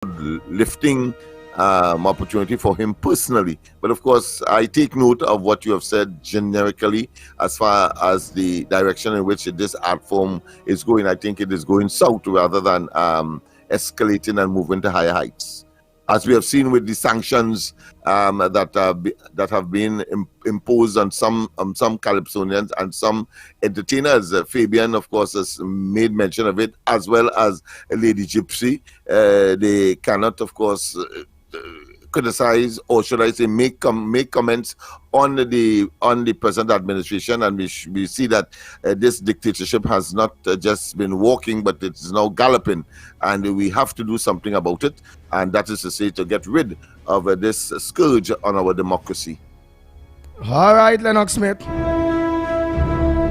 lifting opportunity for him personally. But of course, I take note of what you have said generically as far as the direction in which this art form is going. I think it is going south rather than escalating and moving to higher heights. As we have seen with the sanctions that have been imposed on some Calypsonians and some entertainers. Fabian, of course, has made mention of it, as well as Lady Gypsy. They cannot, of course, criticize, or should I say, make comments on the present administration, and we see that this dictatorship has not just been walking, but it is now galloping, and we have to do something about it, and that is to say, to get rid of this scourge on our democracy. All right, Lennox Smith.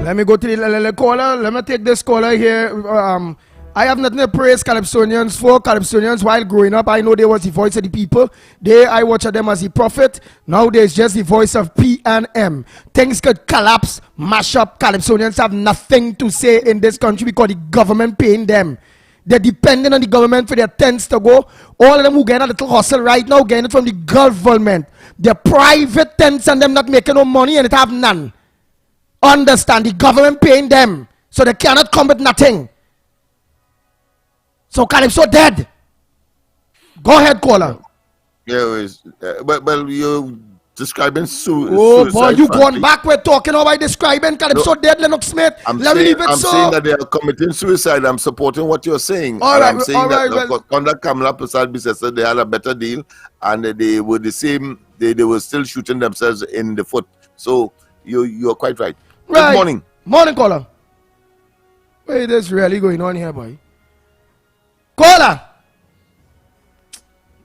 Let me go to the caller. Let me take this caller here. I have nothing to praise Calypsonians for. Calypsonians, while growing up, I know they was the voice of the people. I watched them as the prophet. Now there's just the voice of P and M. Things could collapse, mash up. Calypsonians have nothing to say in this country because the government paying them. They're dependent on the government for their tents to go. All of them who get a little hustle right now, getting it from the government. They're private tents and them not making no money and it have none. Understand, the government paying them. So they cannot come with nothing. So Calypso dead. Go ahead, caller. Yeah, well, you're describing suicide. Oh boy, you going back? We're talking about describing Calypso dead, Lennox Smith. I'm saying that they are committing suicide. I'm supporting what you're saying. All right, I'm saying that under Kamala Prasad Bisesa, they had a better deal, and they were the same. They were still shooting themselves in the foot. So you're quite right. Good morning. Morning, caller. Wait, there's really going on here, boy. Caller.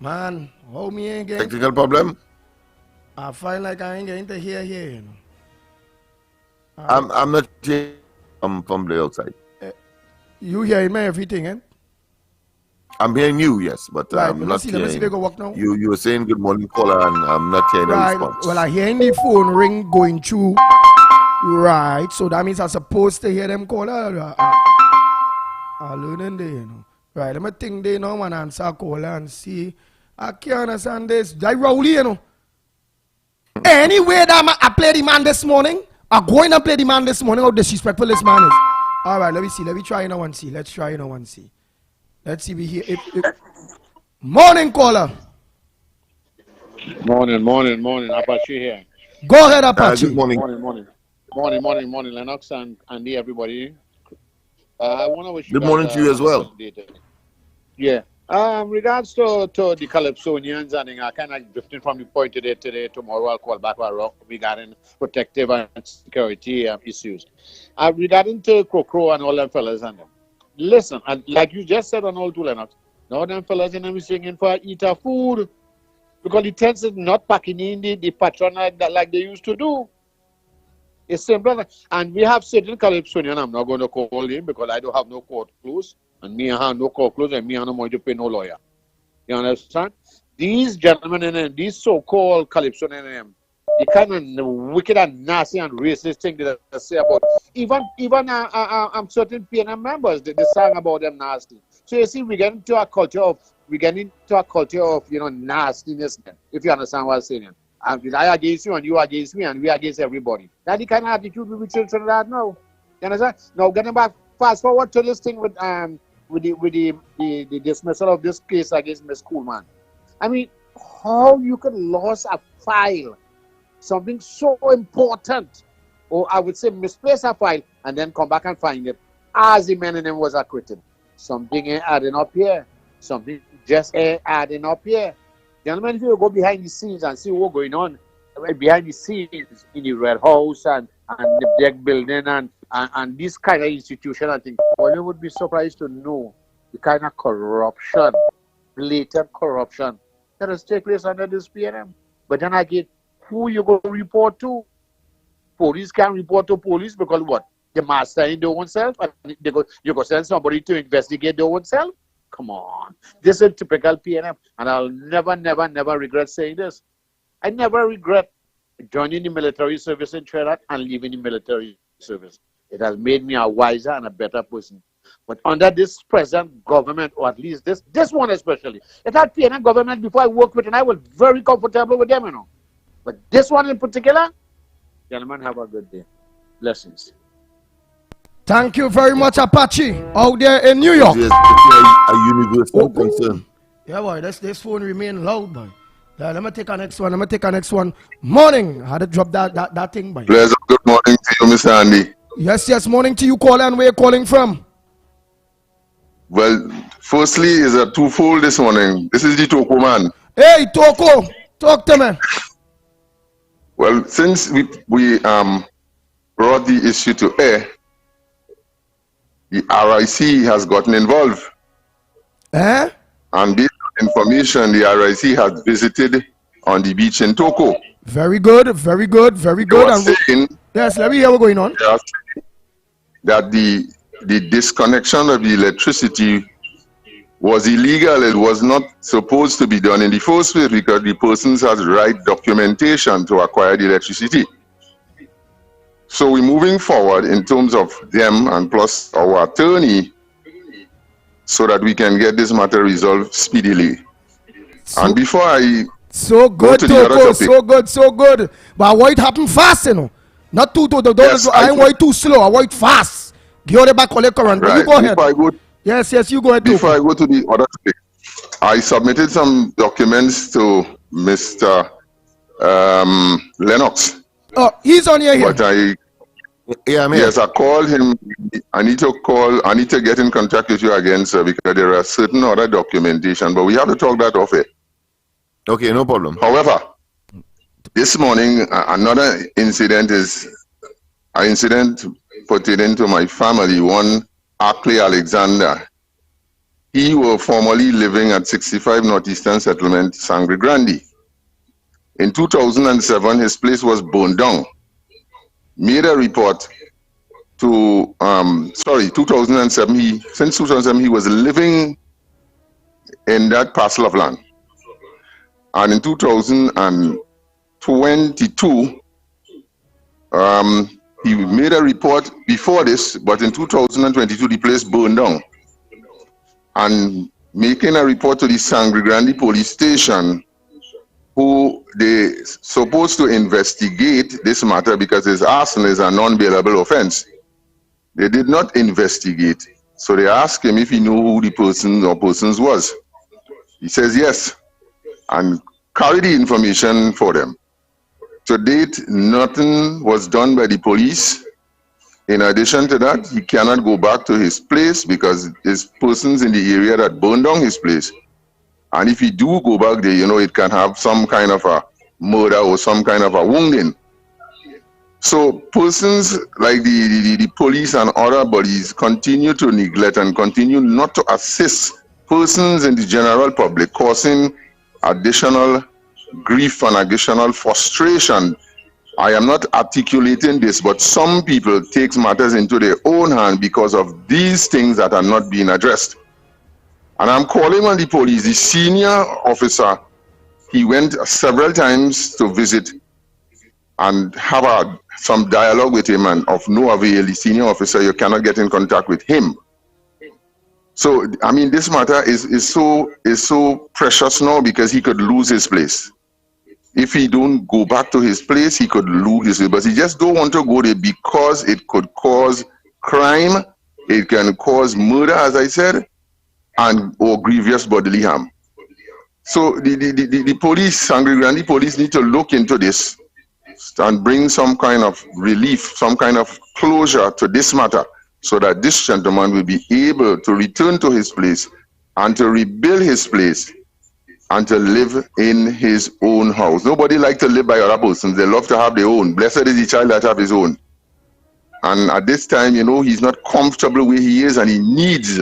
Man, how me ain't getting... Technical problem? I find like I ain't getting to hear here, you know. I'm not hearing from the outside. You hearing me everything, eh? I'm hearing you, yes, but right, I'm not hearing. Let me see if they go walk now. You were saying good morning, caller, and I'm not hearing a response. Well, I hearing the phone ring going through. Right, so that means I'm supposed to hear them caller. I learn there, you know. Right, let me think they know and answer caller and see. I can't understand this. Like Rowley, you know. Anyway, that I play the man this morning. I'm going to play the man this morning. How disrespectful this man is. All right, let me see. Let me try now and see. Let's try now and see. Let's see. We hear. Morning, caller. Morning. Apache here. Go ahead, Apache. Good morning. Morning, Lennox and Andy, everybody. I want to wish good morning to you as well. Yeah. Regards to the Calypsonians, and I kind of drifting from the point today, tomorrow I'll call back regarding protective and security issues. Regarding to Crocro and all them fellas and them. Listen, and like you just said on all two Lennox, now them fellas and them singing for eater food because the tents is not packing in the patronage like they used to do. It's simple. And we have certain Calypsonian, I'm not going to call him because I don't have no court close. And me, I have no court close, and me, I don't want to pay no lawyer. You understand? These gentlemen and these so-called Calypsonian, the kind of wicked and nasty and racist thing that they say about even certain PNM members, they sang about them nasty. So you see, we get into a culture of nastiness. If you understand what I'm saying. And I against you and you against me and we against everybody. That's the kind of attitude we children that now. You understand? Now getting back fast forward to this thing with the dismissal of this case against Miss Coolman. I mean, how you could lose a file, something so important, or I would say misplace a file, and then come back and find it as the man in him was acquitted. Something ain't adding up here. Something just ain't adding up here. Gentlemen, if you go behind the scenes and see what's going on behind the scenes in the Red House and the Black Building and this kind of institution, I think, well, you would be surprised to know the kind of corruption, blatant corruption that has taken place under this PNM. But then again, who you go report to? Police can't report to police because what? The master in their own self? And you go send somebody to investigate their own self? Come on. This is typical PNM. And I'll never regret saying this. I never regret joining the military service in Trinidad and leaving the military service. It has made me a wiser and a better person. But under this present government, or at least this one especially, it had PNN government before I worked with, and I was very comfortable with them, you know. But this one in particular, gentlemen, have a good day. Blessings. Thank you very much, Apache, out there in New York. Yes, it's a universal concern. Yeah, boy, this phone remain loud, boy. Let me take our next one. Morning. I had to drop that thing, boy. Pleasant good morning to you, Mr. Andy. Yes, morning to you, caller, and where you calling from? Well, firstly, is a twofold this morning. This is the Toko man. Hey, Toko, talk to me. Well, since we brought the issue to air, the RIC has gotten involved. Eh? And based on information, the RIC has visited on the beach in Toko. Very good. And yes, let me hear what's going on. They are saying that the disconnection of the electricity was illegal. It was not supposed to be done in the first place because the persons has the right documentation to acquire the electricity. So we're moving forward in terms of them and plus our attorney so that we can get this matter resolved speedily. And before I so good, go to the other topic, so good. But I want it happen fast, you know. Not too Yes, I want it too slow. I want it fast. Give it back collect current. right, You go ahead. Yes, you go ahead. Before I go to the other topic, I submitted some documents to Mr. Lennox. Oh, he's on here. But I called him. I need to get in contact with you again, sir, because there are certain other documentation, but we have to talk that off it. Okay, no problem. However, this morning, another incident is an incident pertaining to my family, one Ackley Alexander. He was formerly living at 65 Northeastern Settlement, Sangre Grande. In 2007, his place was burned down. Made a report to, 2007, since 2007, he was living in that parcel of land. And in 2022, he made a report before this, but in 2022, the place burned down. And making a report to the Sangre Grande police station, who they supposed to investigate this matter because his arson is a non-bailable offense. They did not investigate. So they asked him if he knew who the person or persons was. He says yes, and carry the information for them. To date, nothing was done by the police. In addition to that, he cannot go back to his place because there's persons in the area that burned down his place. And if he do go back there, you know, it can have some kind of a murder or some kind of a wounding. So persons like the police and other bodies continue to neglect and continue not to assist persons in the general public, causing additional grief and additional frustration. I am not articulating this, but some people take matters into their own hand because of these things that are not being addressed. And I'm calling on the police, the senior officer. He went several times to visit and have some dialogue with him, and of no avail. The senior officer, you cannot get in contact with him. So, I mean, this matter is so precious now because he could lose his place. If he don't go back to his place, he could lose his place. But he just don't want to go there because it could cause crime, it can cause murder, as I said, or grievous bodily harm. So the police, Sangre Grande police, need to look into this and bring some kind of relief, some kind of closure to this matter, so that this gentleman will be able to return to his place and to rebuild his place and to live in his own house. Nobody likes to live by other persons. They love to have their own. Blessed is the child that have his own. And at this time, you know, he's not comfortable where he is, and he needs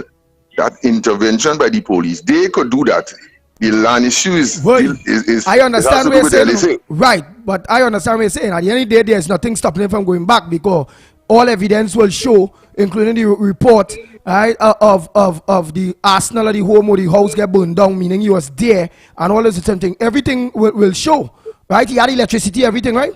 that intervention by the police. They could do that. The land issue is I understand what you're saying. Right, but I understand what you're saying. At the end of the day, there's nothing stopping him from going back because all evidence will show, including the report, right, of the arsenal of the home or the house get burned down, meaning he was there, and all this same thing. Everything will show, right? He had electricity, everything, right?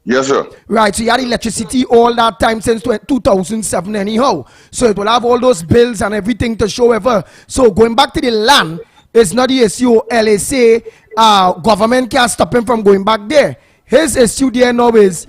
Yes, sir. Right, so you had electricity all that time since 2007 anyhow. So it will have all those bills and everything to show ever. So going back to the land, it's not the issue. LSA, government can't stop him from going back there. His issue there now is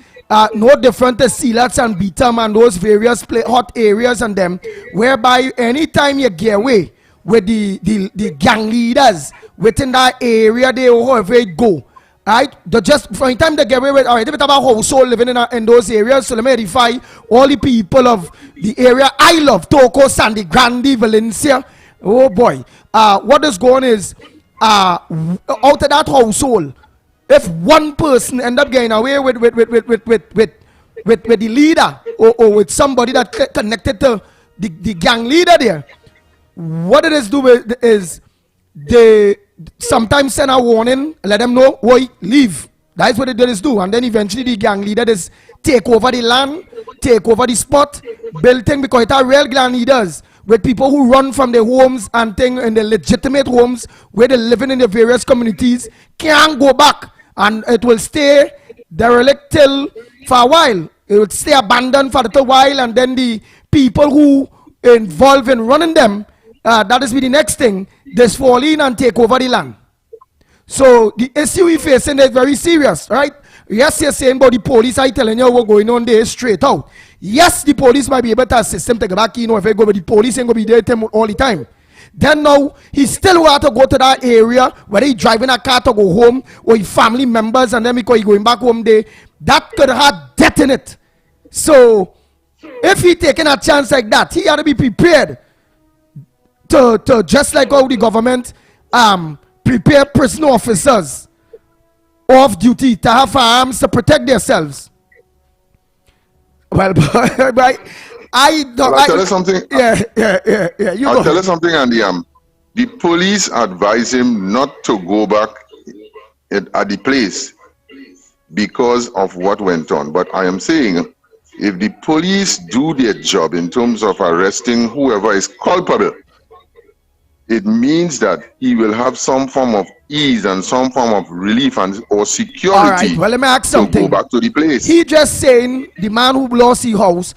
no different to Sealats and Beetham and those various hot areas and them, whereby anytime you get away with the gang leaders within that area, they however it go. Right, just from the time they get away with, all right, if it's about household living in those areas, so let me edify all the people of the area. I love Toko, Sandy Grande, Valencia. Oh boy, what is going is, out of that household, if one person end up getting away with the leader or with somebody that connected to the gang leader there, what it is do is they sometimes send a warning, let them know, why leave. That's what it is do. And then eventually the gang leader is take over the land, take over the spot, build thing, because it are real gang leaders with people who run from their homes and thing in the legitimate homes where they're living in the various communities, can't go back. And it will stay derelict till for a while. It will stay abandoned for a little while, and then the people who involved in running them, that is be the next thing, just fall in and take over the land. So the issue we facing is very serious, right? Yes, you're saying about the police, I telling you what's going on there straight out. Yes, the police might be able to assist them to get back, if they go, but the police ain't going to be there all the time. Then now, he still want to go to that area, whether he driving a car to go home, or his family members, and then because he going back home there, that could have death in it. So, if he taking a chance like that, he had to be prepared to just like how the government prepare prison officers off duty to have firearms to protect themselves. Well, but I don't. I'll tell you something. Yeah. I'll tell you something, Andy. The police advise him not to go back at the place because of what went on. But I am saying, if the police do their job in terms of arresting whoever is culpable, it means that he will have some form of ease and some form of relief or security. All right, well, let me ask something. To go back to the place. He just saying, the man who lost his house,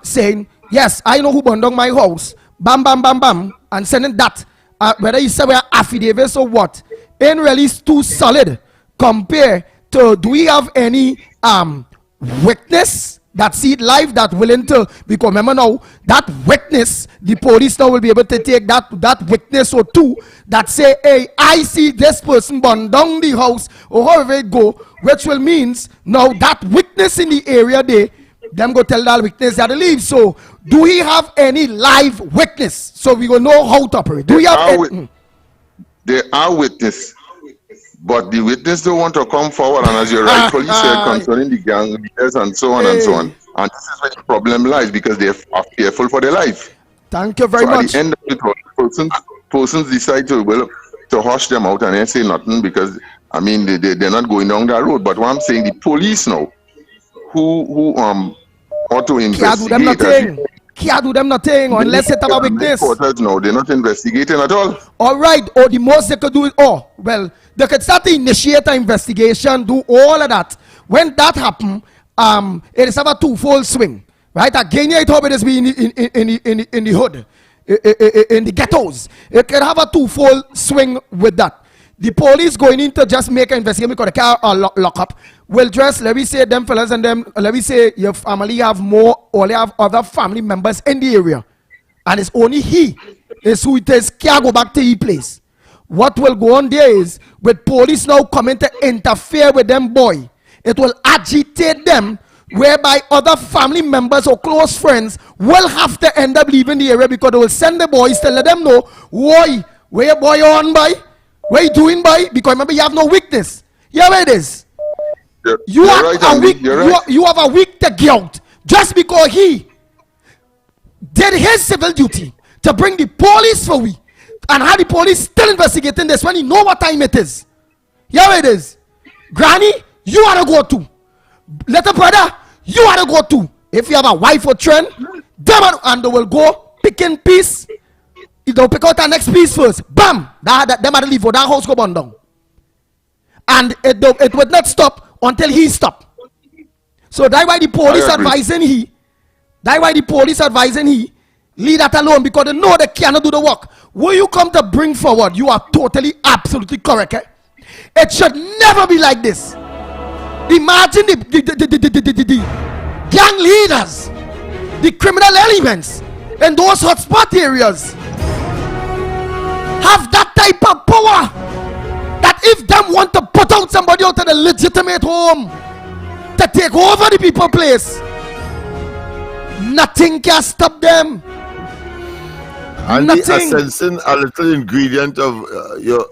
saying, yes, I know who burned down my house, bam, bam, bam, bam, and sending that, whether you say we're affidavits or what, ain't really too solid compared to, do we have any witness that see it live, that willing to, because remember now, that witness, the police now will be able to take that witness or two that say, hey, I see this person burn down the house, or however it go, which will means now that witness in the area there, them go tell that witness that they leave. So, do we have any live witness? So we will know how to operate. Do we have there are witnesses, but the witness don't want to come forward, and as you rightfully said concerning the gang leaders and so on and so on. And this is where the problem lies, because they are fearful for their life. Thank you very At much. the end of it, persons decide to hush them out and they say nothing, because I mean they're not going down that road. But what I'm saying, the police now, who ought to investigate. Can't do them nothing unless it's about witness. No, they're not investigating at all. All right, or the most they could do is, they could start to initiate an investigation, do all of that. When that happens, it is have a twofold swing, right? Again, it hope it is in the hood, in the ghettos. It can have a twofold swing with that. The police going in to just make an investigation because the car lock up. Will just, let me say, them fellas and them, let me say, your family have more, or they have other family members in the area. And it's only he is who it is, can't go back to his place. What will go on there is, with police now coming to interfere with them boy, it will agitate them, whereby other family members or close friends will have to end up leaving the area, because they will send the boys to let them know, why, where your boy on by? What you doing, boy? Because remember, you have no weakness. Yeah, where it is. You have a weak to guilt just because he did his civil duty to bring the police for we, and how the police still investigating this when you know what time it is. Yeah, where it is. Granny, you ought to go too. Little brother, you ought to go too. If you have a wife or children, them and they will go picking piece. They'll pick out the next piece first. Bam! Them are the leave for that house go burn down. And it would not stop until he stopped. So that's why the police I agree. advising he leave that alone, because they know they cannot do the work. What you come to bring forward, you are totally, absolutely correct. It should never be like this. Imagine the gang leaders, the criminal elements in those hotspot areas have that type of power that if them want to put out somebody out of the legitimate home to take over the people place, nothing can stop them. And Nothing. sensing a little ingredient of your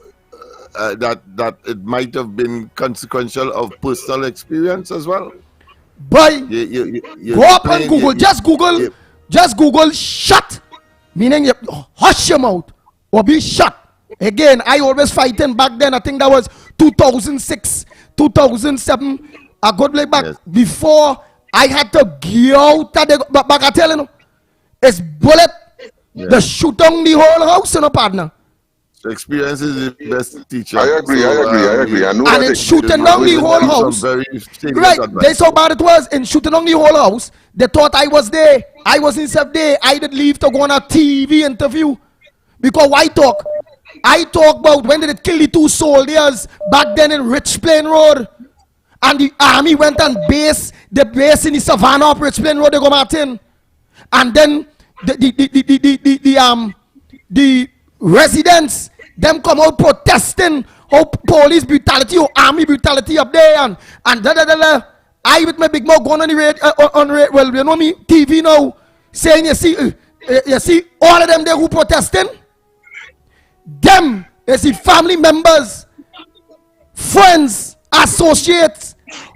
that it might have been consequential of personal experience as well. Boy, You go up and playing- Google. you- Just Google shut, meaning you hush your mouth or be shut. Again, I always fighting back then. I think that was 2006, 2007. A good way back Yes. before I had to get out. But I tell you, it's bullet. Yes. The shoot on the whole house, you know, partner. Experience is the best teacher. I agree. I agree. I know And that it's shooting down the whole house. Right, that's how bad it was. In shooting on the whole house, they thought I was there. I was inside there. I did leave to go on a TV interview. Because why talk? I talk about when did it kill the 2 soldiers back then in Rich Plain Road. And the army went and the base in the Savannah up Rich Plain Road, they go Martin. And then the residents, them come out protesting how police brutality or army brutality up there and I with my big mouth going on the radio, well, you know me, TV now, saying you see all of them there who protesting, them, you see family members, friends, associates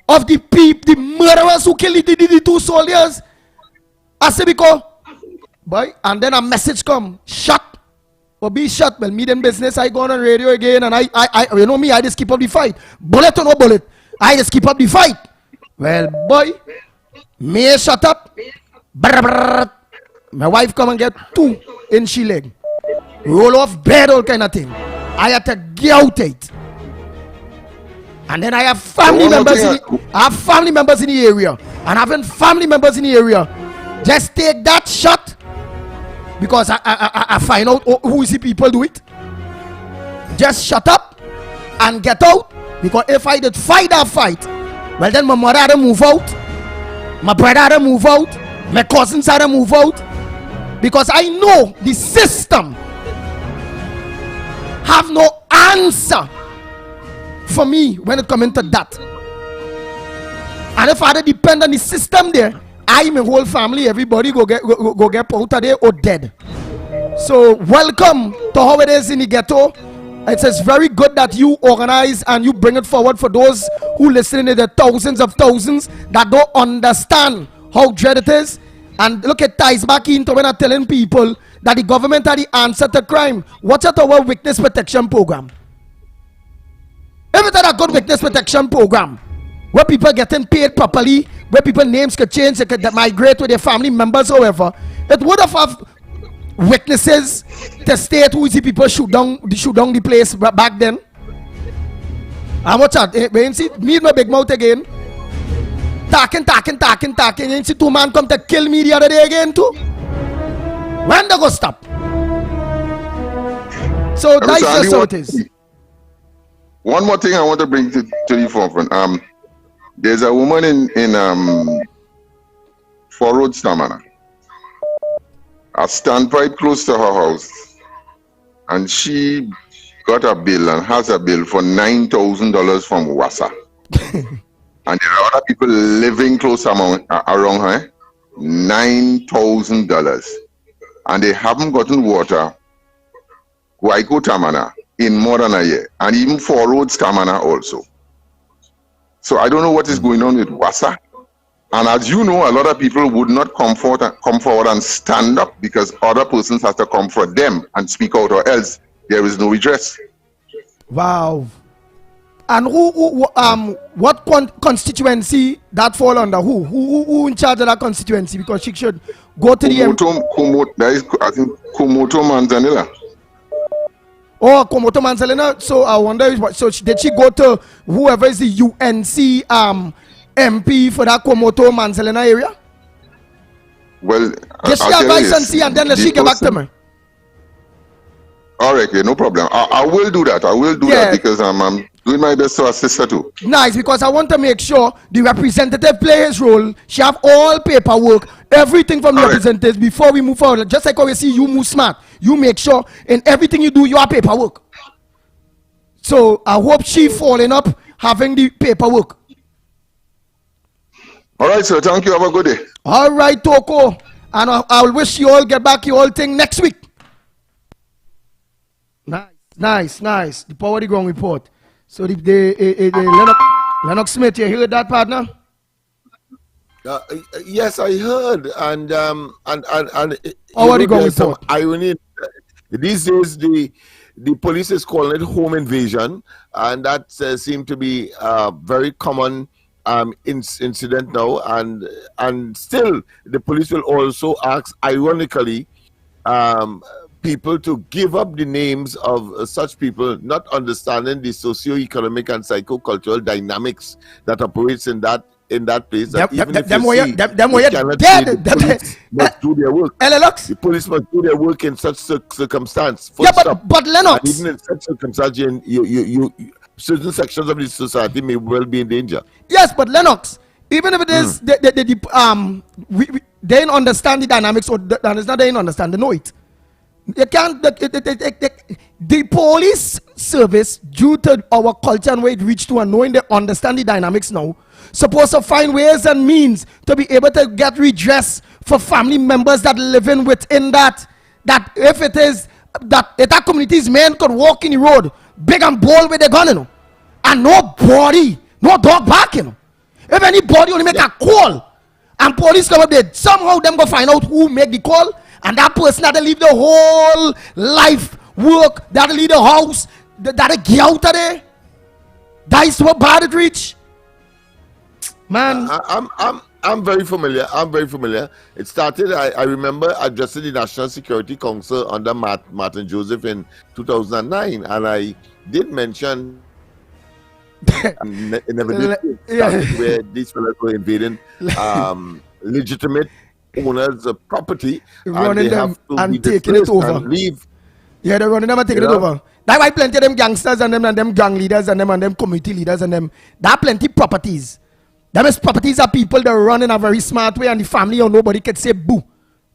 of the people, the murderers who killed the 2 soldiers. I say because, boy, and then a message come, shut or be shut. Well, me them business, I go on radio again, and I you know me, I just keep up the fight. Bullet or no bullet, I just keep up the fight. Well, boy, me shut up. Brr, brr. My wife come and get 2 in she leg, roll off bed, all kind of thing. I had to get out it. And then I have family members in the area, and having family members in the area, just take that shot because I find out who is the people do it. Just shut up and get out, because if I did fight that fight, well then my mother had to move out, my brother had to move out, my cousins had to move out, because I know the system have no answer for me when it comes to that. And if I depend on the system there, I, my whole family, everybody go get out of there or dead. So welcome to how it is in the ghetto. It's very good that you organize and you bring it forward for those who listen to the thousands of thousands that don't understand how dread it is. And look, it ties back into when I'm telling people that the government are the answer to crime. Watch out our witness protection program. Every time a good witness protection program where people getting paid properly, where people names could change, they could migrate with their family members, however, it would have witnesses to state who is the people shoot down the place back then. And watch out, when you see me in my big mouth again, talking, you see 2 men come to kill me the other day again too. When they go stop? So that's just how it is. One more thing I want to bring to the forefront. There's a woman in Fort Road, Stamina, a standpipe close to her house, and she got a bill and has a bill for $9,000 from WASA. And there are other people living close around her, $9,000, and they haven't gotten water. Waiko Tamana in more than a year, and even Fort Road Stamina also. So I don't know what is going on with WASA. And as you know, a lot of people would not come forward and stand up because other persons have to come for them and speak out, or else there is no redress. Wow. And what constituency that fall under? Who in charge of that constituency? Because she should go to That is, I think, Kumoto Manzanilla. Oh, Komoto Manzanilla. So I wonder, so did she go to whoever is the UNC MP for that Komoto Manzelena area? Well, Just I'll she tell you advice and this. see, and then let The she get back to person- me. All right, yeah, no problem. I will do that. I will do Yeah. that because I'm doing my best to assist her too. Nice, because I want to make sure the representative play his role. She have all paperwork, everything from the All right. representatives before we move forward. Just like how we see you move smart, you make sure in everything you do, you have paperwork. So I hope she following up having the paperwork. All right, sir. Thank you. Have a good day. All right, Toko, and I'll wish you all get back your whole thing next week. Nice. The Power the Ground report. So the Lennox Smith, you heard that, partner? Yes, I heard, and Power the Ground there's some report. irony. These days, the police is calling it home invasion, and that seems to be a very common incident now. And still, the police will also ask, ironically, people to give up the names of such people, not understanding the socio-economic and psycho-cultural dynamics that operates in that place. That even if Them you were see, them you were cannot dead. say the police must do their work. Lennox. The police must do their work in such circumstance. Yeah, Full stop. but And Lennox. even in such circumstance, you certain sections of the society may well be in danger. Yes, but Lennox. Even if it is they didn't understand the dynamics, or it's not they didn't understand. They know it. You can't. The police service, due to our culture and where it reached to, and knowing they understand the dynamics now, supposed to find ways and means to be able to get redress for family members that living within that. That if it is that community's men could walk in the road, big and bold with their gun, you know, and nobody, no dog bark, you know. If anybody only make a call, and police come up there, somehow them go find out who make the call. And that person that leave the whole life work, that leave the house, that get out of there. That is what bad it reach. Man. I'm very familiar. It started, I remember addressing the National Security Council under Martin Joseph in 2009, and I did mention inevitably where these fellows were invading legitimate owners of property, running and they them have to and be taking it displaced over. and leave. Yeah, they're running them and taking it over. That's why plenty of them gangsters and them gang leaders and them community leaders and them, that plenty properties. Them is properties are people that run in a very smart way, and the family or nobody can say boo.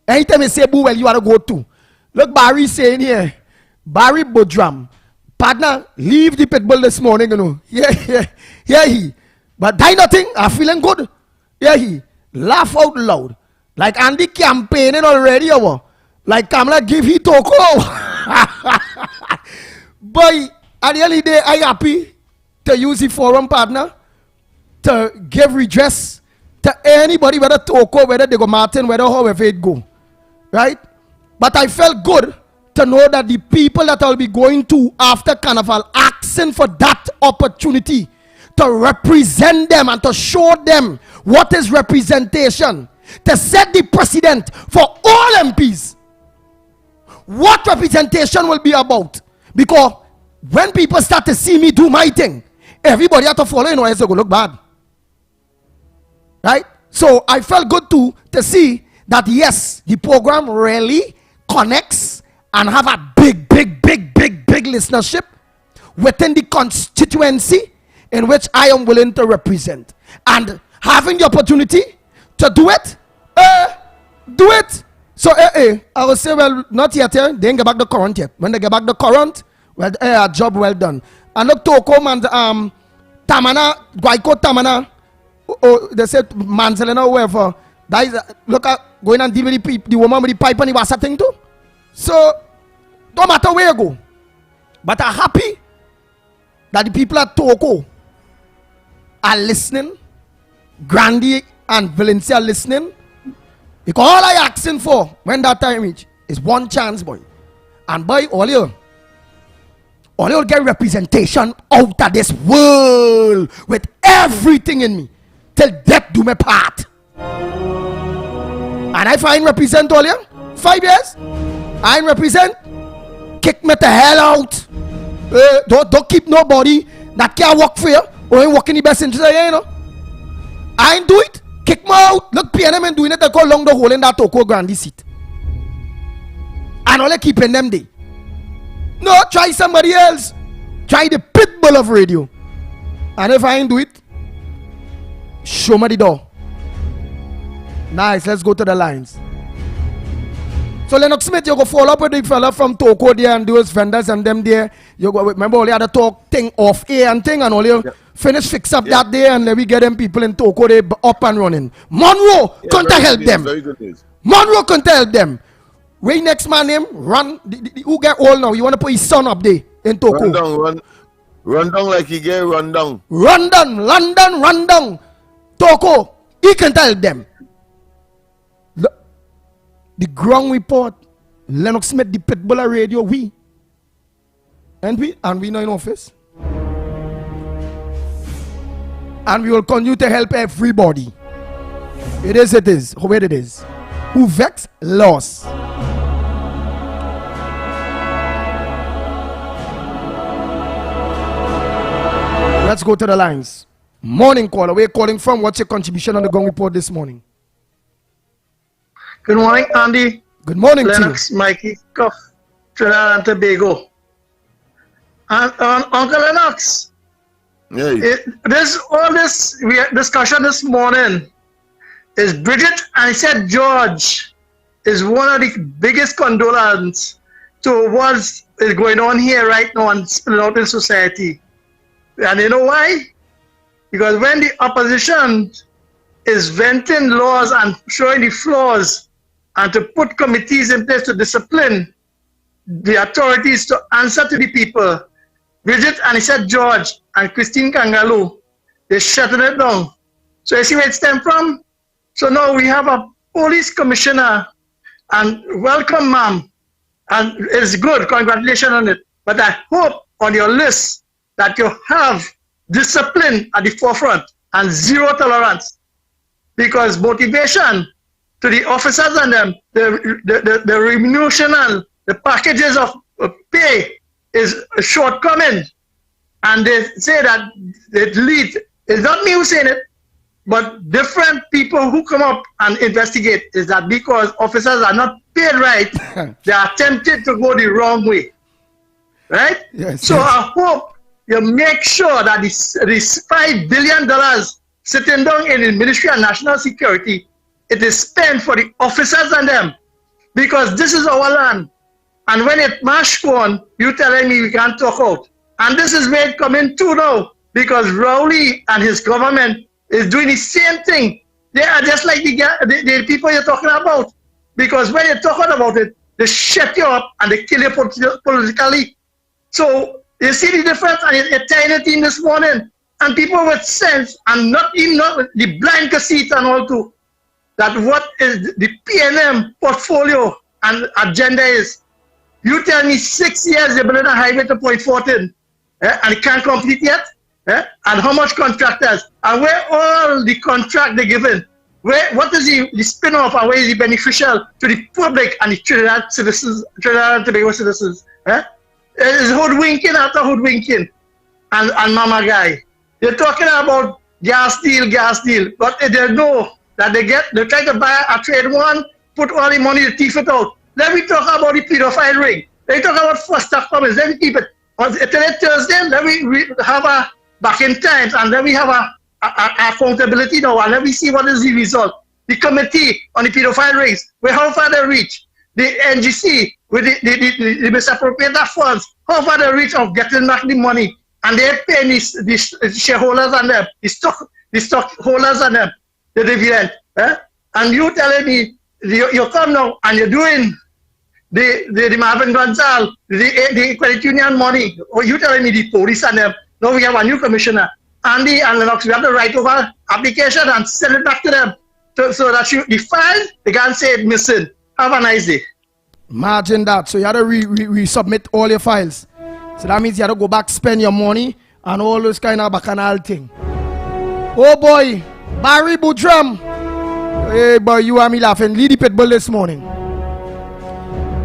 Anytime you say boo, well, you ought to go to. Look, Barry saying here, Barry Bodram, partner, leave the pit bull this morning, you know. Yeah, he. But die nothing, I'm feeling good. Yeah, he. Laugh out loud. Like Andy campaigning already, over. Like Kamala give he Toko. But at the end of the day, I happy to use the forum, partner, to give redress to anybody, whether Toko, whether they go Martin, whether however it go. Right? But I felt good to know that the people that I'll be going to after Carnival asking for that opportunity to represent them and to show them what is representation, to set the precedent for all MPs what representation will be about. Because when people start to see me do my thing, everybody have to follow, you know, it's going to look bad. Right? So I felt good too to see that yes, the program really connects and have a big listenership within the constituency in which I am willing to represent. And having the opportunity to do it, do it. So I will say, well, not yet, they ain't get back the current yet. When they get back the current, well, a job well done. And look, Toko and Tamana, Guayco Tamana, they said Manzelena or whoever, that is, look at going and deal with the woman with the pipe and the wasa thing too. So, don't matter where you go. But I'm happy that the people at Toko are listening, Grandy and Valencia are listening. Because all I asking for when that time reach is one chance, boy. And boy, all you get representation out of this world with everything in me till death do my part. And if I ain't represent all you 5 years, I ain't represent, kick me the hell out. Don't keep nobody that can't work for you or ain't working the best interest of you, you know. I ain't do it. Kick me out. Look, PNM and doing it. They call long the hole in that Toko Grandi seat. And only keeping them there. No, try somebody else. Try the pitbull of radio. And if I ain't do it, show me the door. Nice, let's go to the lines. So Lennox Smith, you go follow up with the fella from Toko there and those vendors and them there. You go remember all the other talk thing off air and thing and all you fix up that day and let me get them people in Toko they up and running. Monroe couldn't help them. Very good news. Monroe couldn't help them. Where next man name run who get old now? You want to put his son up there in Toko? Run down like he get run down. Run down, London, run down. Toko, he can tell them. The ground report, Lennox Smith, the Pitbull radio, we not in office. And we will continue to help everybody. It is. Where it is. Who vex, loss. Let's go to the lines. Morning caller, where you calling from? What's your contribution on the ground report this morning? Good morning, Andy. Good morning, Lennox, Mikey, Cuff, Trinidad and Tobago. And Uncle Lennox, this discussion this morning is Bridget and he said George is one of the biggest condolence to what is going on here right now and spilling out in society. And you know why? Because when the opposition is venting laws and showing the flaws and to put committees in place to discipline the authorities to answer to the people, Bridget and he said George and Christine Kangaloo, they're shutting it down. So you see where it stemmed from? So now we have a police commissioner, and welcome, ma'am. And it's good, congratulations on it. But I hope on your list that you have discipline at the forefront and zero tolerance. Because motivation to the officers and them, the remuneration and the packages of pay is a shortcoming. And they say that it leads, it's not me who's saying it, but different people who come up and investigate is that because officers are not paid right, they are tempted to go the wrong way. Right? Yes, so I hope you make sure that this $5 billion sitting down in the Ministry of National Security, it is spent for the officers and them. Because this is our land. And when it march on, you telling me we can't talk out. And this is where it coming to now. Because Rowley and his government is doing the same thing. They are just like the people you're talking about. Because when you're talking about it, they shut you up and they kill you politically. So you see the difference, and it's a tiny thing this morning. And people with sense, and not the blind conceit and all too, that what is the PNM portfolio and agenda is. You tell me 6 years they're building a highway to Point 14, and it can't complete yet? And how much contractors? And where all the contract they're given? What is the spin-off and where is it beneficial to the public and the Trinidad and Tobago citizens? It's hoodwinking after hoodwinking. And mama guy. They're talking about gas deal, but they know that they try to buy a trade one, put all the money to thief it out. Let me talk about the pedophile ring. Let me talk about Foster Cummins. Let me keep it. On Thursday, let me have a back in times, and then we have a accountability now, and let me see what is the result. The committee on the pedophile rings, how far they reach. The NGC, with the misappropriate funds, how far they reach of getting back the money. And they're paying the shareholders and them, the stockholders and them, the dividend. And you telling me, you come now and you're doing the Marvin Gonzal, the credit union money, or you telling me the police and them. Now we have a new commissioner, Andy and Lennox. We have to write over application and send it back to them so that the file, they can't say it missing. Have a nice day. Imagine that. So you have to resubmit all your files. So that means you have to go back, spend your money, and all those kind of bacchanal thing. Oh boy, Barry Boudram. Hey boy, you and me laughing. Lead the Pitbull this morning.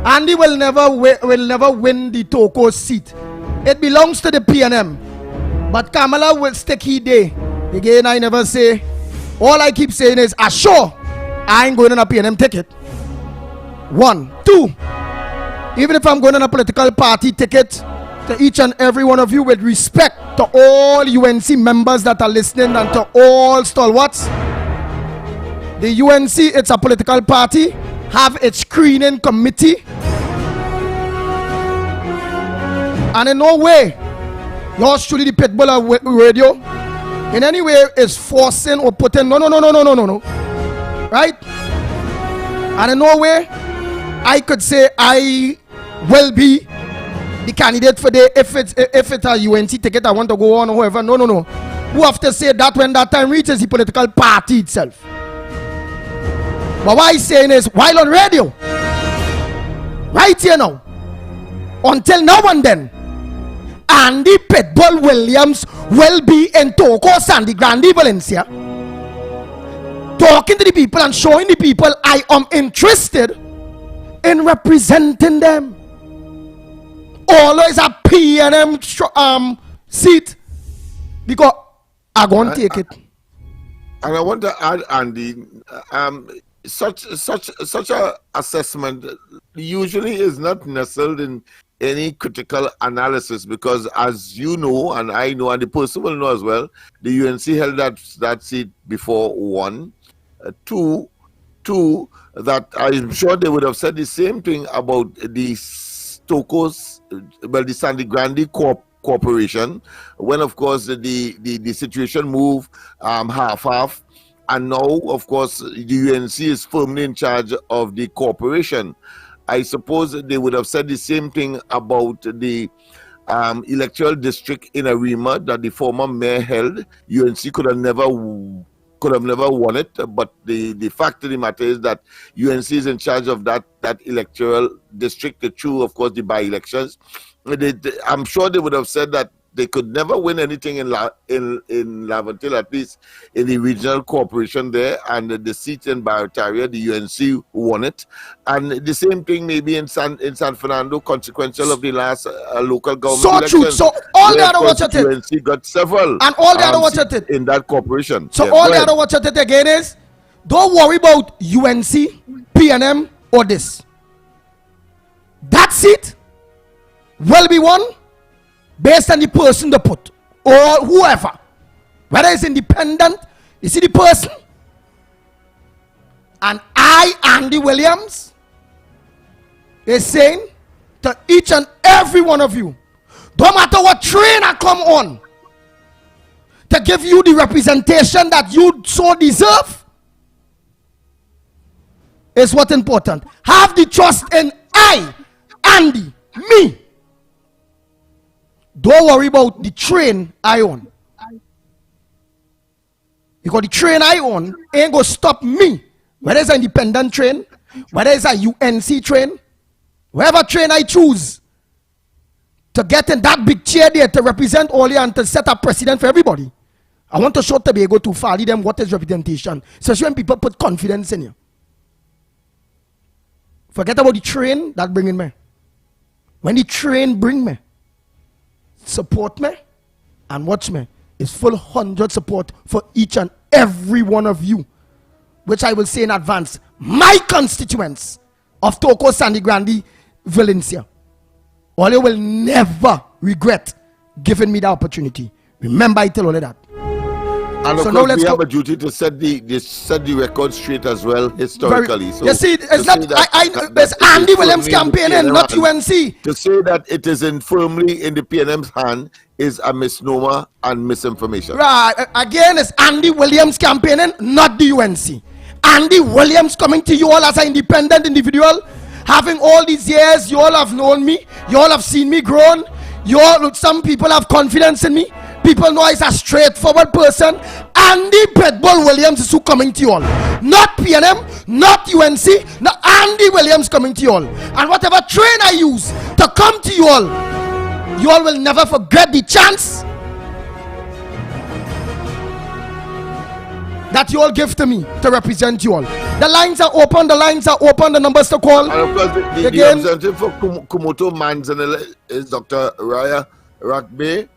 Andy will never win the Toko seat. It belongs to the PNM. But Kamala will stick he day. Again, I never say All I keep saying is, sure, I ain't going on a PNM ticket. 1, 2. Even if I'm going on a political party ticket, to each and every one of you, with respect to all UNC members that are listening and to all stalwarts, the UNC, it's a political party, have its screening committee, and in no way, yours truly, the Pitbull of Radio, in any way is forcing or putting, no, right? And in no way, I could say I will be the candidate for the, if it's a UNC ticket I want to go on or whoever, no. Who have to say that when that time reaches the political party itself? But what I'm saying is, while on radio, right here now, until now and then, Andy Pitbull Williams will be in Toco Sandy Grande, Valencia, talking to the people and showing the people I am interested in representing them. Always a PNM seat, because I'm going to take it. And I want to add, Andy, such a assessment usually is not nestled in any critical analysis, because as you know, and I know, and the person will know as well, the UNC held that seat before. 1, 2, that I'm sure they would have said the same thing about the Tocos, well, the Sandy Grande Corporation, when of course the situation moved half, and now of course the UNC is firmly in charge of the corporation. I suppose they would have said the same thing about the electoral district in Arima that the former mayor held. UNC could have never won it, but the fact of the matter is that UNC is in charge of that electoral district through, of course, the by-elections. I'm sure they would have said that they could never win anything in Laventille, at least in the regional corporation there, and the seat in Barataria, the UNC won it. And the same thing maybe in San Fernando, consequential of the last local government election. True. So all the other watch at it. UNC got several. And all the other watch at it. In that corporation. So all the other watch at it again is, don't worry about UNC, PNM, or this. That seat will be won based on the person they put, or whoever, whether it's independent. You see the person, and Andy Williams, is saying to each and every one of you, don't matter what train I come on, to give you the representation that you so deserve, is what's important. Have the trust in Andy, me. Don't worry about the train I own. Because the train I own ain't gonna stop me. Whether it's an independent train, whether it's a UNC train, whatever train I choose to get in that big chair there to represent all here and to set up precedent for everybody. I want to show Tobago to Fali them what is representation. Especially when people put confidence in you. Forget about the train that bringing me. When the train bring me, support me and watch me, is full 100 support for each and every one of you, which I will say in advance, my constituents of Toco Sandy Grande, Valencia. All you will never regret giving me the opportunity. Remember, I tell all of that. And of course, we have a duty to set the record straight as well historically. So you see, it's not it's Andy Williams campaigning, not UNC. To say that it is firmly in the PNM's hand is a misnomer and misinformation. Right. Again, it's Andy Williams campaigning, not the UNC. Andy Williams coming to you all as an independent individual, having all these years, you all have known me, you all have seen me grown, some people have confidence in me. People know he's a straightforward person. Andy Pitbull Williams is who coming to you all. Not PNM, not UNC, not Andy Williams coming to you all. And whatever train I use to come to you all will never forget the chance that you all give to me to represent you all. The lines are open, the numbers to call. And of course, the representative for Kumoto Manzanilla is Dr. Raya Rakbe.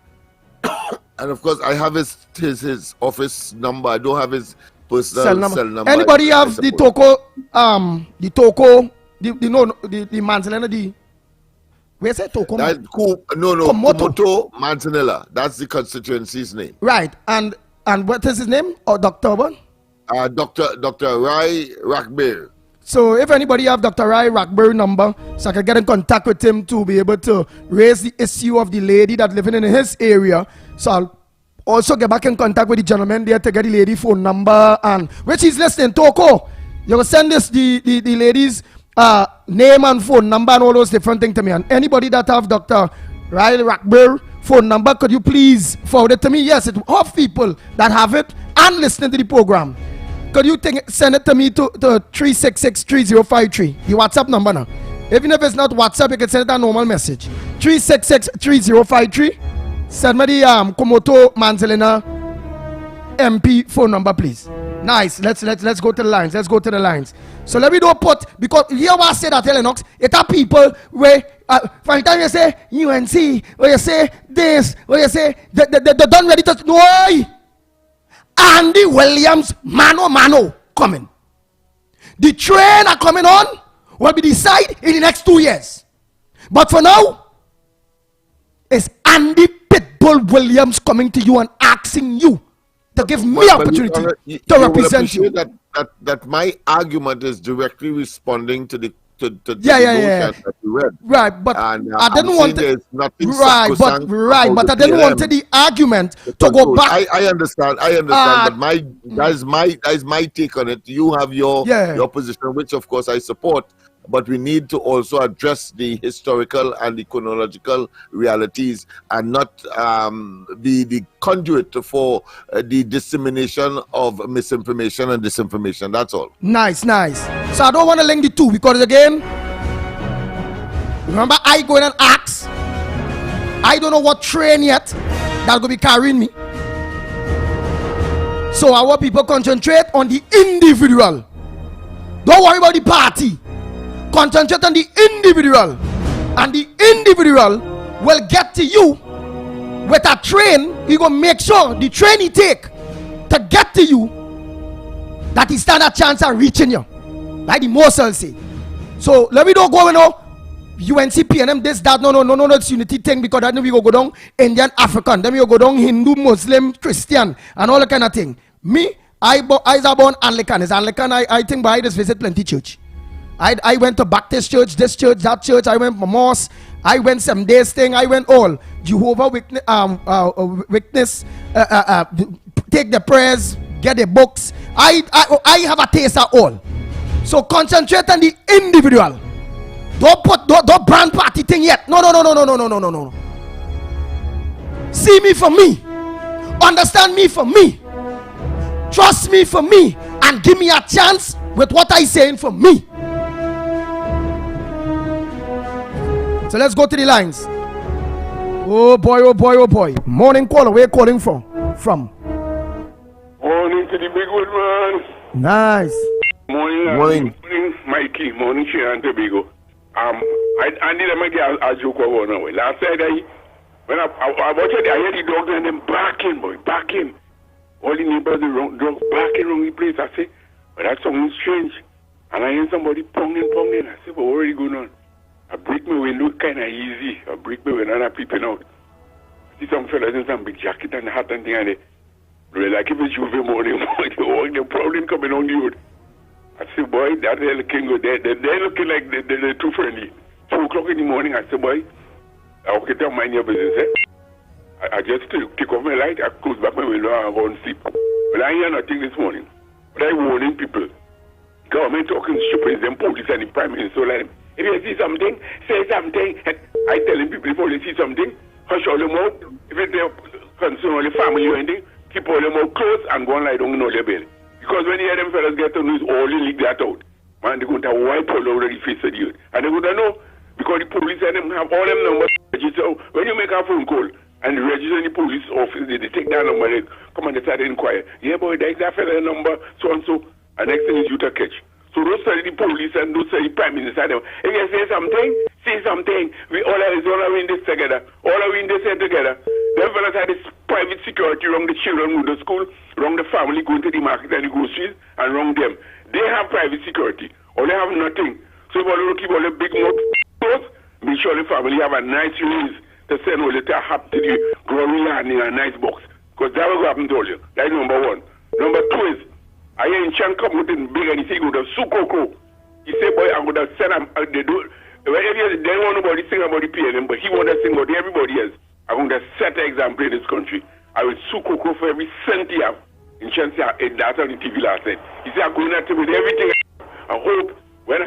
And of course, I have his office number. I don't have his personal cell number. Anybody have the Toko, the Manzanilla, the where's it Toko? Komoto Manzanilla. That's the constituency's name. Right, and what is his name? Or Dr. Urban? Dr. Rai Rakbir. So if anybody have Dr. Rai Rakbir number, so I can get in contact with him to be able to raise the issue of the lady that living in his area. So I'll also get back in contact with the gentleman there to get the lady phone number, and which is listening. Toko, you will send this the lady's name and phone number and all those different things to me. And anybody that have Dr. Rai Rakbir phone number, could you please forward it to me? Yes, it's half people that have it and listening to the program. Could you send it to me to 366-3053, the WhatsApp number now. Even if it's not WhatsApp, you can send it a normal message. 366-3053. Send me the Komoto Manzanilla MP phone number, please. Nice. Let's go to the lines. Let's go to the lines. So let me do put, because here I say that Lennox, it are people where from the time you say UNC, or you say this, or you say they're done ready to no. Andy Williams, mano coming. The train are coming on will be decided in the next 2 years. But for now, it's Andy Pitbull Williams coming to you and asking you to give me opportunity to represent you. That my argument is directly responding to the yeah. that you read. Right, but and, I didn't want to. Right, but I didn't want the argument to go back. I understand, but that is my take on it. You have your position, which of course I support. But we need to also address the historical and the chronological realities and not be the conduit for the dissemination of misinformation and disinformation. That's all. Nice. So I don't want to link the two because, again, remember I going and ask. I don't know what train yet that's going to be carrying me. So I want people concentrate on the individual. Don't worry about the party. Concentrate on the individual, and the individual will get to you with a train. He gonna make sure the train he take to get to you that he stand a chance of reaching you, like the Mosul say. So let me don't go UNC PNM this that no it's unity thing, because then we go down Indian African, then we go down Hindu, Muslim, Christian, and all that kind of thing. Me, I was born Anglican. Is Anglican? I think by this visit plenty church. I went to Baptist church, this church, that church. I went to mosque. I went some days thing. I went all Jehovah Witness. Take the prayers, get the books. I have a taste of all. So concentrate on the individual. Don't brand party thing yet. No. See me for me. Understand me for me. Trust me for me, and give me a chance with what I saying for me. So let's go to the lines. Oh boy. Morning caller, where you calling from? Morning to the big one, man. Nice. Morning, Mikey. Morning, Sharon Tobago. I need to make a joke over now. Last Saturday, when I watched it, I heard the dog and them barking. All the neighbors, the dog barking around the place. I say, but that song is strange. And I hear somebody pounding. I say, but what already going on? I break my window kind of easy. I break my window and I'm peeping out. I see some fellas in some big jacket and hat and thing, and they're like, if it's Juve morning, the problem coming on the road. I say, boy, that hell can go there. They're looking like they're too friendly. 2 o'clock in the morning, I say, boy, okay, don't mind your business, eh? I just take off my light, I close back my window and go and sleep. But I hear nothing this morning. But I warning people. Government talking stupid, them police and the prime minister, like, if you see something, say something. I telling people before they see something, hush all them out. If they're concerned with the family or anything, keep all them out close and go and lie down in all their belly. Because when you hear them fellas get to news, all they leak that out. Man, they're going to wipe all over the face of the earth. And they're going to know, because the police and them have all them numbers registered. When you make a phone call and register in the police office, they take that number and come and they start to inquire. Yeah, boy, that's that fella number, so and so. And next thing is you to catch. So those are the police and those are the prime minister. If you say say something. We all are in this together. All are in this together. Them fellas had this private security around the children going to school, around the family going to the market and the groceries, and around them. They have private security, or they have nothing. So if you keep all the big mouth, make sure the family have a nice release to send all the hap to the growing land in a nice box. Because that will happen to all you. That's number one. Number two is, I ain't Chan come with big anything with a sukoko. He said, boy, I'm going to send them, they do. They don't want nobody sing about the PNM, but he want to sing about everybody else. I'm going to set an example in this country. I will sue Coco for every cent he have. In chance that's on the TV last night. He said, I'm going to with everything. I hope when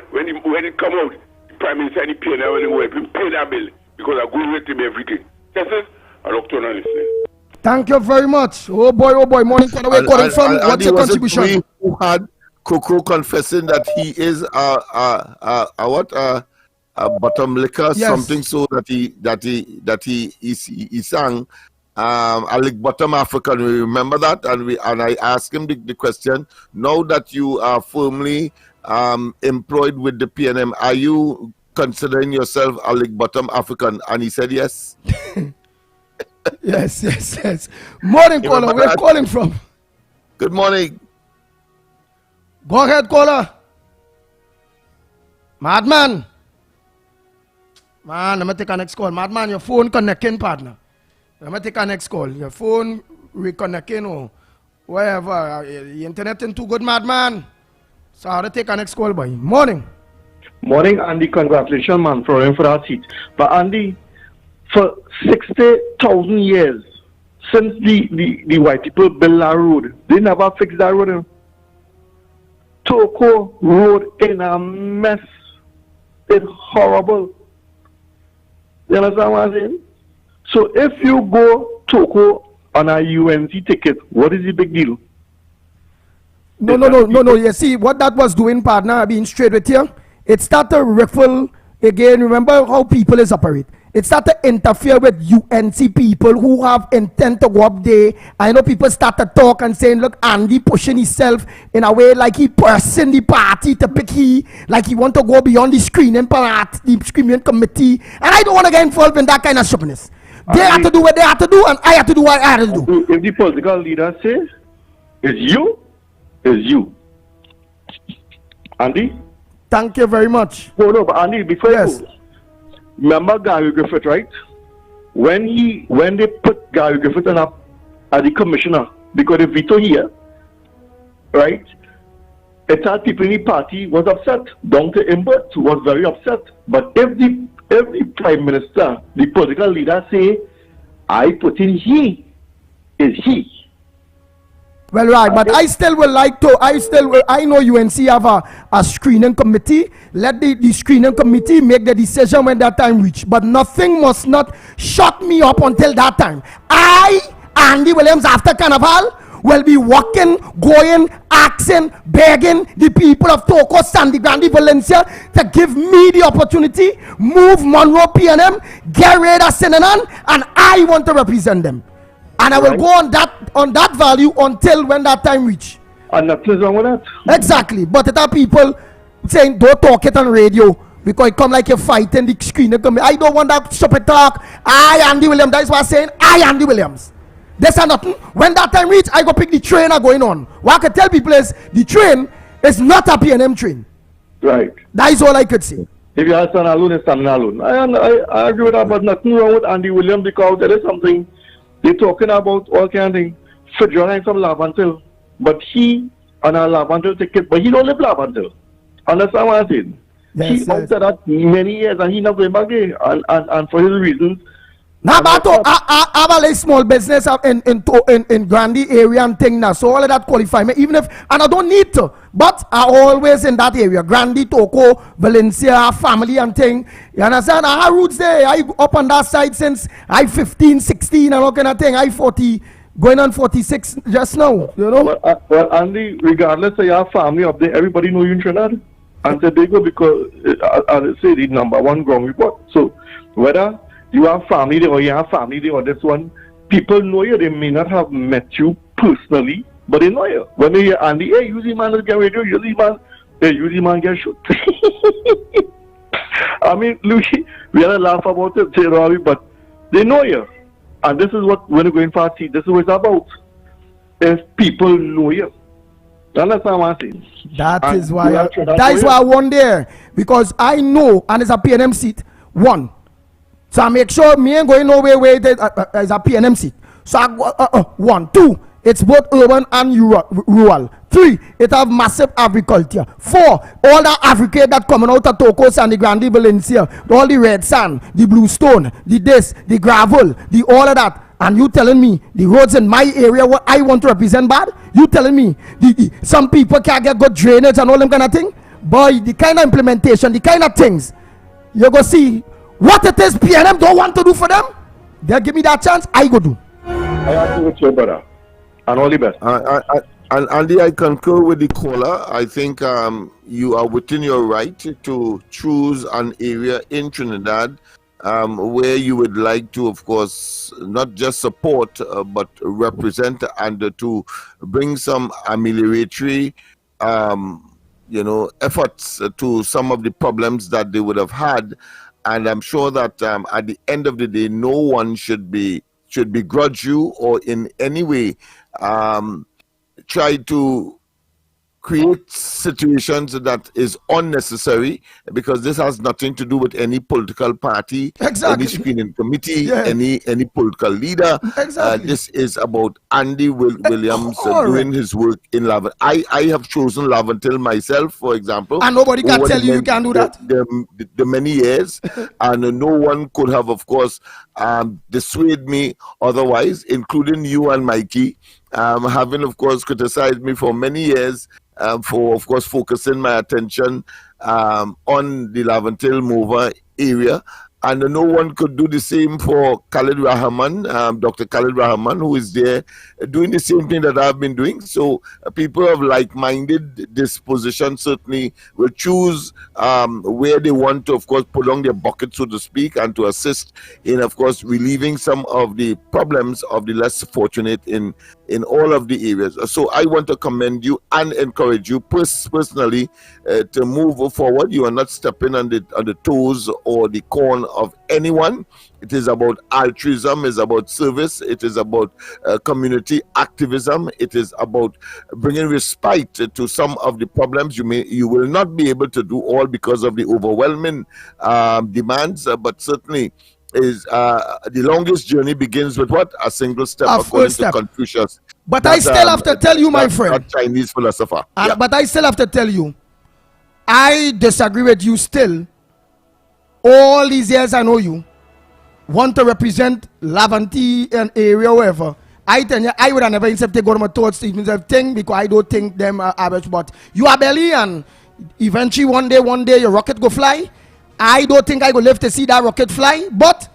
it come out, the Prime Minister and the PNM will pay that bill because I'm going to let him everything. Yes, sir? I look to listening. Thank you very much. Oh boy, morning. Where calling from? What's your contribution? Who had Coco confessing that he is a bottom liquor, yes. Something so that he sang a lick bottom African. We remember that, and I asked him the question. Now that you are firmly employed with the PNM, are you considering yourself a lick bottom African? And he said yes. Yes. Morning, caller. Where are you calling from? Good morning. Go ahead, caller. Madman. Man, let me take our next call. Madman, your phone connecting, partner. Let me take our next call. Your phone reconnecting or wherever. The internet ain't too good, madman. So I'll take our next call, boy. Morning. Morning, Andy. Congratulations, man, for running for that seat. But Andy, for 60,000 years since the white people built that road, they never fixed that road. Toko Road in a mess. It's horrible. You understand what I'm saying? So if you go Toko on a UNC ticket, what is the big deal? No. You see, what that was doing, partner, being straight with you, it started to riffle again. Remember how people is operate. It started to interfere with UNC people who have intent to go up there. I know people start to talk and saying, look, Andy pushing himself in a way like he pressing the party to pick like he want to go beyond the screening part, the screening committee. And I don't want to get involved in that kind of stupidness. They have to do what they have to do, and I have to do what I have to do. If the political leader says, it's you. Andy? Thank you very much. No, but Andy, before you go, remember Gary Griffith, right? When they put Gary Griffith up as the commissioner, because the veto here, right? It had people in the party was upset. Dr. Imbert was very upset. But if the prime minister, the political leader say, I put in he, is he. Well, right, but I still would like to, I know UNC have a screening committee. Let the screening committee make the decision when that time reach. But nothing must not shut me up until that time. I, Andy Williams, after Carnival, will be walking, going, asking, begging the people of Toko, Sandy Grande, Valencia to give me the opportunity, move Monroe PNM, get rid of Synanon, and I want to represent them. And I will go on that value until when that time reach. And nothing's wrong with that. Exactly. But there are people saying don't talk it on radio because it come like you're fighting the screen. I don't want that stupid talk. I Andy Williams. That is what I'm saying. I Andy Williams. This is nothing. When that time reach, I go pick the train going on. What I can tell people is the train is not a PNM train. Right. That is all I could say. If you are stand alone, it's standing alone. I agree with that, but nothing wrong with Andy Williams because there is something. They're talking about all kind of things. Fitzgerald from Laventille, but he on a Laventille ticket, but he don't live Laventille. Understand what I'm saying? Yes, he out there that many years and he not going back there, and for his reasons. Now, but I have a small business in Grande area and thing now, so all of that qualify me. Even if, and I don't need to, but I always in that area, Grande, Toko, Valencia, family and thing. You understand? I have roots there. I up on that side since I 15, 16, and all kind of thing. I 40, going on 46 just now. You know. Well, Andy, regardless of your family up there, everybody know you in Trinidad and Tobago because I say the #1 ground report. So whether you have family there or you have family there or this one, people know you. They may not have met you personally, but they know you. When they hear Andy, hey, usually man get radio, usually man get shoot. I mean, Louis, we had a laugh about it, say, Robbie, but they know you. And this is what, when you're going for a seat, this is what it's about. If people know you. That's what I'm saying. That is why I won there. Because I know, and it's a PNM seat, one. So I make sure me ain't going nowhere where it's a PNM seat. So I go, 1, 2, it's both urban and rural. 3, it have massive agriculture. 4, all the Africa that coming out of Tokos and the Grande Valencia, all the red sand, the blue stone, the gravel, all of that. And you telling me the roads in my area what I want to represent bad? You telling me some people can't get good drainage and all them kind of thing? Boy, the kind of implementation, the kind of things, you go see what it is PNM don't want to do for them. They give me that chance, I go do. I agree with you, brother. And all the best. And Andy, I concur with the caller. I think you are within your right to choose an area in Trinidad where you would like to, of course, not just support but represent and to bring some amelioratory, efforts to some of the problems that they would have had. And I'm sure that at the end of the day, no one should begrudge you or in any way try to create situations that is unnecessary, because this has nothing to do with any political party, any screening committee, any political leader. This is about Andy Williams doing his work in Laventille. I have chosen Laventille myself, for example. And nobody can tell you can't do that. The many years, and no one could have, of course, dissuaded me otherwise, including you and Mikey, having, of course, criticized me for many years for, of course, focusing my attention on the Laventille Mova area. And no one could do the same for Khalid Rahman, Dr. Khalid Rahman, who is there doing the same thing that I've been doing. So people of like-minded disposition certainly will choose where they want to, of course, put on their bucket, so to speak, and to assist in, of course, relieving some of the problems of the less fortunate in all of the areas. So I want to commend you and encourage you personally to move forward. You are not stepping on the toes or the corn of anyone. It is about altruism, it's about service, it is about community activism, it is about bringing respite to some of the problems you will not be able to do all because of the overwhelming demands, but certainly is the longest journey begins with what? A single step, according to Confucius. But I still have to tell you, my friend, Chinese philosopher. But I still have to tell you, I disagree with you still. All these years I know you want to represent Laventille and area, wherever. I tell you, I would have never accepted go to my thoughts even thing, because I don't think them are average. But you are belly, and eventually one day your rocket go fly. I don't think I go live to see that rocket fly, but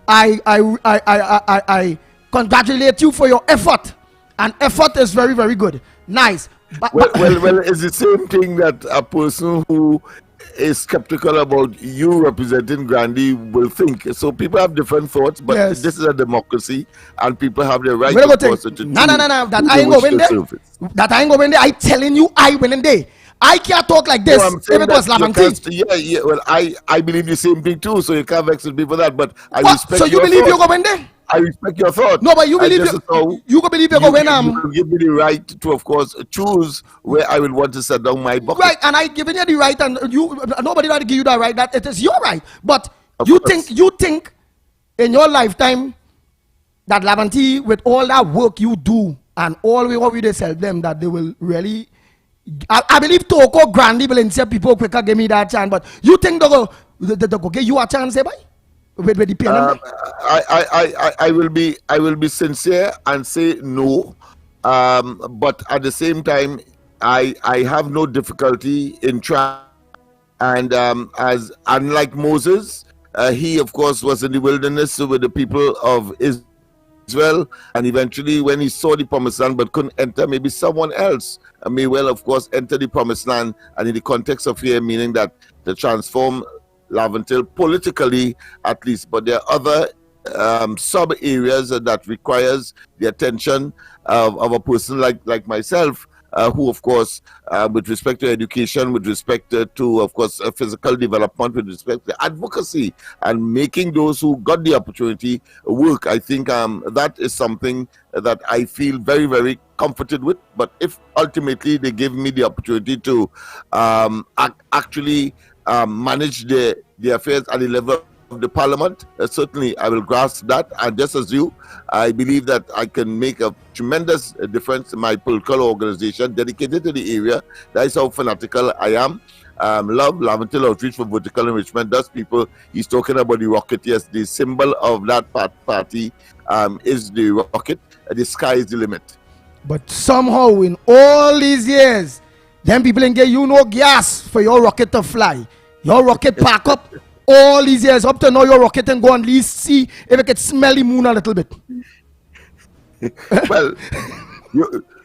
I congratulate you for your effort, and effort is very, very good. Nice. But, well, it's the same thing that a person who is skeptical about you representing Grande will think. So people have different thoughts, but this is a democracy, and people have the right to choose. No. That I ain't going there. That I ain't going there. I telling you, I win in there. I can't talk like this if it was Laventille. Yeah. Well, I believe the same thing too, so you can't vex with me for that. But I respect. So you believe you're going there? I respect your thought. No, but you believe you believe you're going. You will give me the right to, of course, choose where I will want to set down my bucket. Right, and I giving you the right, and nobody will give you that right. That it is your right. But you think in your lifetime that Laventille, with all that work you do and all what we sell them, that they will really. I believe Toko, Grande Valencia people quicker give me that chance, but you think they go give you a chance, boy? With the PNM? I will be sincere and say no, but at the same time, I have no difficulty in trying. And as unlike Moses, he of course was in the wilderness with the people of Israel, and eventually when he saw the promised land but couldn't enter, maybe someone else may well, of course, enter the promised land. And in the context of here, meaning that to transform Laventille politically, at least, but there are other sub areas that requires the attention of a person like myself who, of course, with respect to education, with respect to, of course, physical development, with respect to advocacy, and making those who got the opportunity work. I think that is something that I feel very, very comforted with. But if ultimately they give me the opportunity to actually manage the affairs at the level of the parliament, certainly I will grasp that. And just as you, I believe that I can make a tremendous difference in my political organization dedicated to the area. That is how fanatical I am. Love Laventille Outreach for Vertical Enrichment. Thus, people, he's talking about the rocket. Yes, the symbol of that party is the rocket. The sky is the limit. But somehow, in all these years, them people ain't get you no gas for your rocket to fly. Your rocket pack up all these years. Up to now, your rocket and go and at least see if it can smell the moon a little bit. Well,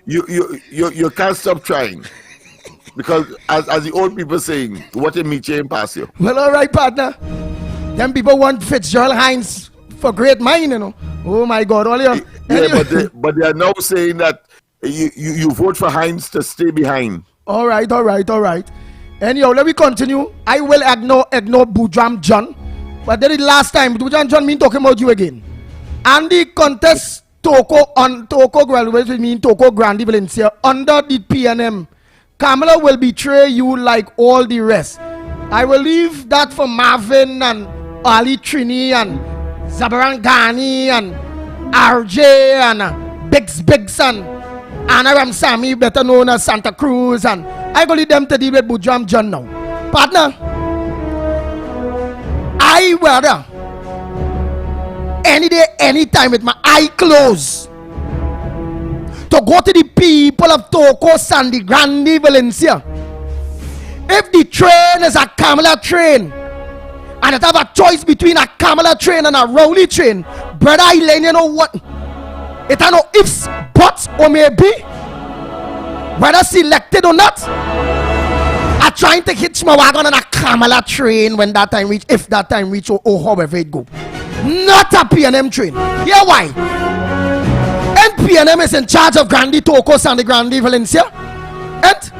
you can't stop trying. Because as the old people saying, what a meet you ain't pass you. Well, all right, partner. Them people want Fitzgerald Hines for great mind, you know. Oh my God, all your... Yeah, but they are now saying that you vote for Hines to stay behind. All right. Anyhow, let me continue. I will ignore Bujam John. But that is last time. Bujam John mean talking about you again. And the contest Toko Grande Valencia under the PNM. Kamala will betray you like all the rest. I will leave that for Marvin and Ali Trini and Zabaran Ghani and RJ and Biggs and Anaram Sami, better known as Santa Cruz, and I go lead them to deal with Bujam John now. Partner, I rather any day, anytime with my eye closed to go to the people of Toko Sandy Grande Valencia. If the train is a Kamala train and it have a choice between a Kamala train and a Rowley train, brother Elaine, you know what? It are no ifs, buts, or maybe whether selected or not. I trying to hitch my wagon on a Kamala train when that time reach, if that time reach, or however it go. Not a PNM train. Hear why? PNM is in charge of Grande Toko Sandy Grande Valencia, and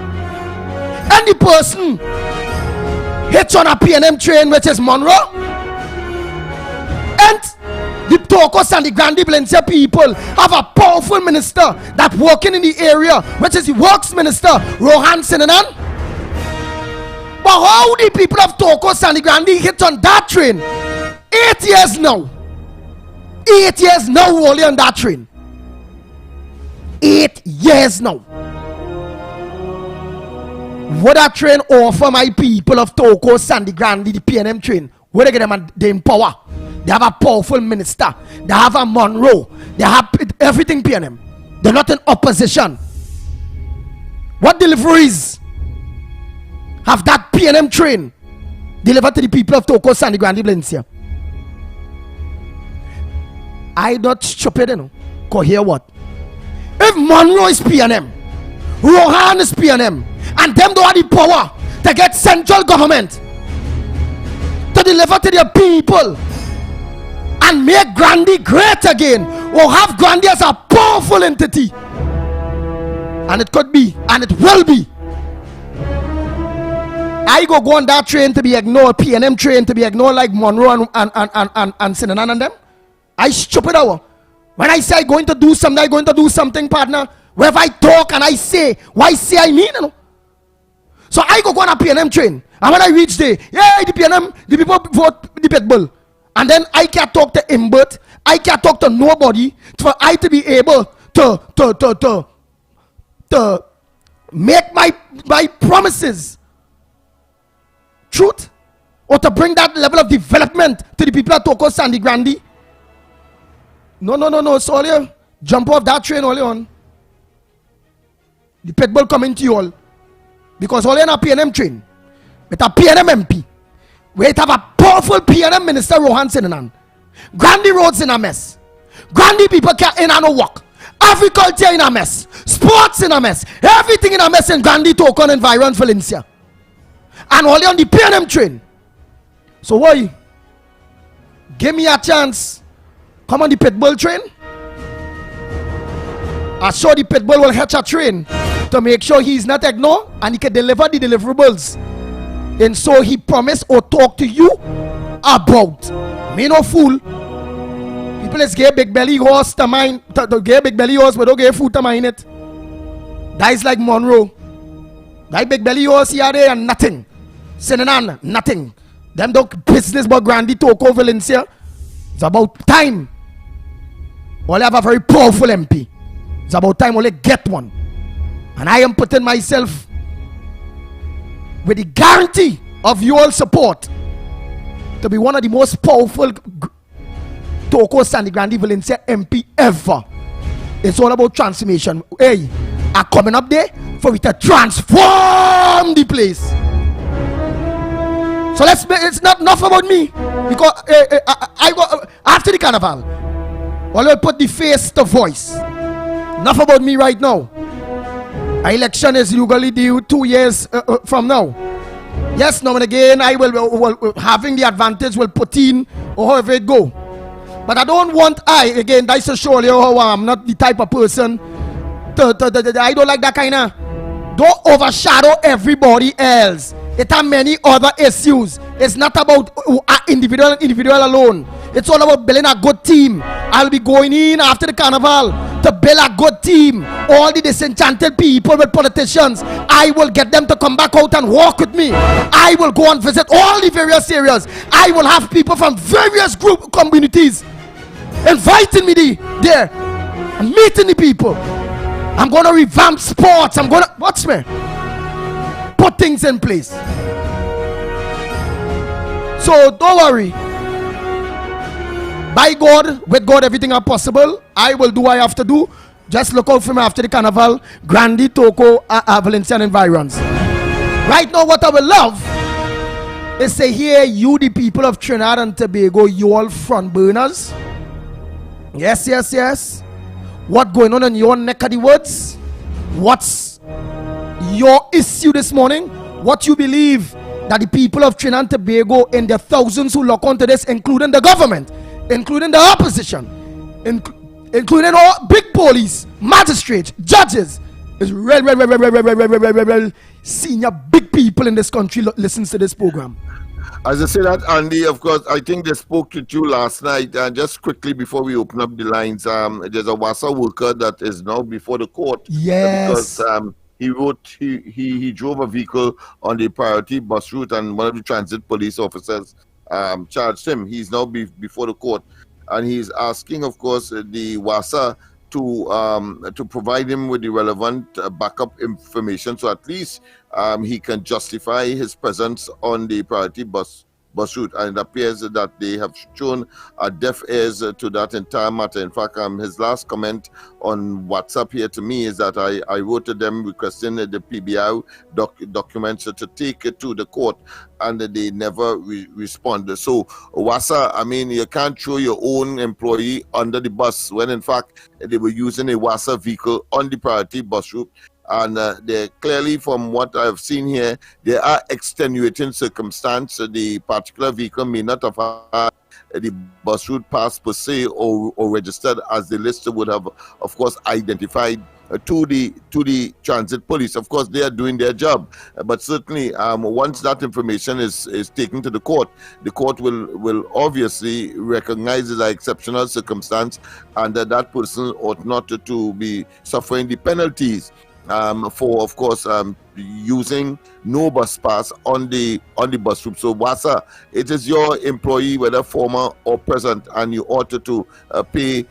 the person hits on a PNM train which is Monroe, and the Toko Sandy Grande Valencia people have a powerful minister that working in the area which is the works minister Rohan Sinanan. But how the people of Toko Sandy Grande hit on that train 8 years now, only on that train. 8 years now. What that train offer my people of Toko Sandy Grande, the PNM train? Where they get them in power? They have a powerful minister. They have a Monroe. They have everything PNM. They're not in opposition. What deliveries have that PNM train delivered to the people of Toko Sandy Grande Valencia? I not stupid, you know. Cause hear what? If Monroe is PNM, Rohan is PNM, and them don't have the power to get central government to deliver to their people and make Grande great again, or have Grande as a powerful entity, and it could be, and it will be. I go on that train to be ignored, PNM train to be ignored like Monroe and Sinanan and them. I stupid hour. When I say I'm going to do something, I'm going to do something, partner. Wherever I talk and I say, why say I mean, you know? So I go on a PNM train. And when I reach there, yeah, the PNM, the people vote the Pitbull. And then I can't talk to Imbert. I can't talk to nobody for I to be able to make my promises truth, or to bring that level of development to the people of Toko Sandy Grande. No. So all jump off that train all on. The Pitbull coming to you all. Because all in a PNM train. With a PNM MP. We have a powerful PNM minister Rohan Sinanan. Grande roads in a mess. Grande people can't in and no work. Agriculture in a mess. Sports in a mess. Everything in a mess in Grande Toko and environ Valencia. And only on the PNM train. So why? Give me a chance. Come on the Pitbull train. I saw the Pitbull will catch a train to make sure he's not ignored and he can deliver the deliverables. And so he promised or talk to you about. Me no fool. People is get big belly horse to mine, to get big belly horse, but don't get food to mine it. That is like Monroe. That big belly horse here there and nothing. Senanan, nothing. Them don't business but Grandy Toko Valencia. It's about time. Only have a very powerful MP. It's about time only get one. And I am putting myself with the guarantee of your support to be one of the most powerful Toko Sandy Grandy Valencia MP ever. It's all about transformation. Hey, I'm coming up there for it to transform the place. So it's not enough about me, because I go after the carnival. Well, I'll put the face to voice. Enough about me right now. Our election is usually due 2 years from now. Yes, now and again I will having the advantage will put in or however it go. But I don't want again, that's to show you how I'm not the type of person I don't like that kind of. Don't overshadow everybody else. It has many other issues. It's not about individual alone. It's all about building a good team. I'll be going in after the carnival to build a good team. All the disenchanted people with politicians, I will get them to come back out and walk with me. I will go and visit all the various areas. I will have people from various communities inviting me there and meeting the people. I'm going to revamp sports. I'm going to, watch me, put things in place. So don't worry. By God, with God, everything is possible. I will do what I have to do. Just look out for me after the carnival. Grandy Toko Valencian environs. Right now, what I will love is to hear you, the people of Trinidad and Tobago, you all front burners. Yes, yes, yes. What going on in your neck of the woods? What's your issue this morning? What you believe that the people of Trinidad and Tobago and the thousands who look onto this, including the government, including the opposition, including all big police, magistrates, judges, is real senior big people in this country listens to this program. As I said that, Andy, of course, I think they spoke to you last night. And just quickly before we open up the lines, there's a WASA worker that is now before the court. Yes. Because he drove a vehicle on the priority bus route, and one of the transit police officers charged him. He's now before the court, and he's asking, of course, the WASA to provide him with the relevant backup information, so at least he can justify his presence on the priority bus route. And it appears that they have shown a deaf ears to that entire matter. In fact, his last comment on WhatsApp here to me is that I wrote to them requesting the PBI documents to take it to the court, and they never responded. So WASA, I mean, you can't throw your own employee under the bus when in fact they were using a WASA vehicle on the priority bus route. And they clearly, from what I've seen here, there are extenuating circumstances. The particular vehicle may not have had the bus route pass per se or registered as the list would have, of course, identified to the transit police. Of course, they are doing their job, but certainly once that information is taken to the court will obviously recognize it as an exceptional circumstance, and that person ought not to be suffering the penalties for, of course, using no bus pass on the bus route. So WASA, it is your employee, whether former or present, and you ought to pay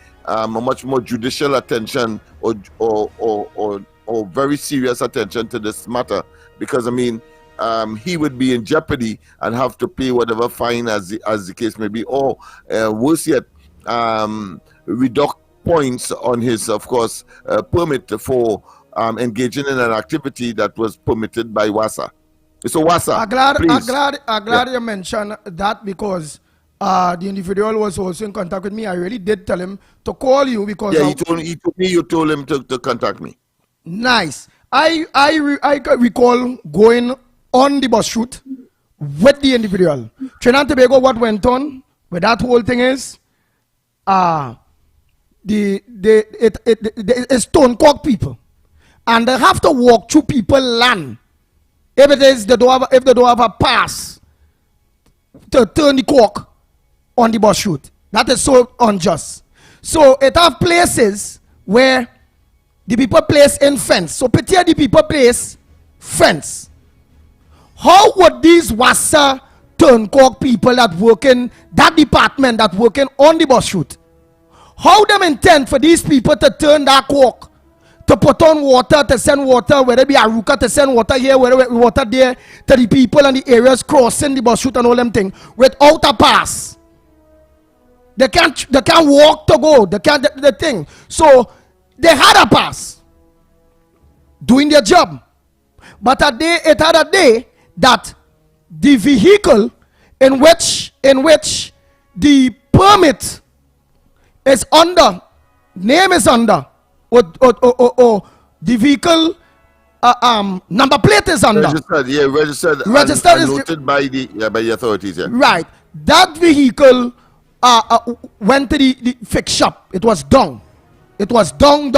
much more judicial attention or very serious attention to this matter, because I mean, he would be in jeopardy and have to pay whatever fine as the case may be, or worse yet, reduct points on his, of course, permit for engaging in an activity that was permitted by WASA. So WASA, I'm glad you mentioned that, because the individual was also in contact with me. I really did tell him to call you, because he told me you told him to contact me. Nice. I recall going on the bus route with the individual. Trinidad and Tobago, what went on with that whole thing is it's Stone Cock people. and they have to walk through people land. If they don't have a pass to turn the cork on the bus route. That is so unjust. So it have places where the people place in fence. So pity the people place fence. How would these Wassa Turncock people that work in that department, that working on the bus route, how them intend for these people to turn that cork, to put on water, to send water, whether it be Aruka, to send water here, whether it be water there, to the people and the areas crossing the bus route and all them things without a pass? They can't walk to go. They can't the thing. So they had a pass doing their job. But it had a day that the vehicle in which the permit is under, name is under, or the vehicle number plate is under. Registered and noted by the authorities. Yeah. Right. That vehicle went to the fix shop. It was down. It was down.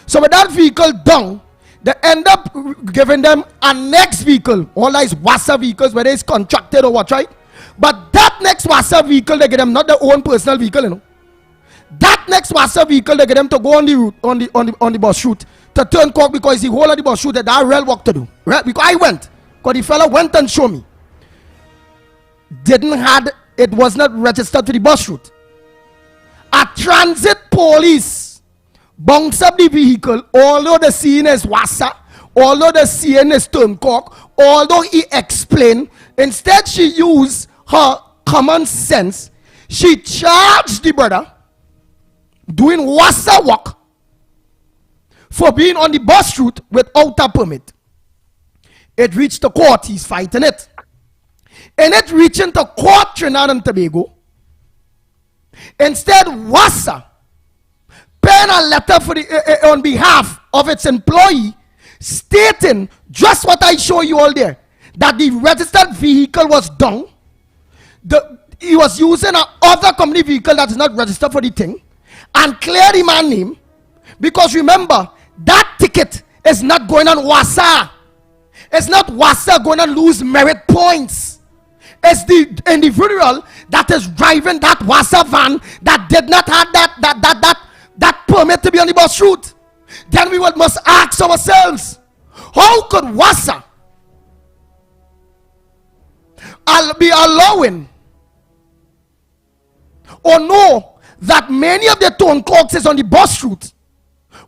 So with that vehicle down, they end up giving them a next vehicle. All these Wassa vehicles, whether it's contracted or what, right? But that next Wassa vehicle, they get them not their own personal vehicle, you know. That next Wassa vehicle, they get them to go on the route, on the bus route, to turn cork, because the whole of the bus route that real work to do. Right? Because I went, because the fella went and showed me. It was not registered to the bus route. A transit police bunks up the vehicle, although the scene is Wassa, although the scene is Turncock, although he explained, instead she used her common sense. She charged the brother doing Wassa work for being on the bus route without a permit. It reached the court, he's fighting it. And it reaching to court, Trinidad and Tobago. Instead, Wassa pen a letter for on behalf of its employee, stating just what I show you all there, that the registered vehicle was down. He was using another company vehicle that is not registered for the thing, and clear the man name, because remember, that ticket is not going on Wassa. It's not Wassa going to lose merit points. It's the individual that is driving that Wassa van that did not have that permit to be on the bus route. Then we must ask ourselves, how could Wassa be allowing or know that many of the Turncock is on the bus route?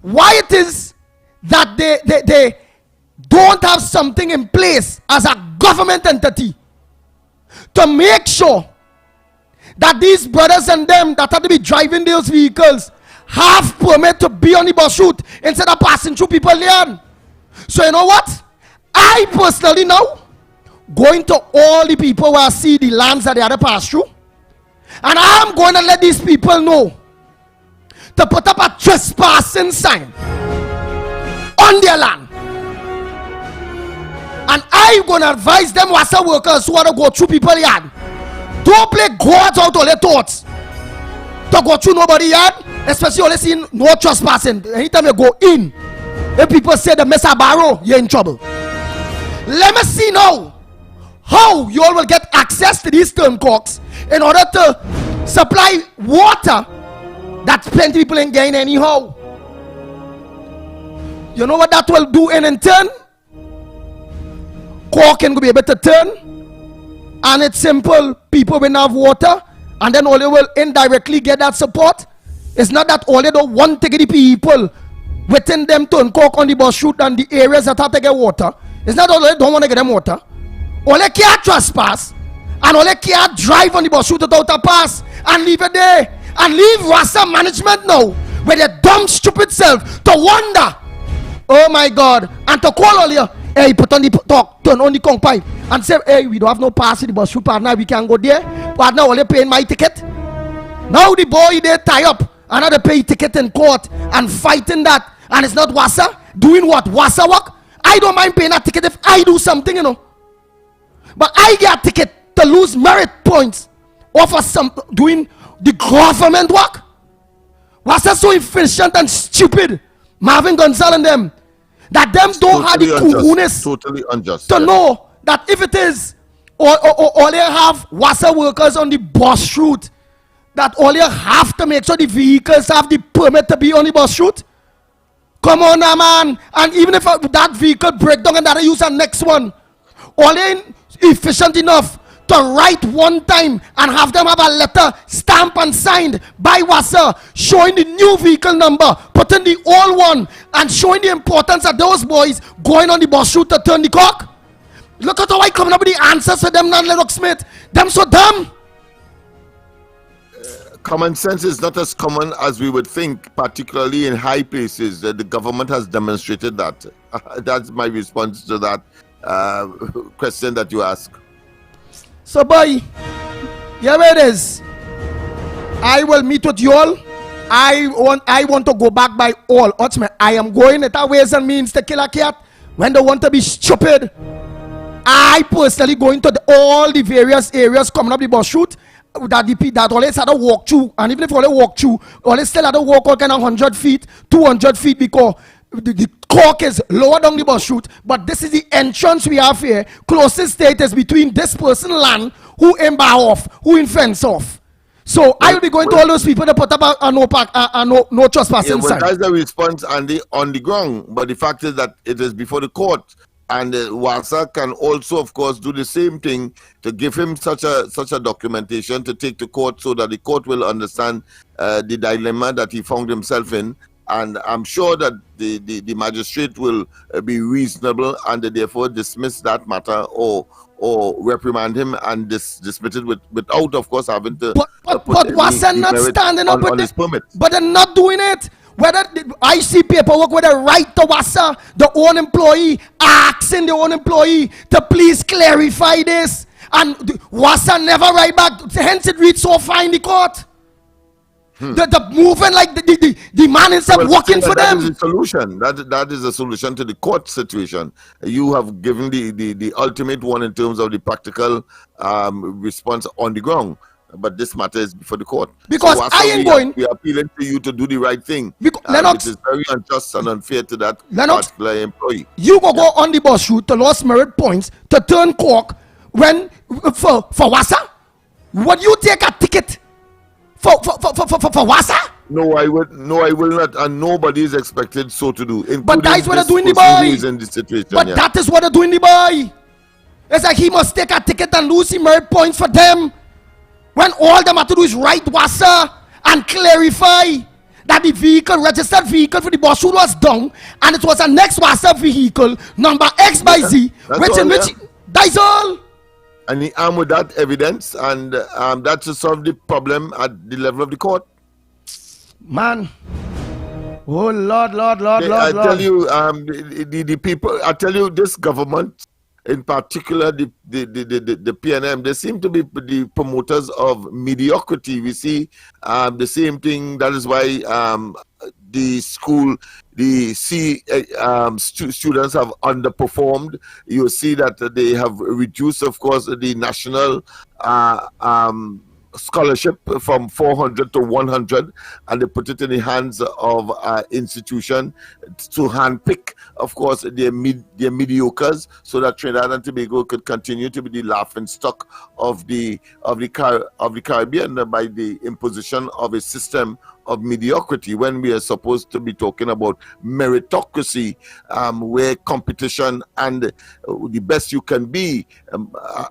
Why it is that they don't have something in place as a government entity to make sure that these brothers and them that have to be driving those vehicles have permit to be on the bus route instead of passing through people land. So you know what? I personally now going to all the people where I see the lands that they had to pass through, and I'm going to let these people know to put up a trespassing sign on their land. And I'm going to advise them Wassa workers who want to go through people yard, don't play gods out all their thoughts to go through nobody yard, especially only seeing no trespassing. Anytime you go in, if people say the mess a barrow, you're in trouble. Let me see now how you all will get access to these Turncocks in order to supply water that plenty people ain't getting anyhow. You know what that will do in turn? Cork can be able to turn, and it's simple. People will have water, and then all they will indirectly get that support. It's not that all they don't want to get the people within them Turncock on the bus route and the areas that have to get water. It's not all they don't want to get them water. All they can't trespass, and all they can't drive on the bus route without a pass and leave it there. And leave Wassa management now with their dumb stupid self to wonder, oh my God, and to call all you, hey, put on the talk, turn on the conch pipe and say, hey, we don't have no pass in the bus route, partner, we can't go there. Partner, only paying my ticket. Now the boy they tie up, another pay ticket in court and fighting that, and it's not Wassa doing what? Wassa work? I don't mind paying a ticket if I do something, you know. But I get a ticket to lose merit points over some doing the government work. Wassa so efficient and stupid Marvin Gonzalez and them, that them don't have the cojones Totally unjust. to know that if it is, or they have WASA workers on the bus route, that all you have to make sure the vehicles have the permit to be on the bus route. Come on now, man. And even if that vehicle break down and that I use the next one, all they efficient enough to write one time and have them have a letter stamped and signed by WASA showing the new vehicle number, putting the old one, and showing the importance of those boys going on the bus route to turn the cock. Look at how I coming up with the answers for them, Lennox Smith. Them so dumb. Common sense is not as common as we would think, particularly in high places. The government has demonstrated that. That's my response to that question that you ask. So, boy, here it is. I will meet with you all. I want to go back by all. I am going at ways and means to kill a cat when they want to be stupid. I personally going to all the various areas coming up the bus route that always had to walk through, and even if all they walk through, always still had to walk all kind of 100 feet, 200 feet, because the cork is lower down the bus route. But this is the entrance we have here. Closest state is between this person land who in bar off, who in fence off. So I will be going to all those people to put up a no trespassing well, sign. that's the response on the ground. But the fact is that it is before the court. And WASA can also, of course, do the same thing to give him such a documentation to take to court, so that the court will understand the dilemma that he found himself in. And I'm sure that the magistrate will be reasonable and therefore dismiss that matter or reprimand him and dismiss it without, of course, having to. But WASA not standing up with his permit. But they're not doing it. Whether I see paperwork where they write to WASA, the own employee, asking the own employee to please clarify this, and WASA never write back. Hence it reads so far in the court. The moving like the man is working for them. That is the solution. That is the solution to the court situation. You have given the ultimate one in terms of the practical response on the ground. But this matter is before the court. Because so I ain't going. We are appealing to you to do the right thing. Lennox, it is very unjust and unfair to that particular employee. You go on the bus route to lost merit points to turn cork when for WASA. Would you take a ticket for WASA? No, I will not, and nobody is expected so to do. But that's what they're doing, the boy. In this situation, but that is what they're doing, the boy. It's like he must take a ticket and lose his merit points for them. When all them have to do is write WASA and clarify that the vehicle, registered vehicle for the bus route was down, and it was a next WASA vehicle, number X by Z, that's all. And he armed with that evidence, and that should solve the problem at the level of the court. Man. Oh, Lord. I tell you, the people, I tell you, this government, in particular, the PNM, they seem to be the promoters of mediocrity. We see the same thing. That is why students have underperformed. You see that they have reduced, of course, the national scholarship from 400 to 100, and they put it in the hands of institution to handpick, of course, their mediocres, so that Trinidad and Tobago could continue to be the laughing stock of the Caribbean by the imposition of a system of mediocrity, when we are supposed to be talking about meritocracy, where competition and the best you can be,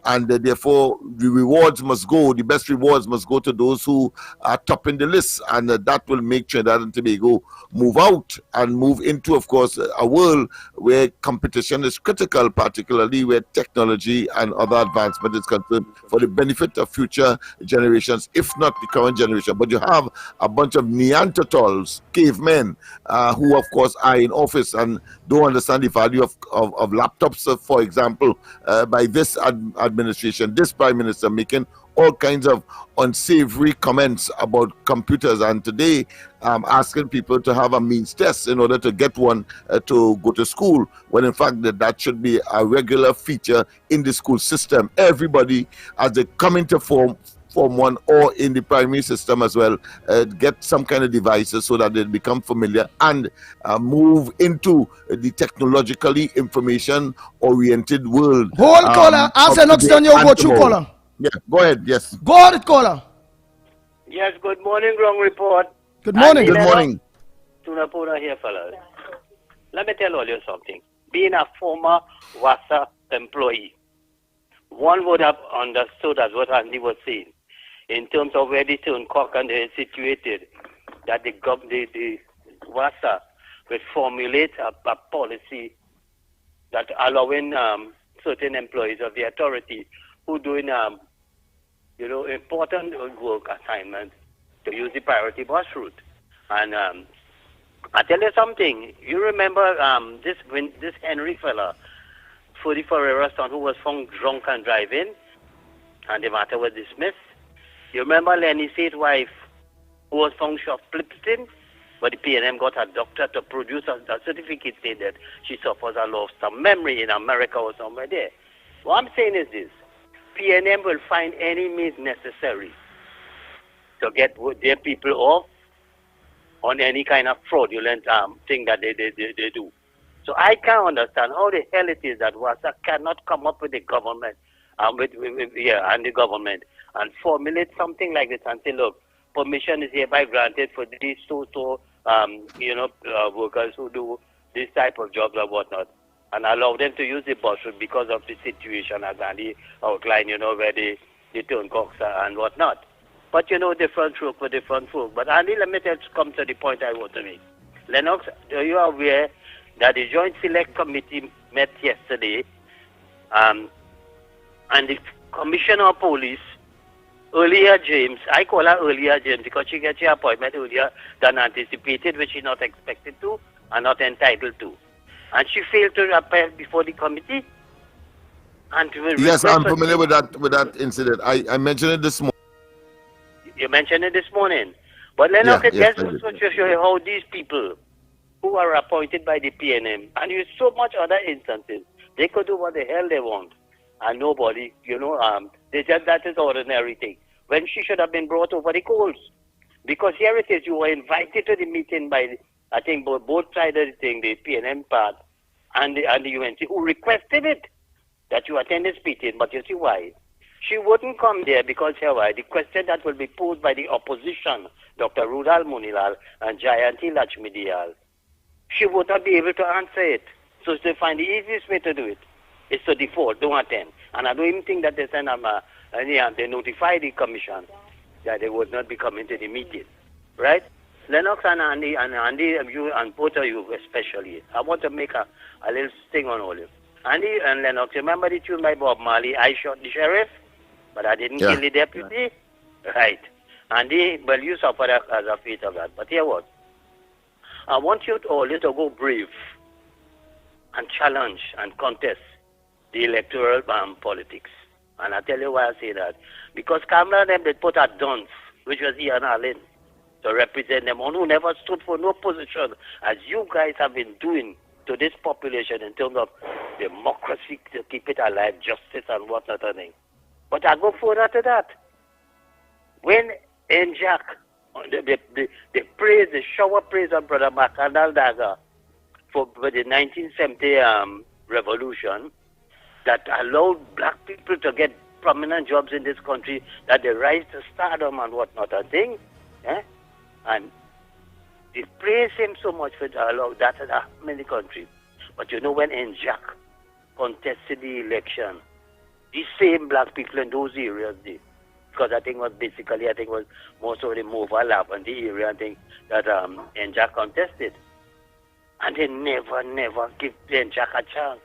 and therefore the best rewards must go to those who are topping the list, and that will make Trinidad and Tobago move out and move into, of course, a world where competition is critical, particularly where technology and other advancement is concerned, for the benefit of future generations, if not the current generation. But you have a bunch of Neanderthals, cavemen, who of course are in office and don't understand the value of laptops, for example, by this administration, this Prime Minister making all kinds of unsavory comments about computers, and today asking people to have a means test in order to get one to go to school, when in fact that should be a regular feature in the school system. Everybody, as they come into Form 1 or in the primary system as well, get some kind of devices so that they become familiar and move into the technologically information-oriented world. Hold caller. As Lennox done, you go through caller. Yeah, go ahead. Yes. Go ahead, caller. Yes, good morning, Wrong Report. Good morning. Good morning. Tunapuna here, fellas. Let me tell all you something. Being a former WASA employee, one would have understood as what Andy was saying in terms of where the Turncock and they are situated, that the WASA will formulate a policy that allowing certain employees of the authority who doing important work assignments to use the priority bus route. And I tell you something. You remember this Henry fella, 44-year-old son, who was found drunk and driving, and the matter was dismissed. You remember Lenny Said's wife, who was found shoplifting, but the PNM got a doctor to produce a certificate saying that she suffers a loss of memory in America or somewhere there. What I'm saying is this. PNM will find any means necessary to get their people off on any kind of fraudulent thing that they do. So I can't understand how the hell it is that WASA cannot come up with the government, and the government, and formulate something like this and say, look, permission is hereby granted for these workers who do this type of jobs or whatnot, and allow them to use the bus route because of the situation as Andy outlined, where they turn cocks and whatnot. But different stroke for different folk. But Andy, let me come to the point I want to make. Lennox, are you aware that the Joint Select Committee met yesterday, and the Commissioner of Police, Earlier James, I call her Earlier James because she gets her appointment earlier than anticipated, which she's not expected to and not entitled to. And she failed to appear before the committee. And yes, I'm familiar with that incident. I mentioned it this morning. You mentioned it this morning. But then let's also show you how these people who are appointed by the PNM, and there's so much other instances, they could do what the hell they want. And nobody, they just, that is ordinary thing. When she should have been brought over the coals. Because here it is, you were invited to the meeting by, I think, both sides of the thing, the PNM part and the UNC, who requested it, that you attend this meeting. But you see why? She wouldn't come there because here why? The question that will be posed by the opposition, Dr. Rudal Munilal and Jayanti Lakshmidiyal, she would not be able to answer it. So they find the easiest way to do it is to default, don't attend. And I don't even think that they send them, they notify the commission that they would not be coming to the meeting, right? Lennox and Andy, you and both of you especially, I want to make a little sting on all of you. Andy and Lennox, remember the tune by Bob Marley, I shot the sheriff, but I didn't kill the deputy? Yeah. Right. Andy, well, you suffered as a fate of that. But here what? I want you all to go brave and challenge and contest the electoral politics. And I tell you why I say that. Because Kamala them, they put a dunce, which was Ian Allen, to represent them, who never stood for no position, as you guys have been doing to this population in terms of democracy, to keep it alive, justice and whatnot. But I go further to that. When NJAC, the praise, the shower praise of Brother Macandal Daga for the 1970 revolution, that allowed black people to get prominent jobs in this country, that they rise to stardom and whatnot, and they praise him so much for allowing that in many countries. But when NJAC contested the election, these same black people in those areas did. Because I think was most of the Mova Lab and the area, I think, that NJAC contested. And they never give NJAC a chance.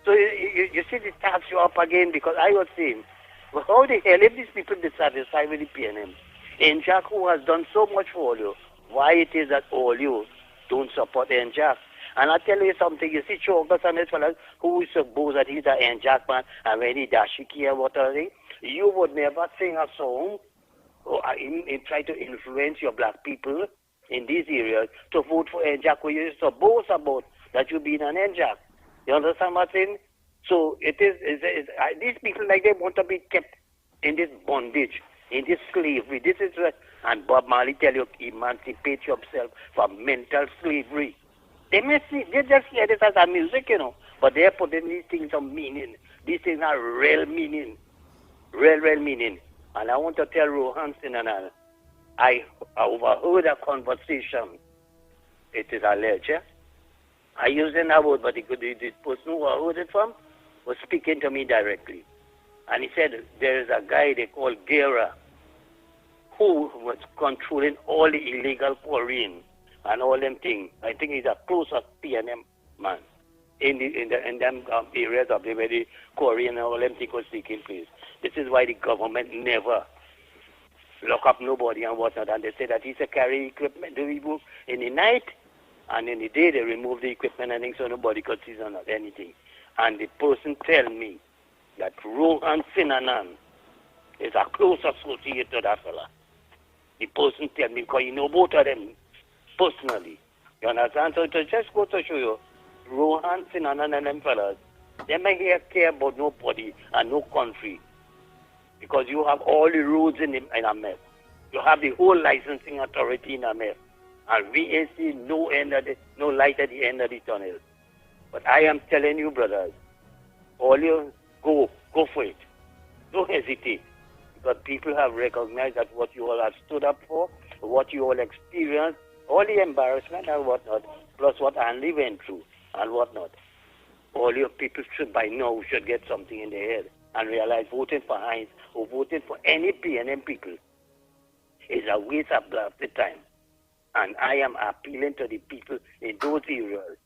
So you see, this starts you up again, because I was saying, well, how the hell, if these people dissatisfied with the PNM, NJAC, who has done so much for all you, why it is that all you don't support NJAC? And I tell you something, you see Chogas and this fellow who suppose that he's an NJAC man, and when he dashiki and what other thing, you would never sing a song or try to influence your black people in these areas to vote for NJAC, where you used to boast about that you being an NJAC. You understand what I'm saying? So it is these people, like, they want to be kept in this bondage in this slavery. This is what, and Bob Marley tell you, emancipate yourself from mental slavery. They just hear this as a music, you know, but they're putting these things of meaning. These things are real meaning, real meaning. And I want to tell Rohan Sinanan, I overheard a conversation. It is alleged, yeah? I use that word, but the person who I heard it from was speaking to me directly. And he said there is a guy they call Gera who was controlling all the illegal quarrying and all them things. I think he's a closest PNM man in them areas of where the quarrying and all them things was taking place. This is why the government never lock up nobody and whatnot. And they say that he's a carry equipment to remove in the night, and in the day they remove the equipment and things so nobody could see or anything. And the person tell me that Rohan Sinanan is a close associate to that fella. The person tell me because you know both of them personally. You understand? So to just go to show you, Rohan Sinanan and them fellas, they make care about nobody and no country. Because you have all the roads in a mess. You have the whole licensing authority in a mess. And we ain't see no light at the end of the tunnel. But I am telling you, brothers, all you go for it. Don't hesitate. Because people have recognized that what you all have stood up for, what you all experienced, all the embarrassment and whatnot, plus what Andy went through and whatnot. All your people should by now should get something in their head and realize voting for Heinz or voting for any PNM people is a waste of the time. And I am appealing to the people in those areas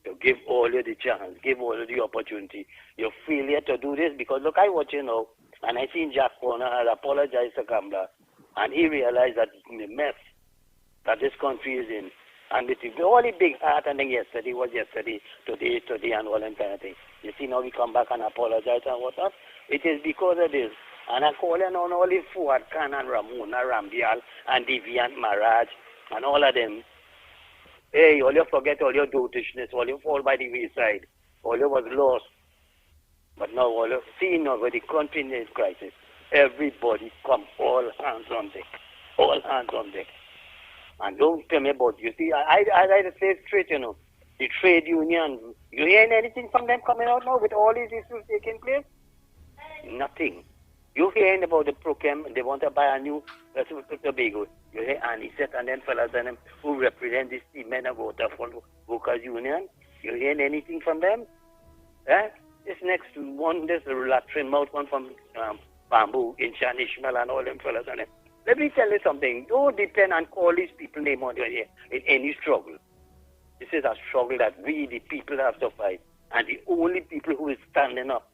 to give all you the chance, give all you the opportunity. Your failure to do this, because look, I watch you now, and I seen Jack Warner had apologized to Kamla, and he realized that the mess that this country is in, and with all the big heart, and then yesterday was yesterday, today, and all that kind of thing. You see now we come back and apologize and whatnot. It is because of this. And I'm calling on all the Fuad Khan and Ramona Rambial and Deviant Maraj and all of them. Hey, all you forget all your dotishness, all you fall by the wayside, all you was lost. But now all you see now where the country in this crisis, everybody come all hands on deck. All hands on deck. And don't tell me about, you see, I like to say straight, you know, the trade union, you hearing anything from them coming out now with all these issues taking place? Nothing. You hearing about the program, they want to buy a new Tobago. You hear Anisette and them fellas and them who represent this men of Workers Union. You hearing anything from them? Eh? This next one, this Latrin mouth one from Bamboo, Inchan Ishmael and all them fellas and them. Let me tell you something. Don't depend on all these people name on your here in any struggle. This is a struggle that we, the people, have to fight. And the only people who is standing up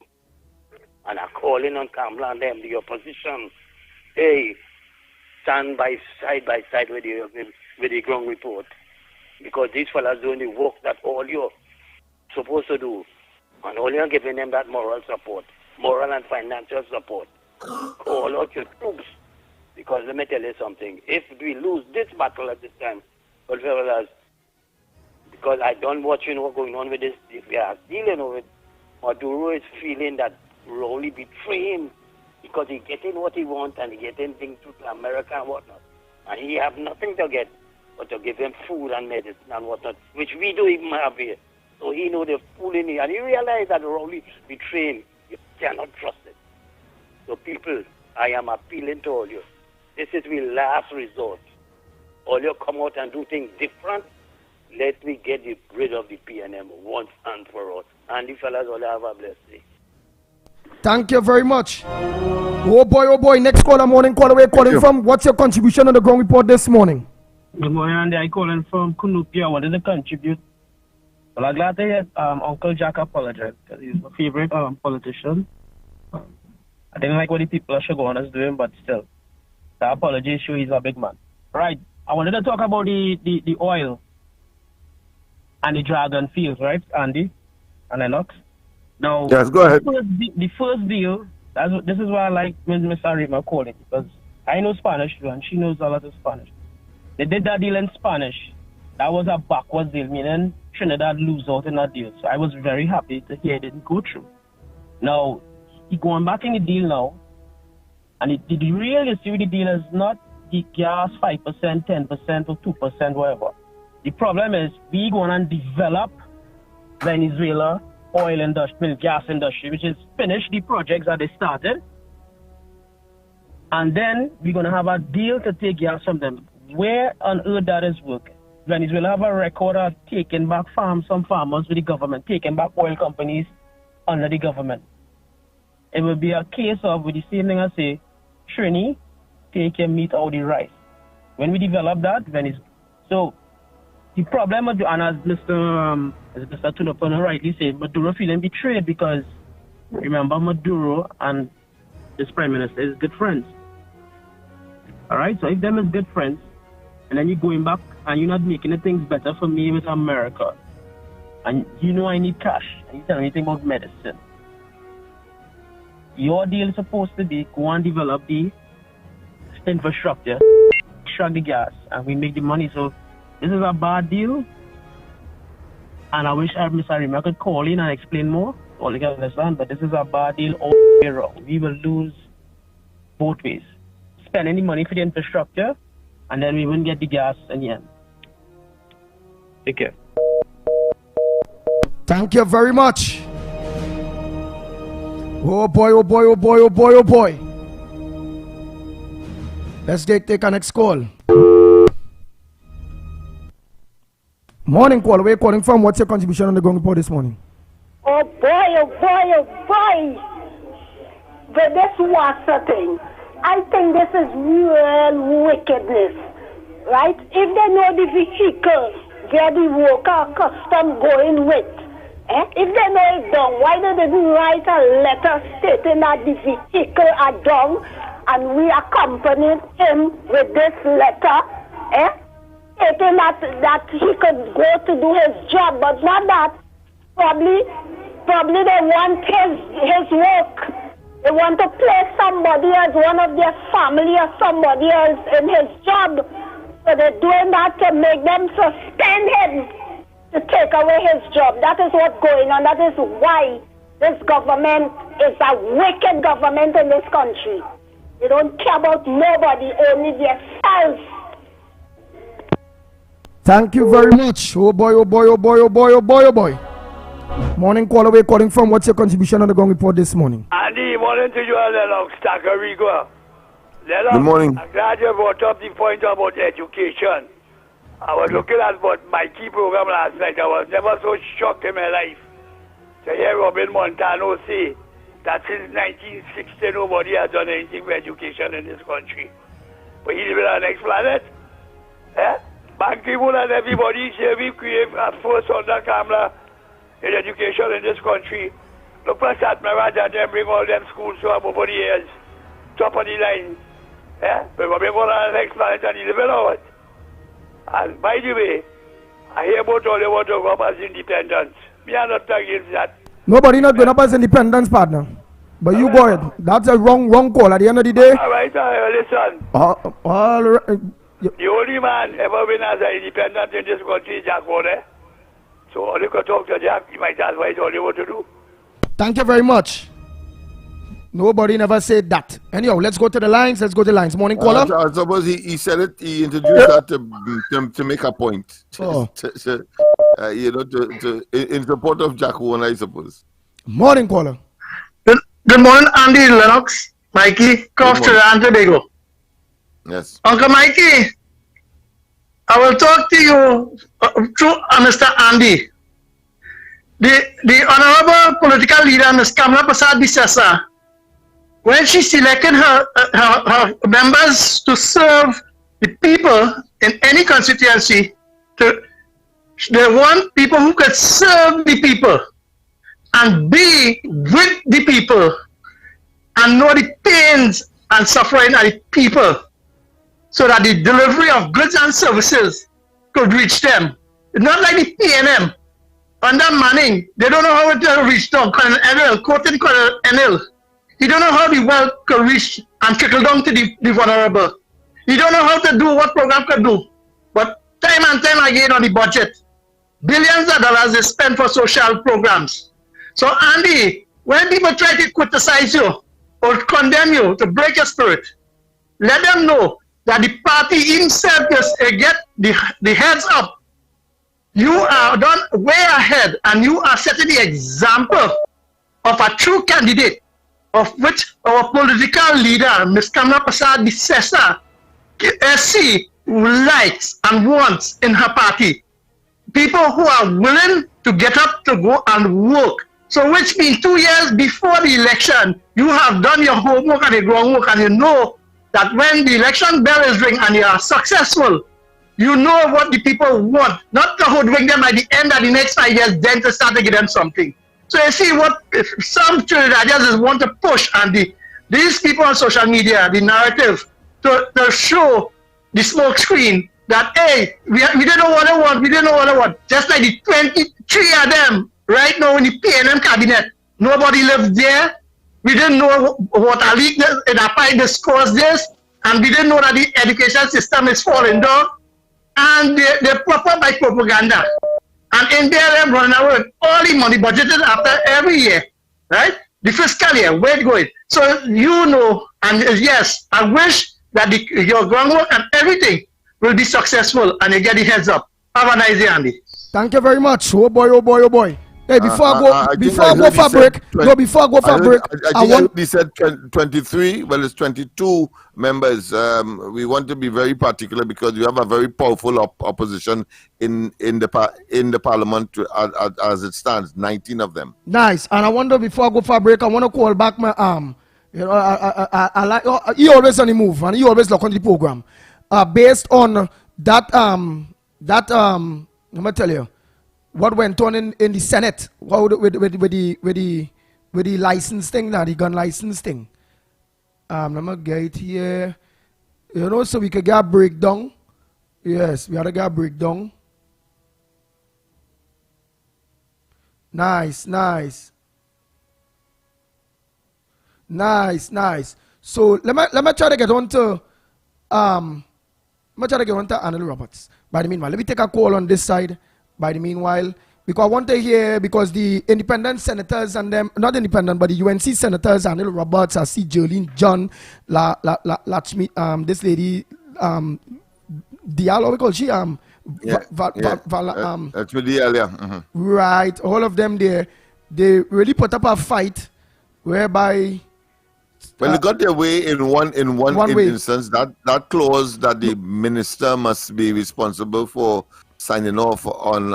and are calling on Kamla and them, the opposition, hey, stand side by side with the ground report. Because these fellas doing the work that all you're supposed to do. And all you're giving them that moral support, moral and financial support. Call out your troops. Because let me tell you something, if we lose this battle at this time, fellas, because I don't watch what's going on with this, if we are dealing with it, Maduro is feeling that Rowley betrayed him because he's getting what he wants and he's getting things to America and whatnot. And he have nothing to get but to give him food and medicine and whatnot, which we don't even have here. So he know they're fooling him. And he realized that Rowley betrayed him. You cannot trust it. So people, I am appealing to all you. This is the last resort. All you come out and do things different. Let me get rid of the PNM once and for all. And the fellas all have a blessed day. Thank you very much. Oh boy, next caller, morning caller, where calling from? What's your contribution on the ground report this morning? Good morning, Andy. I'm calling from Kunupia. I wanted to contribute. Well, I'm glad to hear Uncle Jack apologize because he's my favorite politician. I didn't like what the people of Shogun is doing, but still, the apology show he's a big man. Right. I wanted to talk about the oil and the dragon fields, right, Andy and Lennox? Now, yes, go ahead. The first deal, this is why I like Ms. Arima calling, because I know Spanish too, and she knows a lot of Spanish. They did that deal in Spanish. That was a backwards deal, meaning Trinidad lose out in that deal. So I was very happy to hear it didn't go through. Now, he going back in the deal now, And the real issue with the deal is not the gas 5%, 10%, or 2%, whatever. The problem is we going to develop Venezuela oil industry, gas industry, which is finish the projects that they started. And then we're going to have a deal to take gas from them. Where on earth that is working? Venezuela have a record of taking back some farmers with the government, taking back oil companies under the government. It will be a case of, with the same thing I say, Trini, take your meat out the rice. When we develop that, so the problem, and as Mr. Tulopano rightly said, Maduro feeling betrayed because remember Maduro and this Prime Minister is good friends. Alright, so if them is good friends, and then you're going back and you're not making the things better for me with America, and you know I need cash, and you tell me anything about medicine. Your deal is supposed to be go and develop the infrastructure, extract the gas, and we make the money. So this is a bad deal, and I wish Mr. Arima could call in and explain more. All you can understand, but this is a bad deal all the way around. We will lose both ways. Spend any money for the infrastructure, and then we won't get the gas in the end. Take care. Thank you very much. Oh boy, oh boy, oh boy, oh boy, oh boy. Let's take our next call. Morning, caller. Where are you calling from? What's your contribution on the Gong Report this morning? Oh boy, oh boy, oh boy. But this water thing, I think this is real wickedness, right? If they know the vehicle, where the worker custom going with, if they know it done, why don't they write a letter stating that the vehicle are done and we accompanied him with this letter, stating that he could go to do his job, but not that. Probably they want his work. They want to place somebody as one of their family or somebody else in his job. So they're doing that to make them suspend him, to take away his job. That is what's going on. That is why this government is a wicked government in this country. They don't care about nobody, only themselves. Thank you very much. Oh boy, oh boy, oh boy, oh boy, oh boy, oh boy. Morning, caller. Where calling from? What's your contribution on the Gong Report this morning? Andy, morning to you, Lennox Takarigo. Lennox, good morning. I'm glad you brought up the point about education. I was looking at my key program last night. I was never so shocked in my life to hear Robin Montano say that since 1960 nobody has done anything for education in this country. But he's living on the next planet. Ban Ki-moon and everybody say we create a first under camera in education in this country. Look for Sat Miraj and them bring all them schools to up over the years. Top of the line. But we're going on the next planet and he's living on it. And by the way, I hear about all they want to go up as independents. Me are not against that. Nobody not going up as independence, partner. But you go ahead. That's a wrong call at the end of the day. All right, listen. All right. The only man ever been as an independent in this country is Jack Warner. So all you can talk to Jack, you might ask why it's all you want to do. Thank you very much. Nobody never said that. Anyhow, let's go to the lines. Morning, caller. I suppose he said it. He introduced that to make a point. Oh. In support of Jack Warner, I suppose. Morning, caller. Good morning, Andy, Lennox, Mikey, Croft, and Tobago. Yes. Uncle Mikey, I will talk to you through Mr. Andy. The honorable political leader, Ms. Kamala Persad-Bissessar, when she selected her members to serve the people in any constituency, they want people who could serve the people and be with the people and know the pains and suffering of the people, so that the delivery of goods and services could reach them. It's not like the PNM. Under Manning, they don't know how to reach them. Colonel Enel, quoting Colonel Enel. He don't know how the wealth could reach and trickle down to the vulnerable. He don't know how to do what program could do. But time and time again on the budget, billions of dollars is spent for social programs. So Andy, when people try to criticize you, or condemn you, to break your spirit. Let them know that the party himself just get the heads up. You are done way ahead, and you are setting the example of a true candidate, of which our political leader, Ms. Kamla Persad-Bissessar, SC, likes and wants in her party. People who are willing to get up to go and work. So which means 2 years before the election, you have done your homework and your groundwork, and you know that when the election bell is ring and you are successful, you know what the people want, not to hoodwink them at the end of the next 5 years, then to start to give them something. So you see what some Trinidadians want to push, and these people on social media, the narrative, to show the smoke screen that, hey, we didn't know what I want, we didn't know what I want. Just like the 23 of them right now in the PNM cabinet, nobody lived there. We didn't know what a leak in a pipe discourse this, and we didn't know that the education system is falling down. And they prop up by propaganda. And in there, they're running away with all the money budgeted after every year, right? The fiscal year, where it going? So you know, and yes, I wish that your groundwork and everything will be successful, and you get the heads up. Have a nice day, Andy. Thank you very much. Oh boy, oh boy, oh boy. Hey, before I go for break, I think he said 23. Well, it's 22 members. We want to be very particular because you have a very powerful opposition in the parliament as it stands. 19 of them. Nice. And I wonder, before I go for break, I want to call back my you know, I like. He always on the move, and he always look on the program. Based on that let me tell you. What went on in the Senate with the license thing now, the gun license thing. Let me get it here. You know, so we could get a breakdown. Yes, we had to get a breakdown. Nice. So let me try to get on to Anil Roberts. By the meanwhile, let me take a call on this side. By the meanwhile, because I want to hear, because the independent senators and them, not independent, but the UNC senators, Anil Roberts, I see Jolene John, Lakshmi, this lady, Diallo, we call she, right, all of them there, they really put up a fight whereby. Well, they got their way in one instance. That clause that the minister must be responsible for signing off on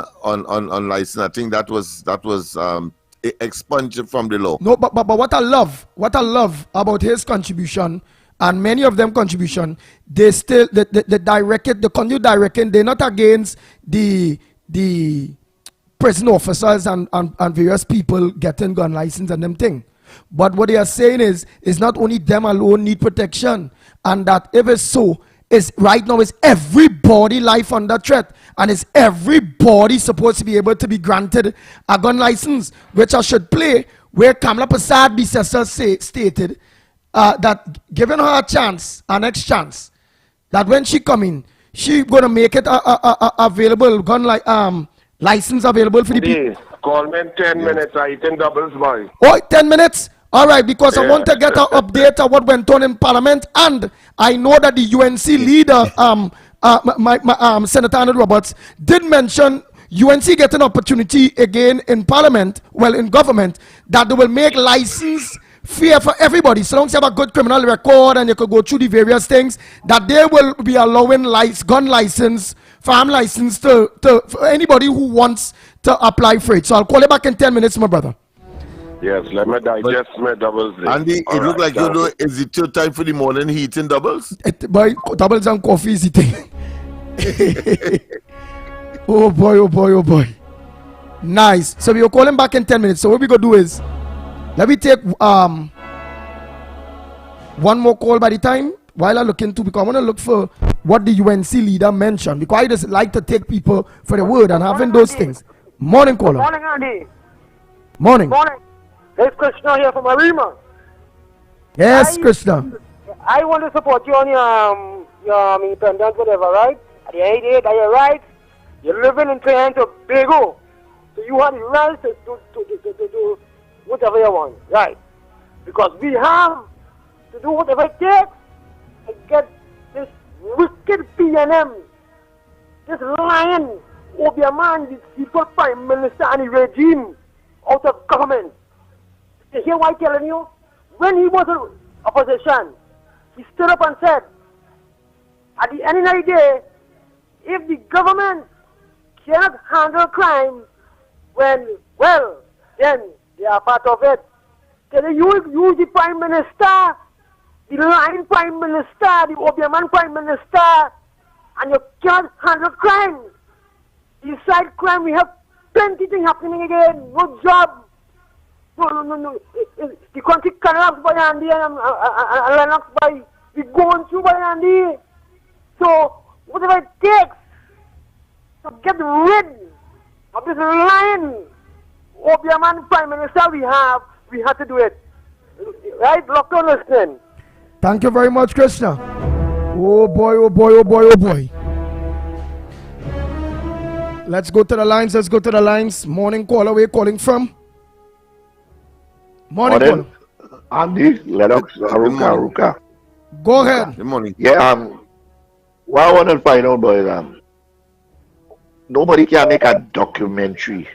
license. I think that was expunged from the law. No, but what I love about his contribution, and many of them contribution, they still the directed, the continue directing. They're not against the prison officers and various people getting gun license and them thing. But what they are saying is not only them alone need protection, and that if it's so, is right now is everybody life under threat, and is everybody supposed to be able to be granted a gun license, which I should play where Kamla Persad-Bissessar stated that giving her a chance, a next chance, that when she come in, she gonna make it available license available for the people. Call me in 10 minutes. I eat in doubles, boy. Oh, 10 minutes? All right, because I want to get an update of what went on in Parliament, and I know that the UNC leader, Senator Anil Roberts, did mention UNC get an opportunity again in Parliament, well, in government, that they will make license fair for everybody. So long as you have a good criminal record and you could go through the various things, that they will be allowing gun license, farm license for anybody who wants to apply for it. So I'll call you back in 10 minutes, my brother. Yes, let me digest my doubles. Andy, it looks like you know, is it your time for the morning he eating doubles? Boy, doubles and coffee is eating. Oh boy. Nice. So we'll call him back in 10 minutes. So what we gonna do is, let me take one more call by the time while I look into, because I want to look for what the UNC leader mentioned, because I just like to take people for the word and having those things. Morning, caller. Morning, Andy. Morning. It's Krishna here from Arima. Yes, Krishna. I want to support you on your independence, whatever, right? At the end of the day, you're right. You're living in Trinidad and Tobago, so you have the right to do whatever you want, right? Because we have to do whatever it takes to get this wicked PNM, this lion, Obiaman, the people prime minister and the regime out of government. You hear why I'm telling you? When he was in opposition, he stood up and said, at the end of the day, if the government cannot handle crime, then they are part of it. Can you use the Prime Minister, the Lion Prime Minister, the Obiaman Prime Minister, and you can't handle crime. Beside crime, we have plenty things happening again. No job. No. The country collapsed by Andy and Lennox by the going through by Andy. So, whatever it takes to get rid of this lion, Obiaman Prime Minister we have to do it. Right? Look on listening. Thank you very much, Krishna. Oh boy. Let's go to the lines. Morning caller, where you calling from? Morning caller. Andy, Lennox, Aruka. Go ahead. Good morning. Yeah, what I want to find out, boys, nobody can make a documentary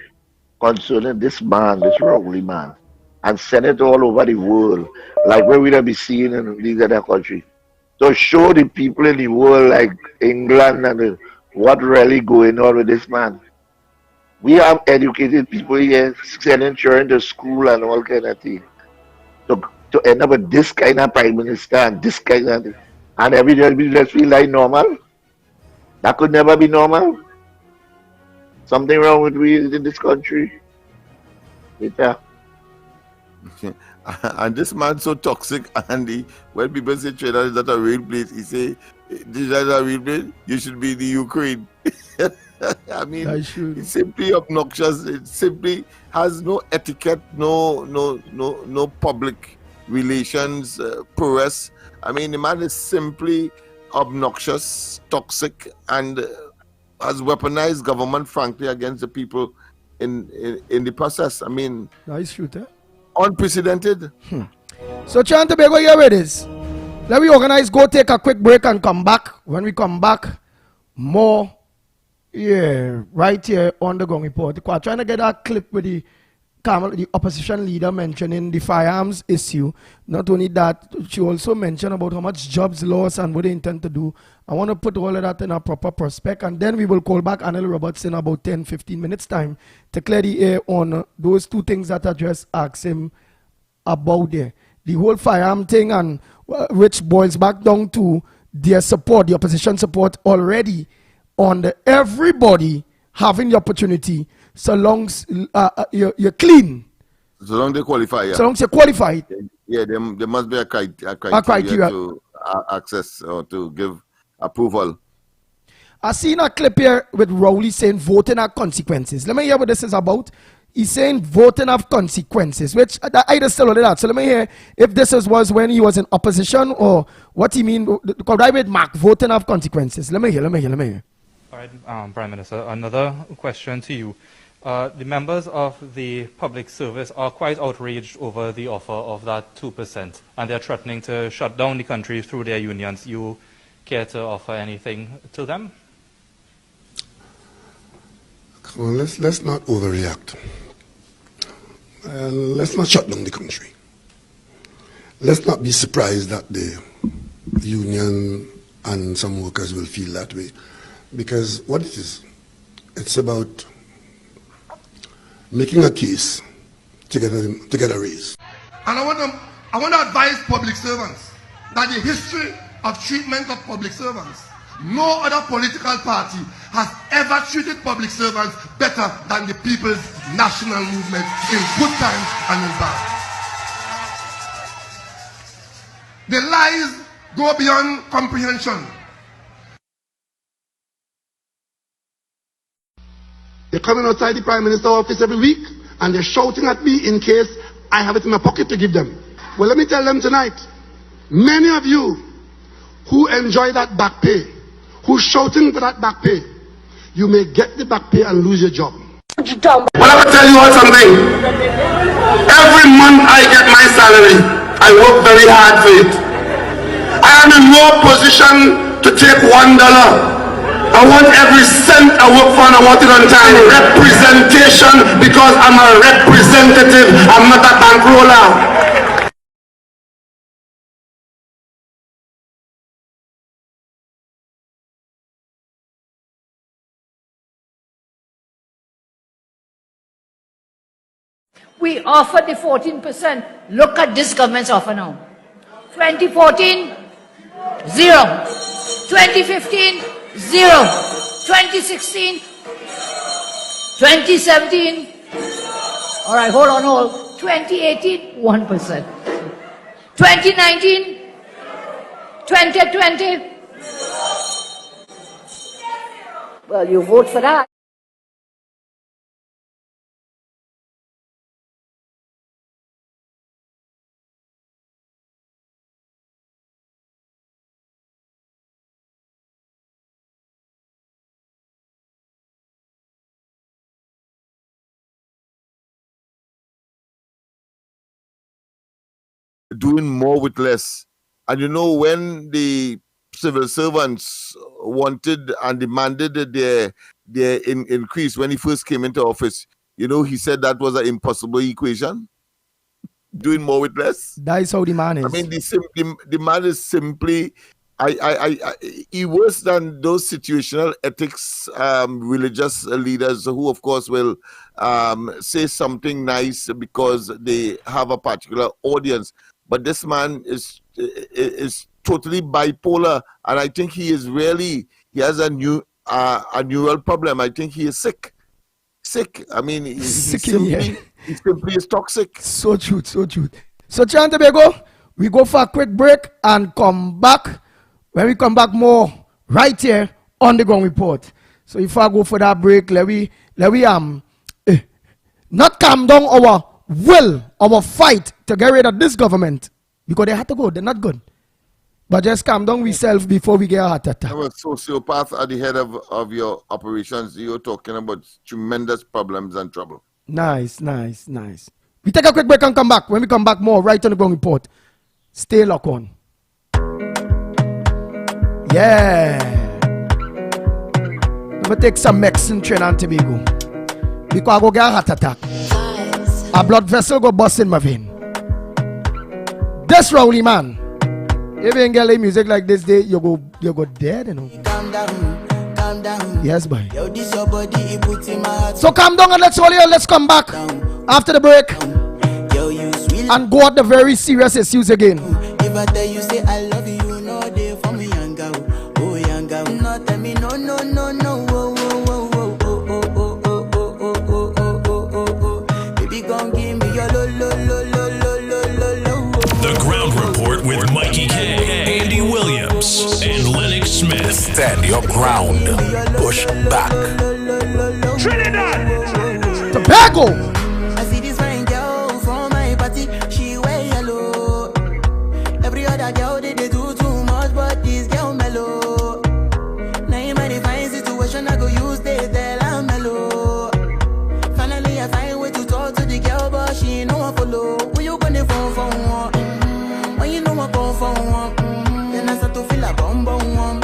concerning this man, this Rowley man, and send it all over the world, like where we'd be seeing in these other countries. To show the people in the world, like England, and what really going on with this man. We have educated people here, sending children to school and all kind of things. To end up with this kind of prime minister and this kind of thing. And everybody just feel like normal. That could never be normal. Something wrong with we in this country. Yeah. And this man so toxic, Andy. When people say Trinidad is not a real place, he say, "This is a real place. You should be in the Ukraine." I mean, it's simply obnoxious. It simply has no etiquette, no public relations prowess. I mean, the man is simply obnoxious, toxic, and has weaponized government, frankly, against the people in the process. I mean, nice shooter. Unprecedented. So, Trinidad and Tobago, here it is. Let me organize, go take a quick break and come back. When we come back, more, right here on the Gong Report. I'm trying to get that clip with the opposition leader mentioning the firearms issue. Not only that, she also mentioned about how much jobs lost and what they intend to do. I want to put all of that in a proper perspective, and then we will call back Anil Roberts in about 10-15 minutes time to clear the air on those two things that I just asked him about there. The whole firearm thing, and which boils back down to their support, the opposition support already on everybody having the opportunity, so long you're clean. So long they qualify, yeah. So long as you're qualified. Yeah, there must be a criteria to access or to give approval. I seen a clip here with Rowley saying voting have consequences. Let me hear what this is about. He's saying voting have consequences, which I just still that. So let me hear if this was when he was in opposition or what he mean. Could I with Mark, voting have consequences? Let me hear. All right, Prime Minister, another question to you. The members of the public service are quite outraged over the offer of that 2%, and they're threatening to shut down the country through their unions. You care to offer anything to them? Well, let's not overreact. Let's not shut down the country. Let's not be surprised that the union and some workers will feel that way. Because what it is, it's about making a case to get a raise. And I want to advise public servants that the history of treatment of public servants, no other political party has ever treated public servants better than the People's National Movement in good times and in bad. The lies go beyond comprehension. They're coming outside the Prime Minister's office every week and they're shouting at me in case I have it in my pocket to give them. Well, let me tell them tonight, many of you who enjoy that back pay, who's shouting for that back pay, you may get the back pay and lose your job. Well, I will tell you all something. Every month I get my salary. I work very hard for it. I am in no position to take $1. I want every cent I work for and I want it on time. Representation, because I'm a representative. I'm not a bankroller. We offered the 14%. Look at this government's offer now. 2014, 0. 2015, 0. 2016, 2017. All right, hold. 2018, 1%. 2019, 2020. Well, you vote for that. Doing more with less. And you know, when the civil servants wanted and demanded their increase when he first came into office, you know, he said that was an impossible equation. Doing more with less. That is how the man is. I mean, the man is simply worse than those situational ethics religious leaders who, of course, will say something nice because they have a particular audience. But this man is totally bipolar, and I think he has a neural problem. I think he is sick. I mean, he simply is toxic. So true. So Trinidad and Tobago, we go for a quick break and come back. When we come back, more right here on the Ground Report. So if I go for that break, let we not calm down our fight to get rid of this government, because they had to go. They're not good. But just calm down yourself before we get a heart attack. I'm a sociopath at the head of your operations. You're talking about tremendous problems and trouble. Nice. We take a quick break and come back. When we come back, more right on the Ground Report. Stay locked on. Yeah. I'm going to take some medicine, Trinidad and Tobago, because I go get a heart attack. A blood vessel go bust in my vein. This Rowley man, if you ain't get music like this day, you go dead, you know. Calm down. Yes, boy. Yo, this your body, it puts in my heart. So calm down and let's come back after the break. Yo, you sweet. And go at the very serious issues again. If I tell you say I love you, you know they for me young girl. Oh young girl. No tell me no. The Ground Report with Mikey K, Andy Williams, and Lennox Smith. Stand your ground. Push back. Trinidad! Tobago! I see this fine girl from my party. She wear yellow. Every other girl they do too much, but this girl mellow. Now in my fine situation, I go use they tell I'm mellow. Finally I find way to talk to the girl, but she ain't no one follow. Who you gonna phone for one? When you know I go for one, then I start to feel a bum one.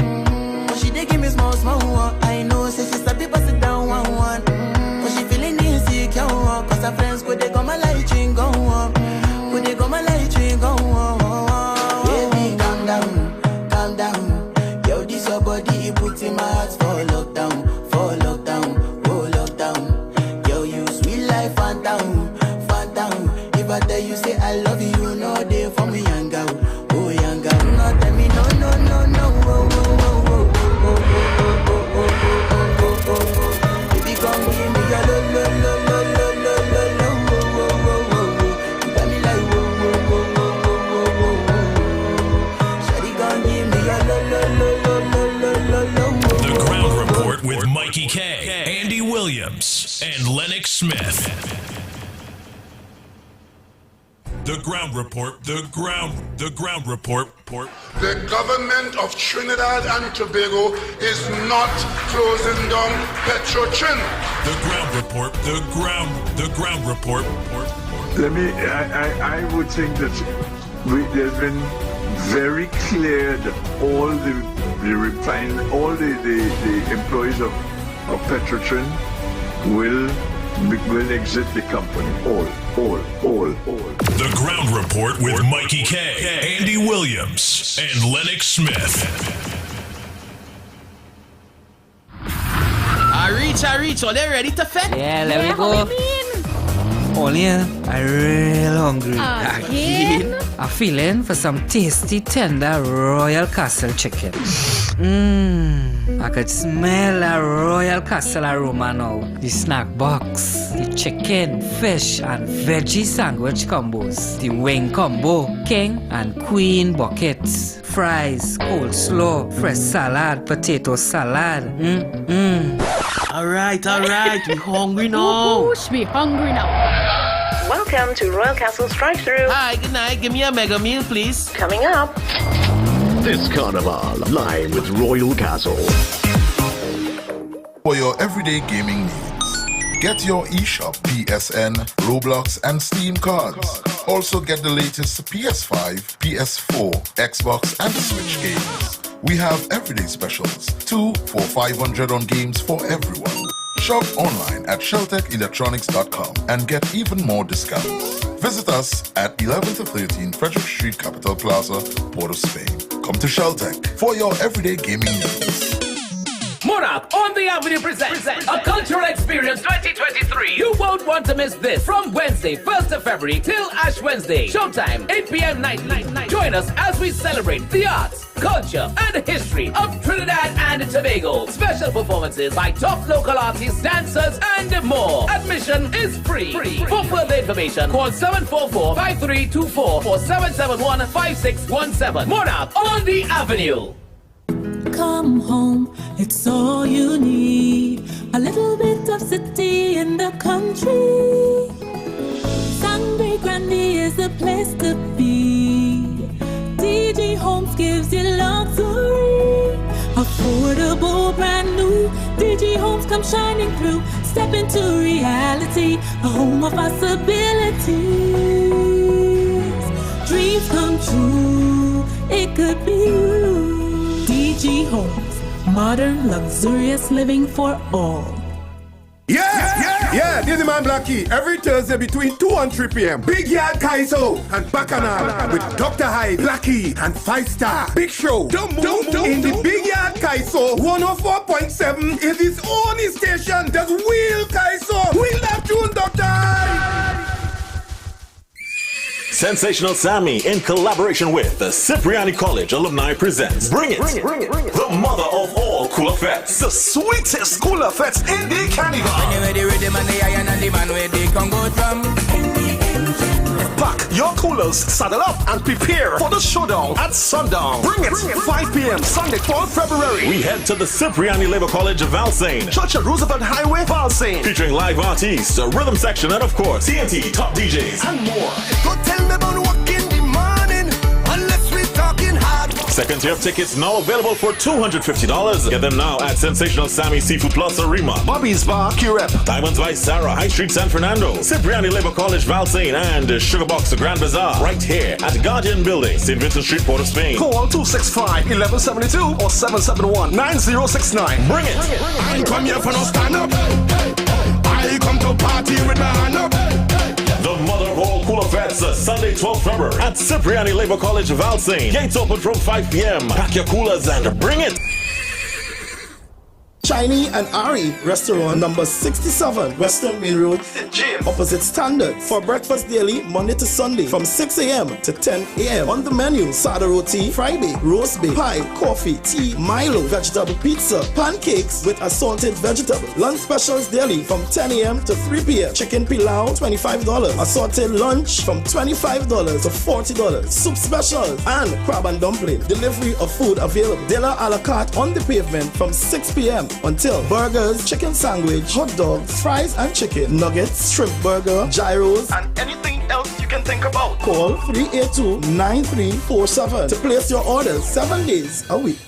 But she dey give me small one. I know, say she start to pass it down one. But she feeling insecure, cause her friends go they go my light ring go on. Go they go my light ring go on. Baby, calm down. Yo, this your body, it puts in my heart for lockdown. Oh lockdown. Yo, you sweet life, phantom. If I tell you say I love you, you know they for me young girl. Oh young girl. No tell me no. Baby, come give me your lo. You got me like Shawty, come give me your lo. The Ground Report with Mikey K, Andy Williams, and Lennox Smith. The Ground Report. The Ground Report. The government of Trinidad and Tobago is not closing down Petrotrin. The Ground Report. The Ground Report. I would think that there's been very clear that all the employees of Petrotrin will exit the company. All. The Ground Report with Mikey K, Andy Williams, and Lennox Smith. I reach. Are they ready to fetch? Yeah, let me go. Only I'm real hungry. Again? I'm feeling for some tasty, tender Royal Castle chicken. I could smell a Royal Castle aroma now. The snack box, the chicken, fish, and veggie sandwich combos, the wing combo, king and queen buckets, fries, coleslaw, fresh salad, potato salad. Alright. We hungry now. Whoosh, we hungry now. Welcome to Royal Castle's drive-thru. Hi, good night. Give me a mega meal, please. Coming up. This Carnival, live with Royal Castle. For your everyday gaming needs, get your eShop, PSN, Roblox, and Steam cards. Also get the latest PS5, PS4, Xbox, and Switch games. We have everyday specials, 2 for $500 on games for everyone. Shop online at sheltechelectronics.com and get even more discounts. Visit us at 11 to 13 Frederick Street, Capital Plaza, Port of Spain. Come to Sheltech for your everyday gaming needs. Monarch on the Avenue presents a cultural experience 2023. You won't want to miss this. From Wednesday, 1st of February till Ash Wednesday. Showtime, 8 p.m. night. Join us as we celebrate the arts, culture, and history of Trinidad and Tobago. Special performances by top local artists, dancers, and more. Admission is free. For further information, call 744-5324 or 771-5617. Monarch on the Avenue. Come home, it's all you need. A little bit of city in the country. Sangre Grande is the place to be. DG Homes gives you luxury. Affordable, brand new. DG Homes come shining through. Step into reality, a home of possibilities. Dreams come true, it could be you. DG Homes, modern, luxurious living for all. Yeah, this is man Blackie. Every Thursday between 2 and 3 p.m. Big Yard Kaiso and Bacchanal with Dr. Hyde, Blackie, and 5 Star. Big show. Don't move. In the Big Yard Kaiso, 104.7 is his own station. That's Will Kaiso. Will that tune, Dr. Hyde. Sensational Sammy, in collaboration with the Cipriani College Alumni, presents Bring It. The mother of all cooler fets. The sweetest cooler fets in the carnival. Pack your coolers, saddle up, and prepare for the showdown at sundown. Bring it. 5 p.m. Sunday, 12th February. We head to the Cipriani Labor College of Valsayn, Church at Roosevelt Highway, Valsayn, featuring live artists, a rhythm section, and of course, TNT, top DJs, and more. Go tell me about work in the morning, unless we're talking hard. Second tier tickets now available for $250. Get them now at Sensational Sammy Seafood Plus Arima, Bobby's Bar, Curep, Diamonds by Sarah, High Street, San Fernando, Cipriani Labor College, Valsayn, and Sugarbox, the Grand Bazaar, right here at Guardian Building, St. Vincent Street, Port of Spain. Call 265-1172 or 771-9069. Bring it. I come here for no stand up. I come to party with my hand up. The mother of all cooler fets, Sunday, 12th February at Cipriani Labor College, Valsayn. Gates open from 5 p.m. Pack your coolers and bring it. Shiny and Ari Restaurant, number 67, Western Main Road, opposite Standard. For breakfast daily, Monday to Sunday, from 6 a.m. to 10 a.m. On the menu, sada roti, Friday, roast beef, pie, coffee, tea, Milo, vegetable pizza, pancakes with assorted vegetable. Lunch specials daily from 10 a.m. to 3 p.m. Chicken pilau, $25. Assorted lunch from $25 to $40. Soup specials and crab and dumpling. Delivery of food available. Dinner a la carte on the pavement from 6 p.m. until burgers, chicken sandwich, hot dogs, fries and chicken, nuggets, shrimp burger, gyros, and anything else you can think about. Call 382-9347 to place your orders 7 days a week.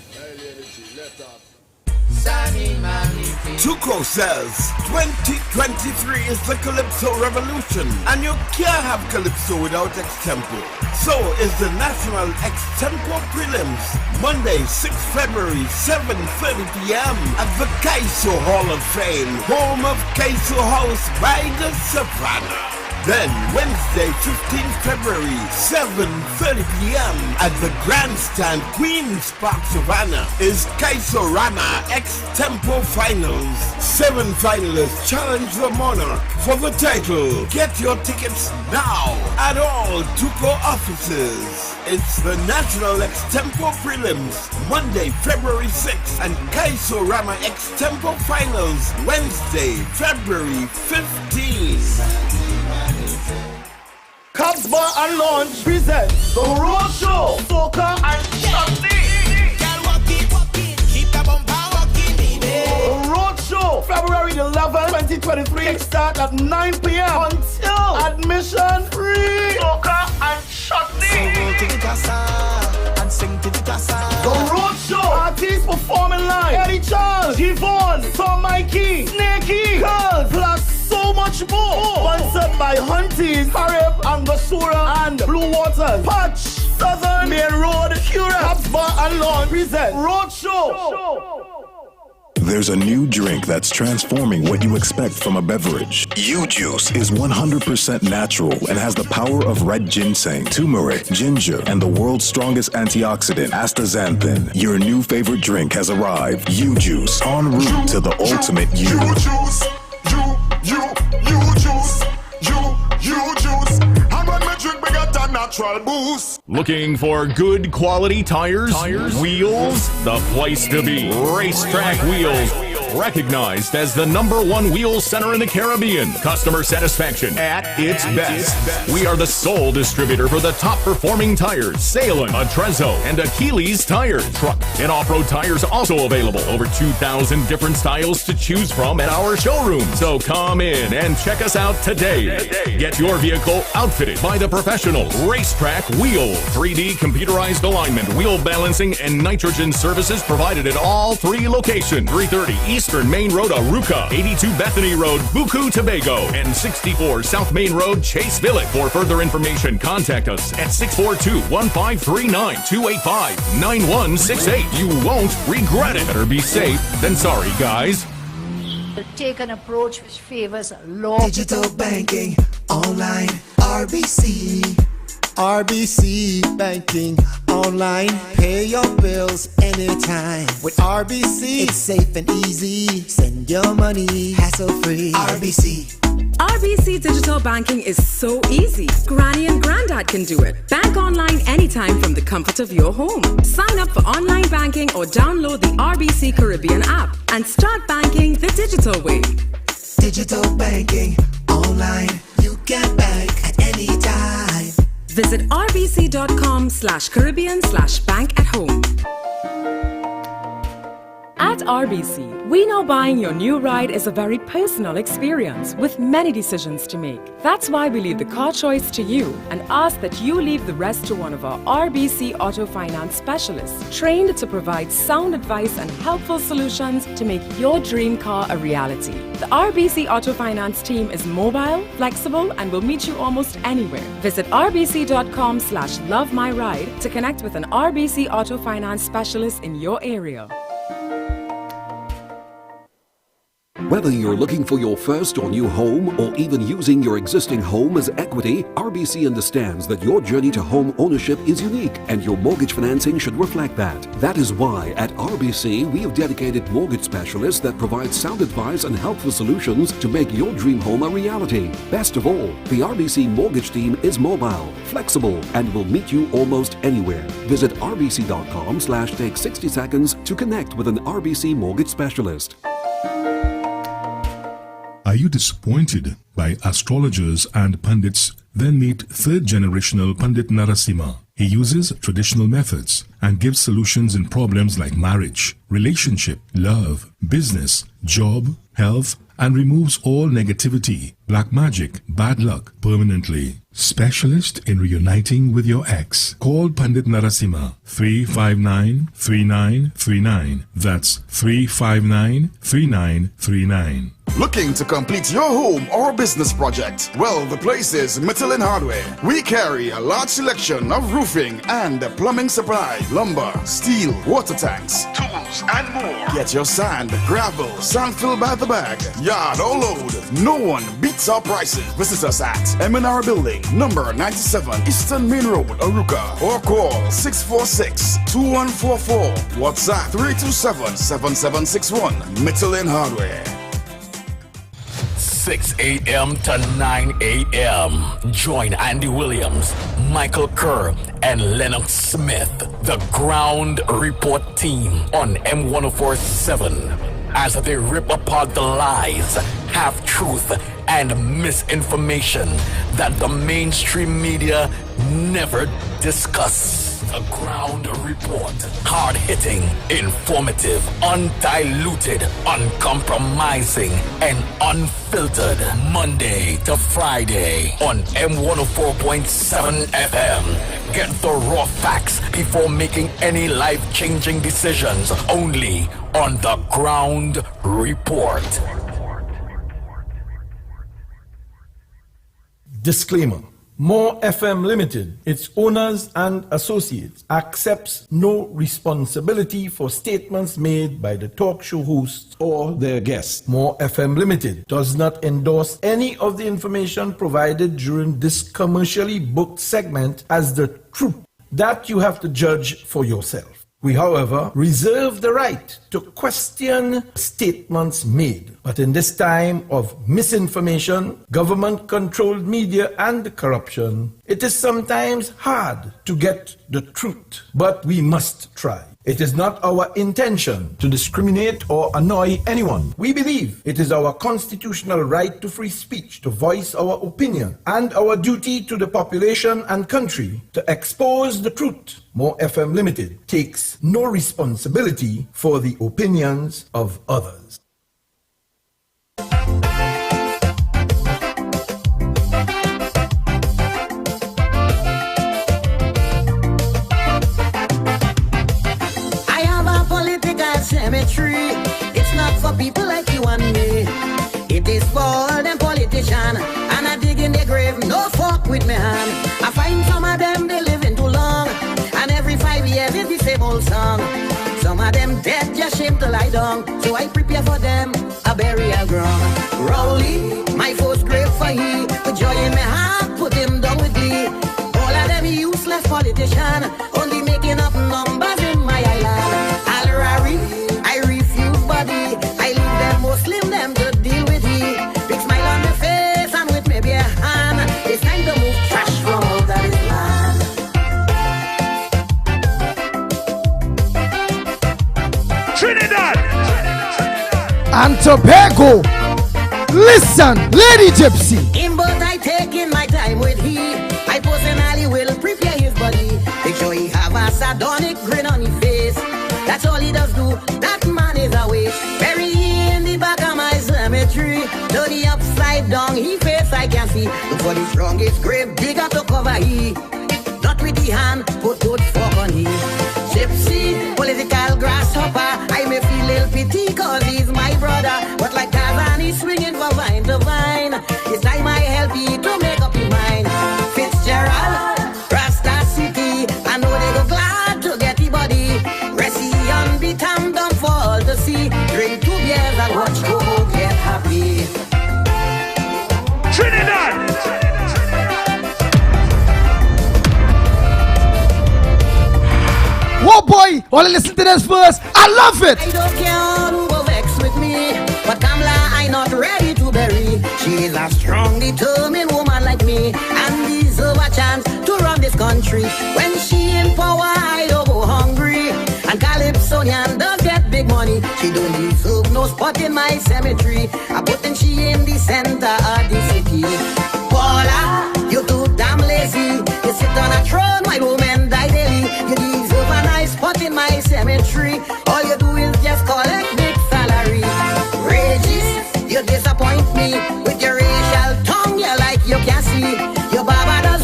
Tuco says 2023 is the Calypso Revolution, and you can't have Calypso without Extempo. So is the National Extempo Prelims, Monday, 6th February, 7:30 p.m. at the Kaiso Hall of Fame, home of Kaiso House by the Savannah. Then Wednesday, 15th February, 7:30 p.m. at the Grandstand Queen's Park Savannah is Kaisorama Extempo Finals. 7 finalists challenge the Monarch for the title. Get your tickets now at all Tuco offices. It's the National Extempo Prelims, Monday, February 6th, and Kaisorama Extempo Finals, Wednesday, February 15th. Cubs Bar and Lounge presents the Road Show, Soca and Shotty. The Road Show, February 11, 2023. Kickstart at 9 p.m. until admission free. Soca and Shotty. The Road Show, artists performing live. Eddie Charles, Yvonne, Tom Mikey, Snakey, Girls, plus so much more. Sponsored by Hunties, Harib, Angostura, and Blue Waters. Patch, Southern Main Road, Cura, Cubs Bar and Lawn present Road Show. There's a new drink that's transforming what you expect from a beverage. U-Juice is 100% natural and has the power of red ginseng, turmeric, ginger, and the world's strongest antioxidant, astaxanthin. Your new favorite drink has arrived. U-Juice, en route to the ultimate you. U-Juice. I'm on my drink, we got that natural boost. Looking for good quality tires? Wheels? The place to be. Racetrack Wheels. Recognized as the #1 wheel center in the Caribbean. Customer satisfaction at its best. We are the sole distributor for the top performing tires. Salem, Atrezzo, and Achilles tires. Truck and off-road tires also available. Over 2,000 different styles to choose from at our showroom. So come in and check us out today. Get your vehicle outfitted by the professionals. Racetrack Wheel. 3D computerized alignment, wheel balancing, and nitrogen services provided at all 3 locations. 330 Eastern Main Road, Aruca, 82 Bethany Road, Buku, Tobago, and 64 South Main Road, Chase Village. For further information, contact us at 642-1539, 285-9168. You won't regret it. Better be safe than sorry, guys. Take an approach which favors law. Digital banking, online, RBC. RBC banking, online, pay your bills anytime. With RBC, it's safe and easy. Send your money hassle-free. RBC. RBC Digital Banking is so easy. Granny and Granddad can do it. Bank online anytime from the comfort of your home. Sign up for online banking or download the RBC Caribbean app and start banking the digital way. Digital banking, online, you can bank at any time. Visit rbc.com/Caribbean/bank at home. At RBC, we know buying your new ride is a very personal experience with many decisions to make. That's why we leave the car choice to you and ask that you leave the rest to one of our RBC Auto Finance specialists, trained to provide sound advice and helpful solutions to make your dream car a reality. The RBC Auto Finance team is mobile, flexible, and will meet you almost anywhere. Visit rbc.com/lovemyride to connect with an RBC Auto Finance specialist in your area. Whether you're looking for your first or new home or even using your existing home as equity, RBC understands that your journey to home ownership is unique and your mortgage financing should reflect that. That is why at RBC we have dedicated mortgage specialists that provide sound advice and helpful solutions to make your dream home a reality. Best of all, the RBC mortgage team is mobile, flexible, and will meet you almost anywhere. Visit rbc.com/take 60 seconds to connect with an RBC mortgage specialist. Are you disappointed by astrologers and pundits? Then meet third-generational Pandit Narasimha. He uses traditional methods and gives solutions in problems like marriage, relationship, love, business, job, health, and removes all negativity, black magic, bad luck permanently. Specialist in reuniting with your ex. Call Pandit Narasimha 359-3939. That's 359-3939. Looking to complete your home or business project? Well, the place is Michelin Hardware. We carry a large selection of roofing and plumbing supply, lumber, steel, water tanks, tools, and more. Get your sand, gravel, sand filled by the bag, yard or load. No one beats our prices. Visit us at M&R Building, number 97, Eastern Main Road, Aruka, or call 646-2144. WhatsApp 327-7761. Michelin Hardware. 6 a.m. to 9 a.m. Join Andy Williams, Michael Kerr, and Lennox Smith, the Ground Report team on M1047 as they rip apart the lies, half-truth, and misinformation that the mainstream media never discuss. The Ground Report. Hard-hitting, informative, undiluted, uncompromising, and unfiltered. Monday to Friday on M104.7 FM. Get the raw facts before making any life-changing decisions. Only on The Ground Report. Disclaimer. More FM Limited, its owners and associates, accepts no responsibility for statements made by the talk show hosts or their guests. More FM Limited does not endorse any of the information provided during this commercially booked segment as the truth. That you have to judge for yourself. We, however, reserve the right to question statements made. But in this time of misinformation, government-controlled media, and corruption, it is sometimes hard to get the truth. But we must try. It is not our intention to discriminate or annoy anyone. We believe it is our constitutional right to free speech, to voice our opinion, and our duty to the population and country to expose the truth. More FM Limited takes no responsibility for the opinions of others. Cemetery. It's not for people like you and me. It is for all them politicians, and I dig in their grave, no fuck with me hand. I find some of them they living too long, and every 5 years it's the same old song. Some of them dead, just shame to lie down, so I prepare for them a burial ground. Rowley, my first grave for he, with joy in my heart, put him down with glee. All of them useless politicians, only making up numbers in my island. I refuse body. I leave them Muslim, them to deal with he. Big smile on the face and with maybe a hand. It's time to move trash from out of this land. Trinidad and Tobago. Listen, Lady Gypsy. In but I taking my time with he. I personally will prepare his body. Make sure he have a sardonic grin on his face. That's all he does do, that man is a waste. Bury he in the back of my cemetery. To the upside down, he face I can see. Look for the strongest grave digger to cover he. Not with the hand, put good fork on he. Gypsy, political grasshopper. I may feel little pity cause he's my brother. But like Tarzan, he's swinging from vine to vine. It's time I help you to make up your mind. Fitzgerald, Rasta City, I know they go glad to get the body. Time down for all to see. Drink 2 beers and watch Coco get happy. Trinidad! Whoa boy, wanna listen to this first? I love it! I don't care who will vex with me, but Kamala I not ready to bury. She is a strong, determined woman like me, and deserve a chance to run this country. When she in power, I don't go hungry. And Calypsonian does get big money. She don't deserve no spot in my cemetery. I putting she in the center of the city. Paula, you too damn lazy. You sit on a throne, my woman die daily. You deserve a nice spot in my cemetery. All you do is just collect big salary. Regis, you disappoint me with your racial tongue. You like you can see. Your Baba does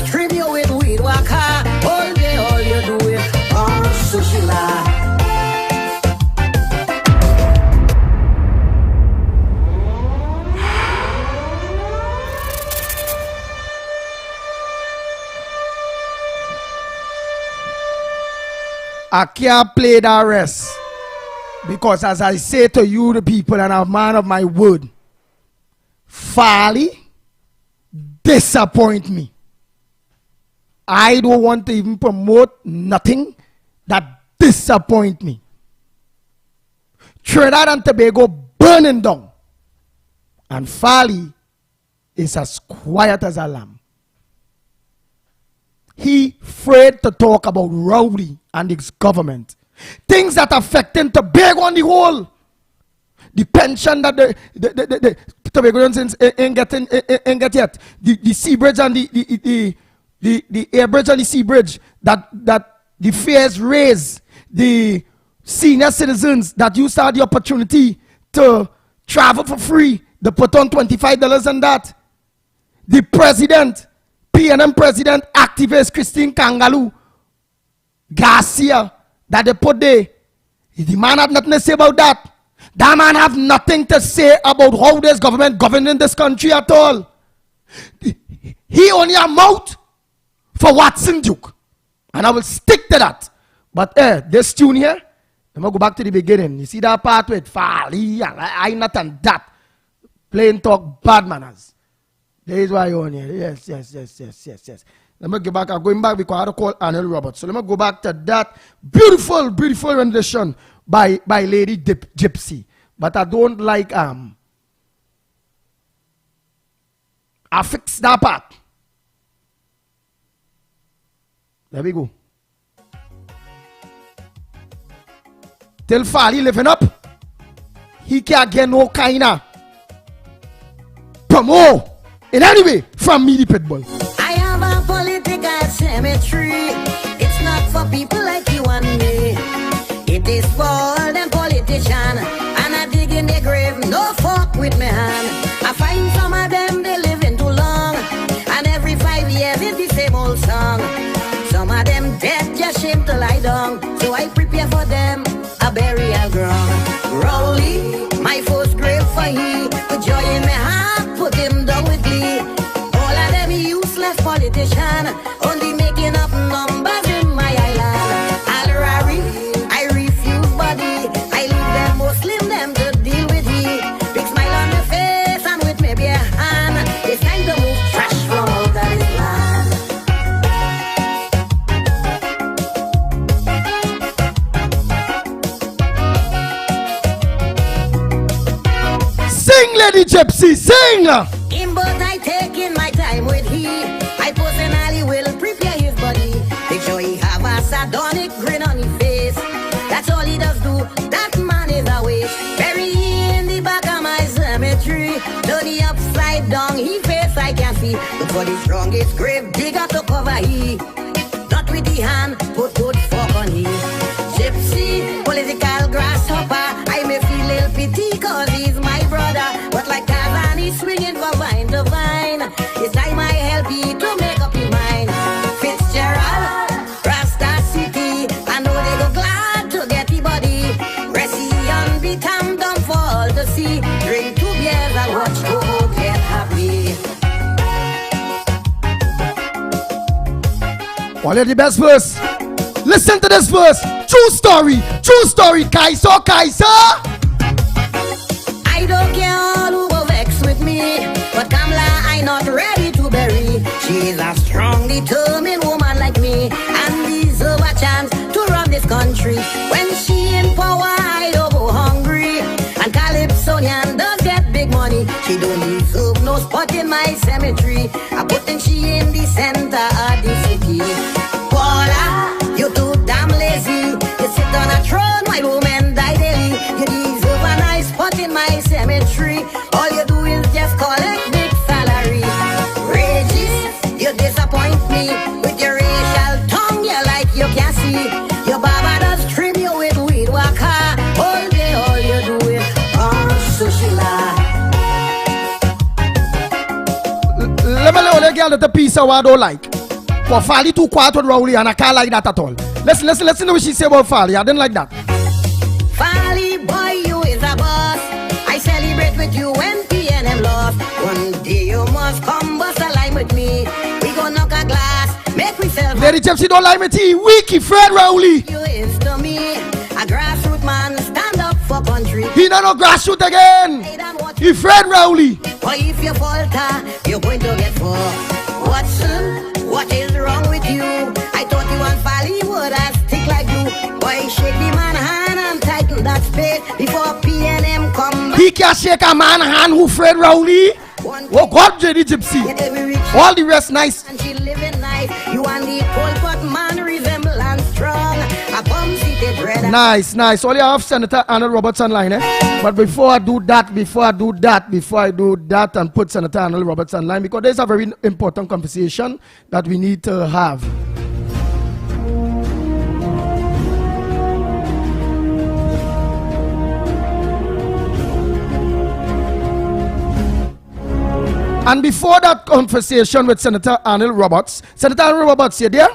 I can't play that rest. Because as I say to you, the people, and I'm a man of my word, Farley disappoint me. I don't want to even promote nothing that disappoint me. Trinidad and Tobago burning down. And Farley is as quiet as a lamb. He afraid to talk about Rowley and his government. Things that affect him Tobago on the whole. The pension that the Tobagonians ain't get yet. The sea bridge and the air bridge and the sea bridge that the fares raise. The senior citizens that used to have the opportunity to travel for free. They put on $25 on that. The president, PNM president, activist Christine Kangaloo Garcia, that they put there. The man have nothing to say about that. That man have nothing to say about how this government governing this country at all. He only a mouth for Watson Duke. And I will stick to that. But this tune here, I'm going to go back to the beginning. You see that part with Farley and I not and that. Plain talk, bad manners. There is why you're on here. Yes. Let me go back. I'm going back because I had to call Arnold Roberts. So let me go back to that beautiful rendition by Lady Gypsy. But I don't like I fix that part. There we go. Till Farley living up, he can't get no kind of promo in any way from me, the Pitbull. I have a political cemetery. It's not for people like you and me. It is for all them politicians. And I dig in their grave, no fuck with me hand. I find some of them, they living too long. And every 5 years it's the same old song. Some of them dead, just shame to lie down. So I prepare for them a burial ground. Rowley, my first grave for he. With joy in my heart, put him down with me. All of them useless politicians, only making up numbers in my island. Al-Rari, I refuse body. I leave them Muslim, them to deal with he. Big smile on the face and with maybe a hand. It's time to move trash from out of this land. Sing, Lady Gypsy, sing! Him but I taking my time with he. I personally will prepare his body. Make sure he have a sardonic grin on his face. That's all he does do. That man is a waste. Bury he in the back of my cemetery. Dirty upside down, he face I can see. Look for the strongest grave digger to cover he. Not with the hand, put good fork on he. Gypsy, political grasshopper. I may feel little pity cause he's my brother. But like Tarzan, he's swinging from vine to vine. It's time I help you to make up your mind. Fitzgerald, Rasta City. I know they go glad to get the body. Resi on the tam down for all to see. Drink 2 beers and watch go get happy. One of the best verse. Listen to this verse. True story, Kaiso. I don't care all who go vex with me, but Kamala I not ready to bury. She is a strong, determined woman like me, and deserve a chance to run this country. When she in power, I don't go hungry. And Calypsonian does get big money. She don't deserve no spot in my cemetery. I putting she in the center of the city. Paula, you too damn lazy. You sit on a throne while women die daily. You deserve a nice spot in my cemetery. All you do is just collect big salary. Regis, you disappoint me with your racial tongue. You like you can't see. Your baba does trim you with weed waka. All day all you do is sushila. Let me know the girl that the piece of what I don't like. For Farley too quiet with Rowley and I can't like that at all. Listen to what she say about Farley. I didn't like that. Farley, boy, you is a boss. I celebrate with you when PNM lost. One day you must come bust a line with me. We go knock a glass, make we sell. Lady Gypsy don't like me tea. Weaky Fred Rowley. You is the A grassroots man stand up for country. He not no grassroots again. He Fred Rowley. But if you falter, you're going to get for. What is wrong with you? I thought you and Fally would have stick like glue. Boy, shake the man hand and tighten that spade before PNM come back. He can shake a man hand who Fred Rowley. Oh God, JD Gypsy. All the rest nice. And she living nice. You and the Pol Pot man resemblance strong. A bum seated red. Nice. All you have Senator Arnold Roberts online, eh? But before I do that and put Senator Arnold Roberts online, because there's a very important conversation that we need to have. And before that conversation with Senator Arnold Roberts, you there?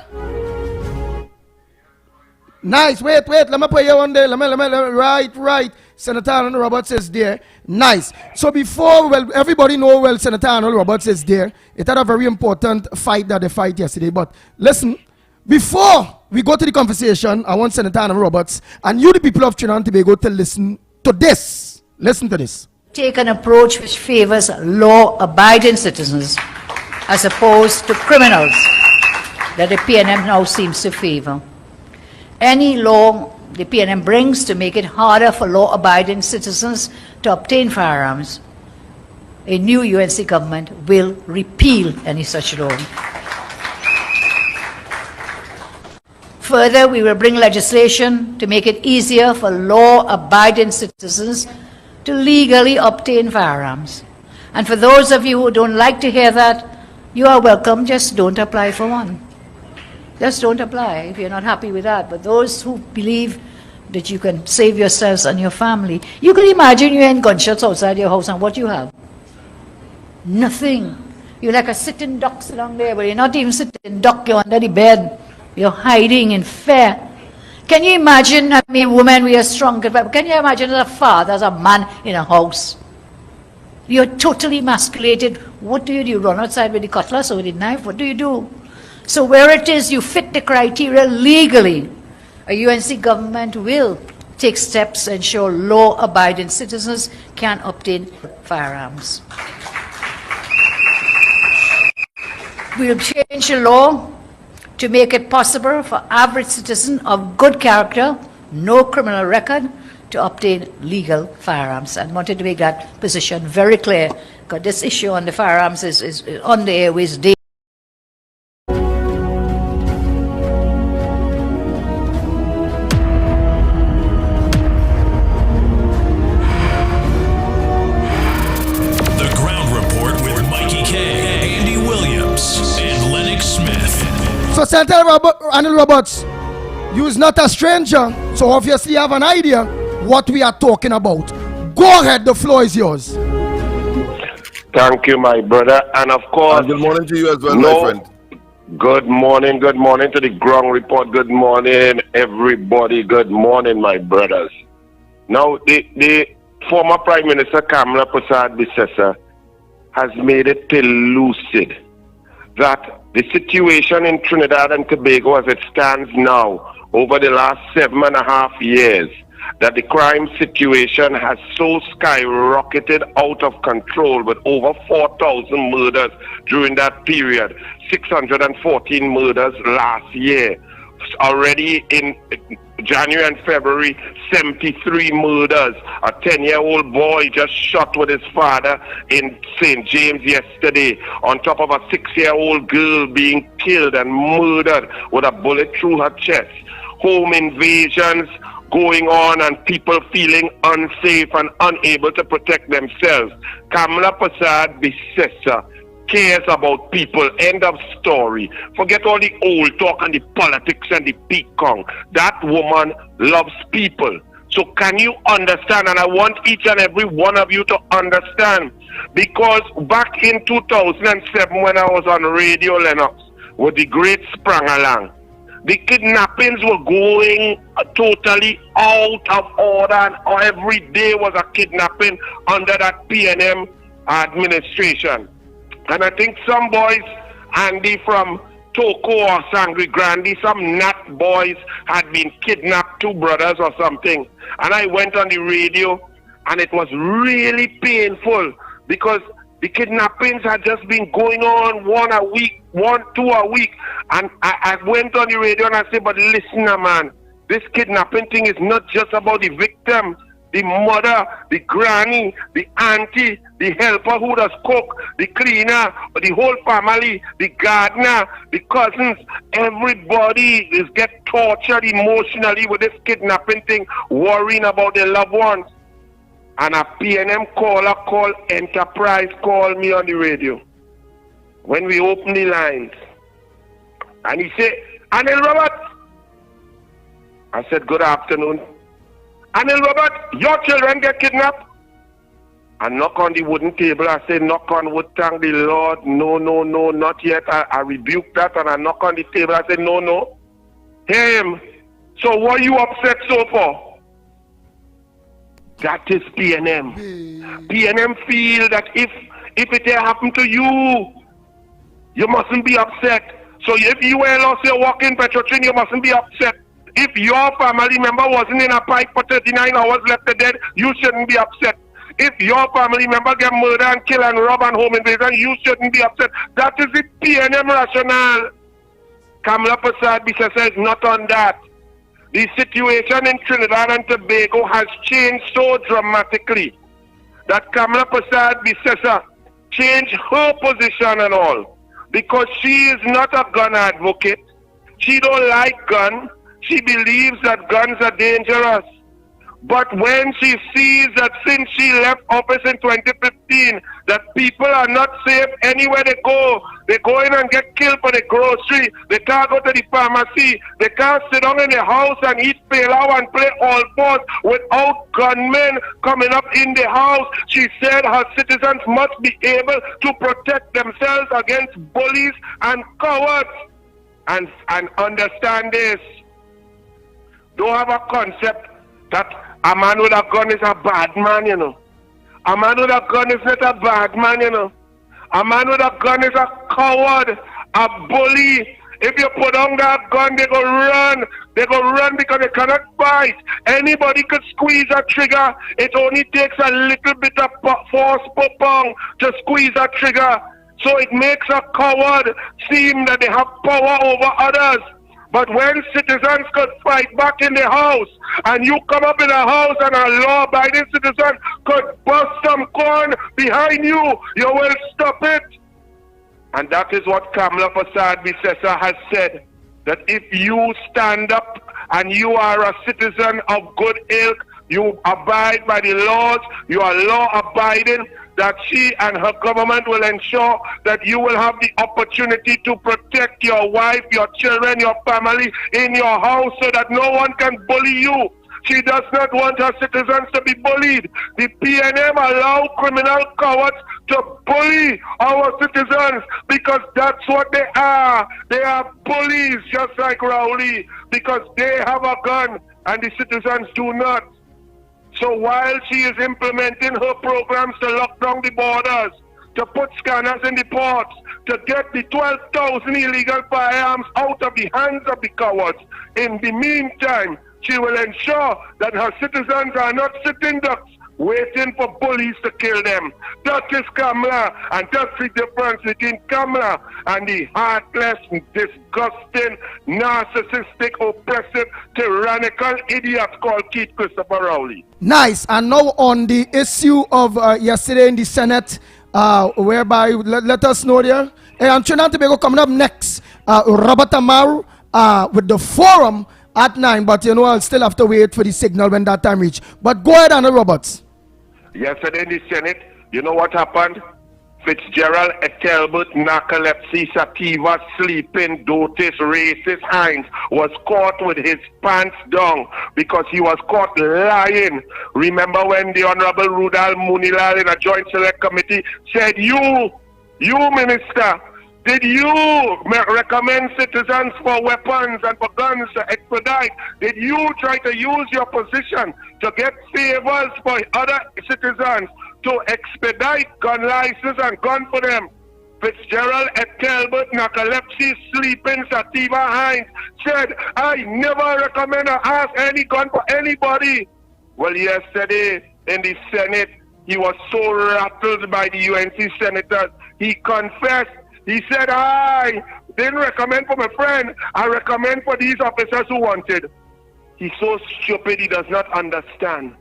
Nice, wait, let me put you on there. Right. Senator Arnold Roberts is there. Nice. So before, everybody know, Senator Arnold Roberts is there. It had a very important fight that they fight yesterday. But listen, before we go to the conversation, I want Senator Arnold Roberts and you, the people of Trinidad and Tobago, to listen to this. Listen to this. Take an approach which favors law-abiding citizens as opposed to criminals that the PNM now seems to favor. Any law the PNM brings to make it harder for law-abiding citizens to obtain firearms, a new UNC government will repeal any such law. Further, we will bring legislation to make it easier for law-abiding citizens to legally obtain firearms. And for those of you who don't like to hear that, you are welcome, just don't apply for one. Just don't apply if you're not happy with that. But those who believe that you can save yourselves and your family, you can imagine you're in gunshots outside your house and what you have? Nothing. You're like a sitting duck along there, but you're not even sitting duck, you're under the bed. You're hiding in fear. Can you imagine, I mean, women, we are strong, but can you imagine as a father, as a man in a house? You're totally emasculated. What do? You run outside with the cutlass or with the knife? What do you do? So where it is you fit the criteria legally, a UNC government will take steps to ensure law-abiding citizens can obtain firearms. We'll change the law to make it possible for average citizen of good character, no criminal record, to obtain legal firearms. I wanted to make that position very clear, because this issue on the firearms is on the airways daily. The Ground Report with Mikey K, Andy Williams, and Lennox Smith. So Senator Arnold Roberts, you is not a stranger, so obviously you have an idea what we are talking about. Go ahead, the floor is yours. Thank you, my brother. And of course, and good morning to you as well, my friend. Good morning to the Ground Report. Good morning, everybody. Good morning, my brothers. Now, the former Prime Minister Kamla Persad-Bissessar has made it pellucid that the situation in Trinidad and Tobago as it stands now, over the last 7.5 years, that the crime situation has so skyrocketed out of control with over 4,000 murders during that period, 614 murders last year. Already in January and February, 73 murders. A 10-year-old boy just shot with his father in St. James yesterday, on top of a 6-year-old girl being killed and murdered with a bullet through her chest. Home invasions going on and people feeling unsafe and unable to protect themselves. Kamla Persad-Bissessar cares about people. End of story. Forget all the old talk and the politics and the peacock. That woman loves people. So can you understand? And I want each and every one of you to understand, because back in 2007 when I was on Radio Lennox with the great Sprangalang, the kidnappings were going totally out of order, and every day was a kidnapping under that PNM administration. And I think some boys, Andy, from Toko or Sangre Grande, some nut boys had been kidnapped, 2 brothers or something. And I went on the radio, and it was really painful because the kidnappings had just been going on 1 a week, 1, 2 a week. And I went on the radio and I said, but listen, man, this kidnapping thing is not just about the victim, the mother, the granny, the auntie, the helper who does cook, the cleaner, the whole family, the gardener, the cousins. Everybody is get tortured emotionally with this kidnapping thing, worrying about their loved ones. And a PNM caller called Enterprise called me on the radio when we opened the lines. And he said, Anil Robert. I said, good afternoon. Anil Robert, your children get kidnapped? I knock on the wooden table. I say, knock on wood, thank the Lord. No, no, no, not yet. I rebuke that and I knock on the table. I say, no, no. Him. So what are you upset so for? That is PNM. PNM feel that if it happened to you, you mustn't be upset. So if you were lost your walking Petrotrin, you mustn't be upset. If your family member wasn't in a pipe for 39 hours left dead, you shouldn't be upset. If your family member get murdered and killed and robbed and home invasion, you shouldn't be upset. That is the PNM rationale. Kamla Persad Bissesa is not on that. The situation in Trinidad and Tobago has changed so dramatically that Kamla Persad Bissesa changed her position and all because she is not a gun advocate. She don't like guns. She believes that guns are dangerous. But when she sees that since she left office in 2015, that people are not safe anywhere they go in and get killed for the grocery, they can't go to the pharmacy, they can't sit down in the house and eat pilau and play all fours without gunmen coming up in the house. She said her citizens must be able to protect themselves against bullies and cowards. And understand this. Don't have a concept that a man with a gun is a bad man, you know. A man with a gun is not a bad man, you know. A man with a gun is a coward, a bully. If you put on that gun, they go run. They go run because they cannot fight. Anybody could squeeze a trigger. It only takes a little bit of force to squeeze a trigger. So it makes a coward seem that they have power over others. But when citizens could fight back in the house, and you come up in a house and a law-abiding citizen could bust some corn behind you, you will stop it. And that is what Kamla Persad Bissesa has said, that if you stand up and you are a citizen of good ilk, you abide by the laws, you are law-abiding, that she and her government will ensure that you will have the opportunity to protect your wife, your children, your family in your house so that no one can bully you. She does not want her citizens to be bullied. The PNM allow criminal cowards to bully our citizens because that's what they are. They are bullies just like Rowley because they have a gun and the citizens do not. So while she is implementing her programs to lock down the borders, to put scanners in the ports, to get the 12,000 illegal firearms out of the hands of the cowards, in the meantime, she will ensure that her citizens are not sitting ducks waiting for bullies to kill them. That is Kamla, and that's the difference between Kamla and the heartless, disgusting, narcissistic, oppressive, tyrannical idiot called Keith Christopher Rowley. Nice. And now on the issue of yesterday in the Senate, whereby let us know there. And Trinidad and Tobago coming up next. Robert Amaru with the forum at 9, but you know I'll still have to wait for the signal when that time reach. But go ahead, Anna Roberts. Yesterday in the Senate, you know what happened? Fitzgerald, Ethelbert, narcolepsy, sativa, sleeping, dotis, racist Hines was caught with his pants down because he was caught lying. Remember when the Honorable Rudal Munilal in a joint select committee said, you minister, did you recommend citizens for weapons and for guns to expedite? Did you try to use your position to get favors for other citizens to expedite gun license and gun for them? Fitzgerald Ethelbert, narcolepsy, sleeping, Sativa Hines said, I never recommend or ask any gun for anybody. Well, yesterday in the Senate, he was so rattled by the UNC senators. He confessed. He said, I didn't recommend for my friend. I recommend for these officers who wanted. He's so stupid he does not understand.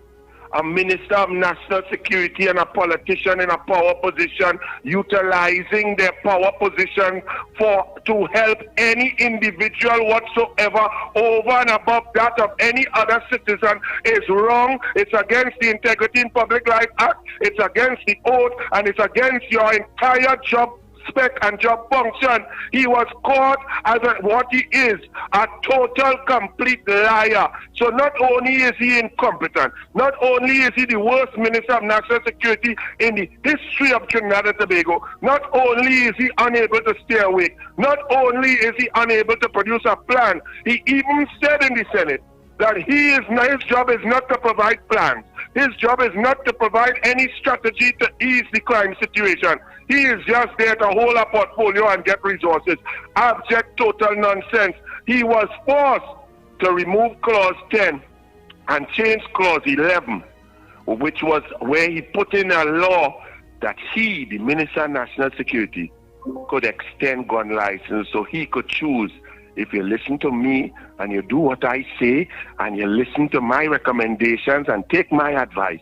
A minister of national security and a politician in a power position utilizing their power position to help any individual whatsoever over and above that of any other citizen is wrong. It's against the Integrity in Public Life Act. It's against the oath, and it's against your entire job spec and job function. He was caught as what he is, a total complete liar. So not only is he incompetent, not only is he the worst minister of national security in the history of Trinidad and Tobago, not only is he unable to stay awake, not only is he unable to produce a plan, he even said in the Senate that his job is not to provide plans. His job is not to provide any strategy to ease the crime situation. He is just there to hold a portfolio and get resources. Abject total nonsense. He was forced to remove Clause 10 and change Clause 11, which was where he put in a law that he, the Minister of National Security, could extend gun license so he could choose. If you listen to me and you do what I say and you listen to my recommendations and take my advice,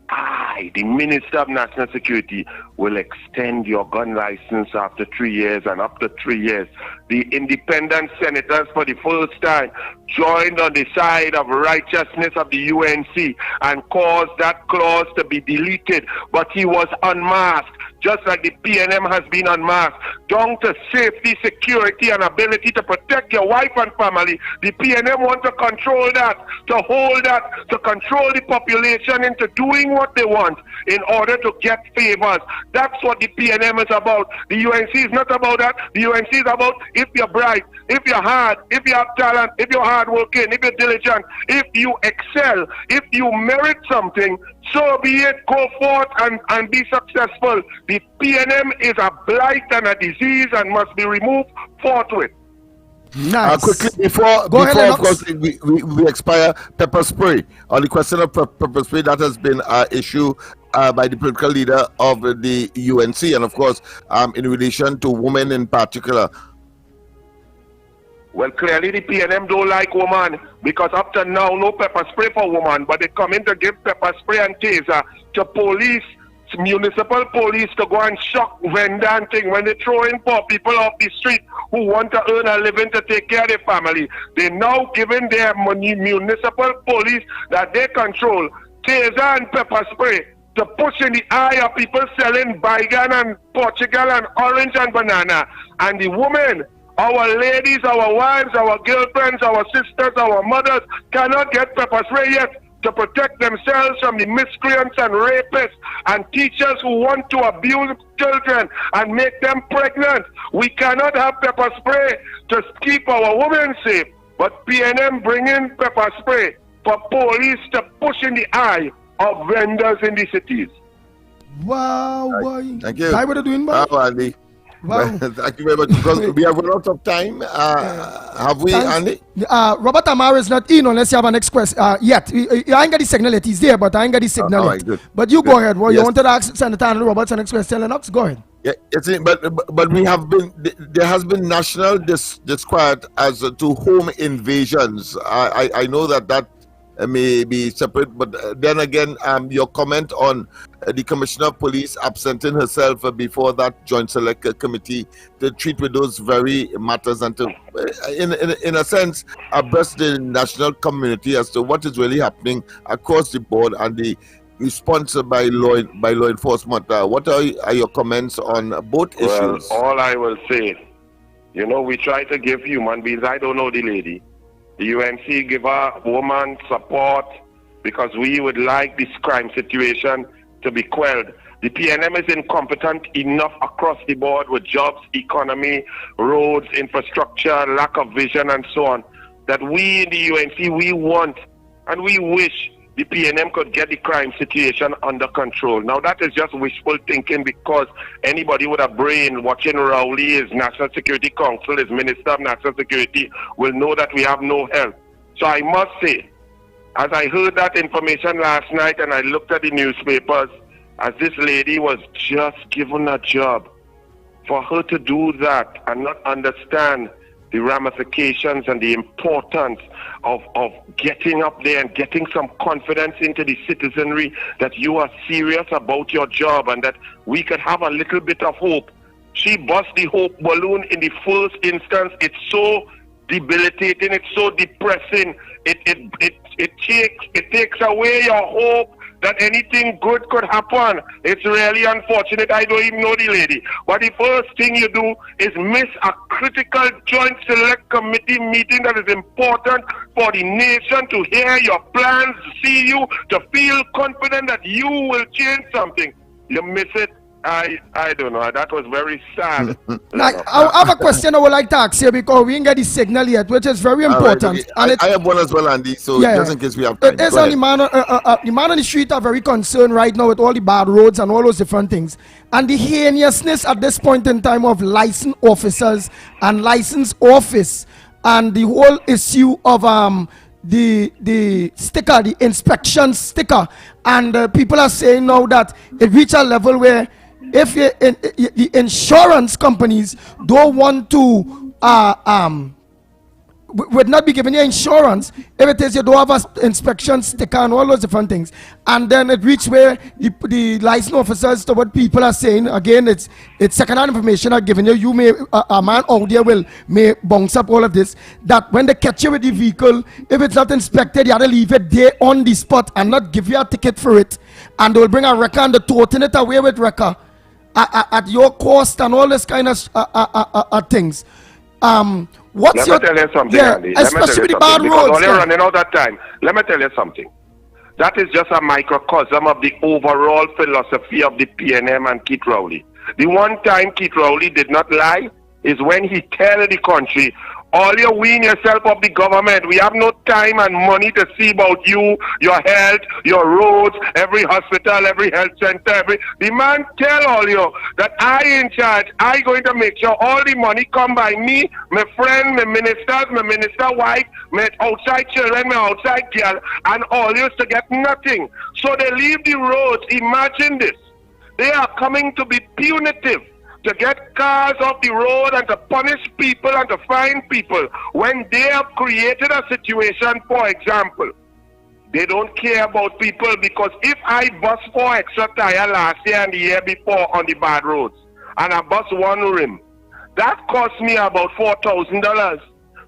I, the Minister of National Security, will extend your gun license after 3 years and up to 3 years. The independent senators for the first time joined on the side of righteousness of the UNC and caused that clause to be deleted. But he was unmasked, just like the PNM has been unmasked. Down to safety, security, and ability to protect your wife and family. The PNM want to control that, to hold that, to control the population into doing what they want in order to get favors. That's what the PNM is about. The UNC is not about that. The UNC is about if you're bright, if you're hard, if you have talent, if you're hardworking, if you're diligent, if you excel, if you merit something, so be it, go forth and be successful. The PNM is a blight and a disease and must be removed forthwith. Nice. Quickly, before of course, we expire, pepper spray. On the question of pepper spray, that has been an issue by the political leader of the UNC, and of course, in relation to women in particular. Well, clearly the PNM don't like women because up to now, no pepper spray for women, but they come in to give pepper spray and taser to police, municipal police, to go and shock vendor and thing when they throw in poor people off the street who want to earn a living to take care of their family. They now giving their municipal police that they control taser and pepper spray to push in the eye of people selling Baigan and Portugal and orange and banana. And the women, our ladies, our wives, our girlfriends, our sisters, our mothers cannot get pepper spray yet to protect themselves from the miscreants and rapists and teachers who want to abuse children and make them pregnant. We cannot have pepper spray to keep our women safe. But PNM bring in pepper spray for police to push in the eye of vendors in the cities. Wow, boy. Thank you. How are you doing, boy? Andy. Wow. Thank you very much, because we have run out of time. Have we, Andy? Robert Amar is not in unless you have an next question yet. I ain't got the signal yet. He's there, but I ain't got the signal yet. Right, good. But you go ahead. Well, Yes. you wanted to ask Senator Arnold Roberts an next question, Lennox? Go ahead. Yeah, but we have been, there has been national disquiet as to home invasions. I know that may be separate, but then again, your comment on the Commissioner of Police absenting herself before that Joint Select Committee to treat with those very matters and to, in a sense, abreast the national community as to what is really happening across the board and the response by law enforcement. What are your comments on both issues? Well, all I will say, we try to give human beings. I don't know the lady. The UNC give a woman support because we would like this crime situation to be quelled. The PNM is incompetent enough across the board with jobs, economy, roads, infrastructure, lack of vision, and so on, that we in the UNC, we want and we wish the PNM could get the crime situation under control. Now, that is just wishful thinking, because anybody with a brain watching Rowley, his National Security Council, his Minister of National Security, will know that we have no help. So I must say, as I heard that information last night and I looked at the newspapers, as this lady was just given a job, for her to do that and not understand the ramifications and the importance of getting up there and getting some confidence into the citizenry that you are serious about your job and that we could have a little bit of hope. She burst the hope balloon in the first instance. It's so debilitating, it's so depressing. It takes away your hope that anything good could happen. It's really unfortunate. I don't even know the lady. But the first thing you do is miss a critical joint select committee meeting that is important for the nation to hear your plans, see you, to feel confident that you will change something. You miss it. I don't know. That was very sad. I have a question I would like to ask you, because we didn't get the signal yet, which is very important. Right, okay. I have one as well, Andy, so just in case we have time. The man on the street are very concerned right now with all the bad roads and all those different things. And the heinousness at this point in time of licensed officers and licensed office, and the whole issue of the sticker, the inspection sticker. And people are saying now that it reached a level where if the insurance companies don't want to would not be giving you insurance if it is you don't have an inspection sticker and all those different things. And then it reached where the license officers, to what people are saying, again, it's second-hand information I'm giving you. You may, a man out there may bounce up all of this, that when they catch you with the vehicle, if it's not inspected, you have to leave it there on the spot and not give you a ticket for it. And they'll bring a record and they're toting it away with record at your cost and all this kind of things. Let me tell you something, Andy. Especially with the bad roads. You're running out of time. Let me tell you something. That is just a microcosm of the overall philosophy of the PNM and Keith Rowley. The one time Keith Rowley did not lie is when he tell the country, all you wean yourself of the government. We have no time and money to see about you, your health, your roads, every hospital, every health center. The man tell all you that I in charge. I going to make sure all the money come by me, my friend, my ministers, my minister wife, my outside children, my outside girl, and all you to get nothing. So they leave the roads. Imagine this. They are coming to be punitive, to get cars off the road and to punish people and to fine people when they have created a situation. For example, they don't care about people, because if I bust 4 extra tires last year and the year before on the bad roads and I bust 1 rim, that cost me about $4,000.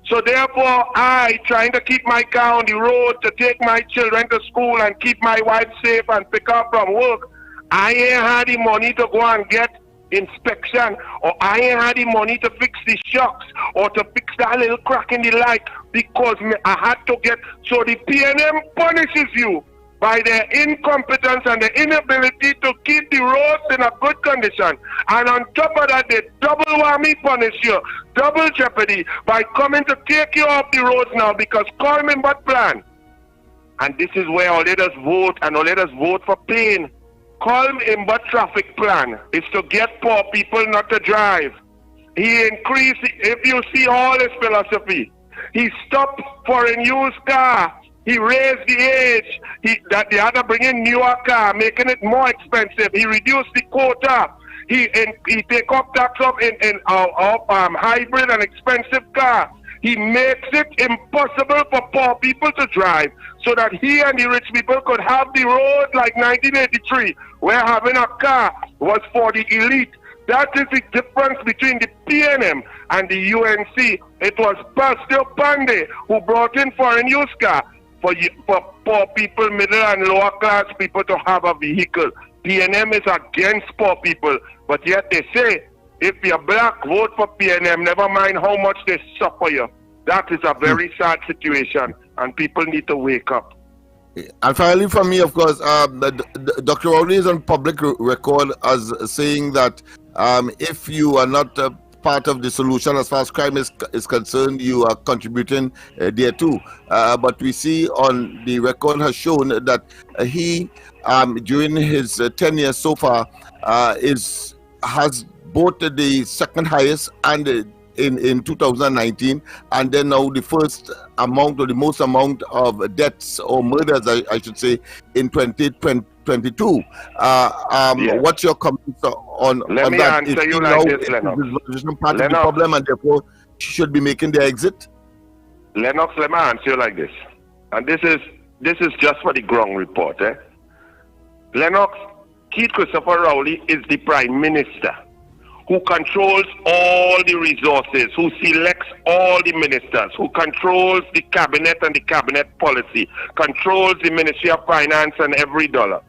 So therefore, I, trying to keep my car on the road to take my children to school and keep my wife safe and pick up from work, I ain't had the money to go and get inspection, or I ain't had the money to fix the shocks or to fix that little crack in the light, because I had to get. So the PNM punishes you by their incompetence and their inability to keep the roads in a good condition. And on top of that, they double whammy punish you, double jeopardy, by coming to take you off the roads now, because Coleman but plan. And this is where all let us vote, and all let us vote for pain. Colm Imbat traffic plan is to get poor people not to drive. He increased, if you see all his philosophy, he stopped for a used car. He raised the age that they had to bring in newer car, making it more expensive. He reduced the quota. He take up tax up in hybrid and expensive car. He makes it impossible for poor people to drive, so that he and the rich people could have the road like 1983, where having a car was for the elite. That is the difference between the PNM and the UNC. It was Pastor Pandey who brought in foreign used car for poor people, middle and lower class people to have a vehicle. PNM is against poor people, but yet they say, if you're black, vote for PNM, never mind how much they suffer you. That is a very sad situation, and people need to wake up. And finally, for me, of course, Dr. Rowley is on public record as saying that if you are not part of the solution as far as crime is concerned. You are contributing there too. But we see on the record has shown that he, during his tenure so far, has both the second highest and in 2019, and then now the first amount or the most amount of deaths or murders, I should say, in 2022. What's your comments on Let me that? answer you like this, Lennox. Part of the problem, and therefore should be making the exit. Lennox, let me answer you like this, and this is just for the ground report. Lennox, Keith Christopher Rowley is the Prime Minister, who controls all the resources, who selects all the ministers, who controls the cabinet and the cabinet policy, controls the Ministry of Finance and every dollar.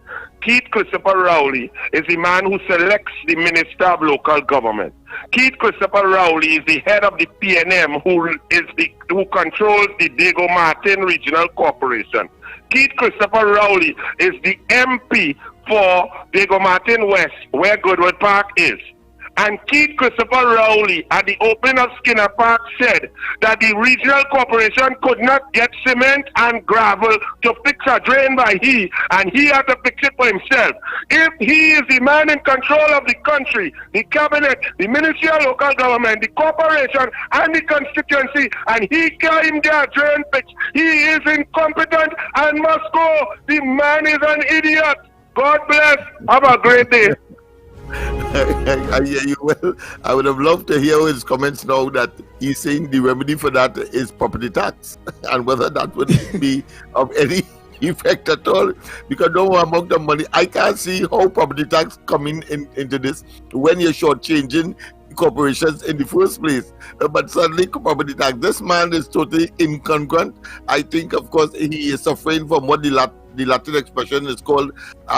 Keith Christopher Rowley is the man who selects the Minister of Local Government. Keith Christopher Rowley is the head of the PNM, who controls the Diego Martin Regional Corporation. Keith Christopher Rowley is the MP for Diego Martin West, where Goodwood Park is. And Keith Christopher Rowley at the opening of Skinner Park said that the regional corporation could not get cement and gravel to fix a drain by and he had to fix it for himself. If he is the man in control of the country, the cabinet, the Ministry of Local Government, the corporation and the constituency, and he can't even get a drain fixed, he is incompetent and must go. The man is an idiot. God bless. Have a great day. I hear you well. I would have loved to hear his comments now that he's saying the remedy for that is property tax, and whether that would be of any effect at all, because no amount of money, I can't see how property tax coming into this when you're shortchanging corporations in the first place. But suddenly property tax, this man is totally incongruent. I think, of course, he is suffering from what the Latin expression is called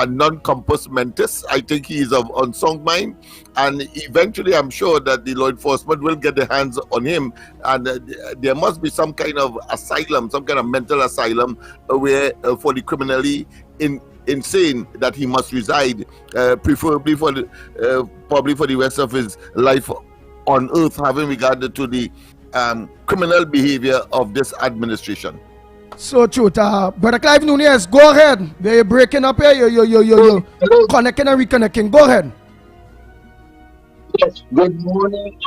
non-compos mentis. I think he is of unsound mind, and eventually I'm sure that the law enforcement will get their hands on him, and there must be some kind of asylum, some kind of mental asylum where for the criminally insane that he must reside, preferably for probably for the rest of his life on earth, having regard to the criminal behavior of this administration. So truth, Brother Clive Nunez, go ahead. You're breaking up here, you're connecting and reconnecting. Go ahead. Yes, good morning.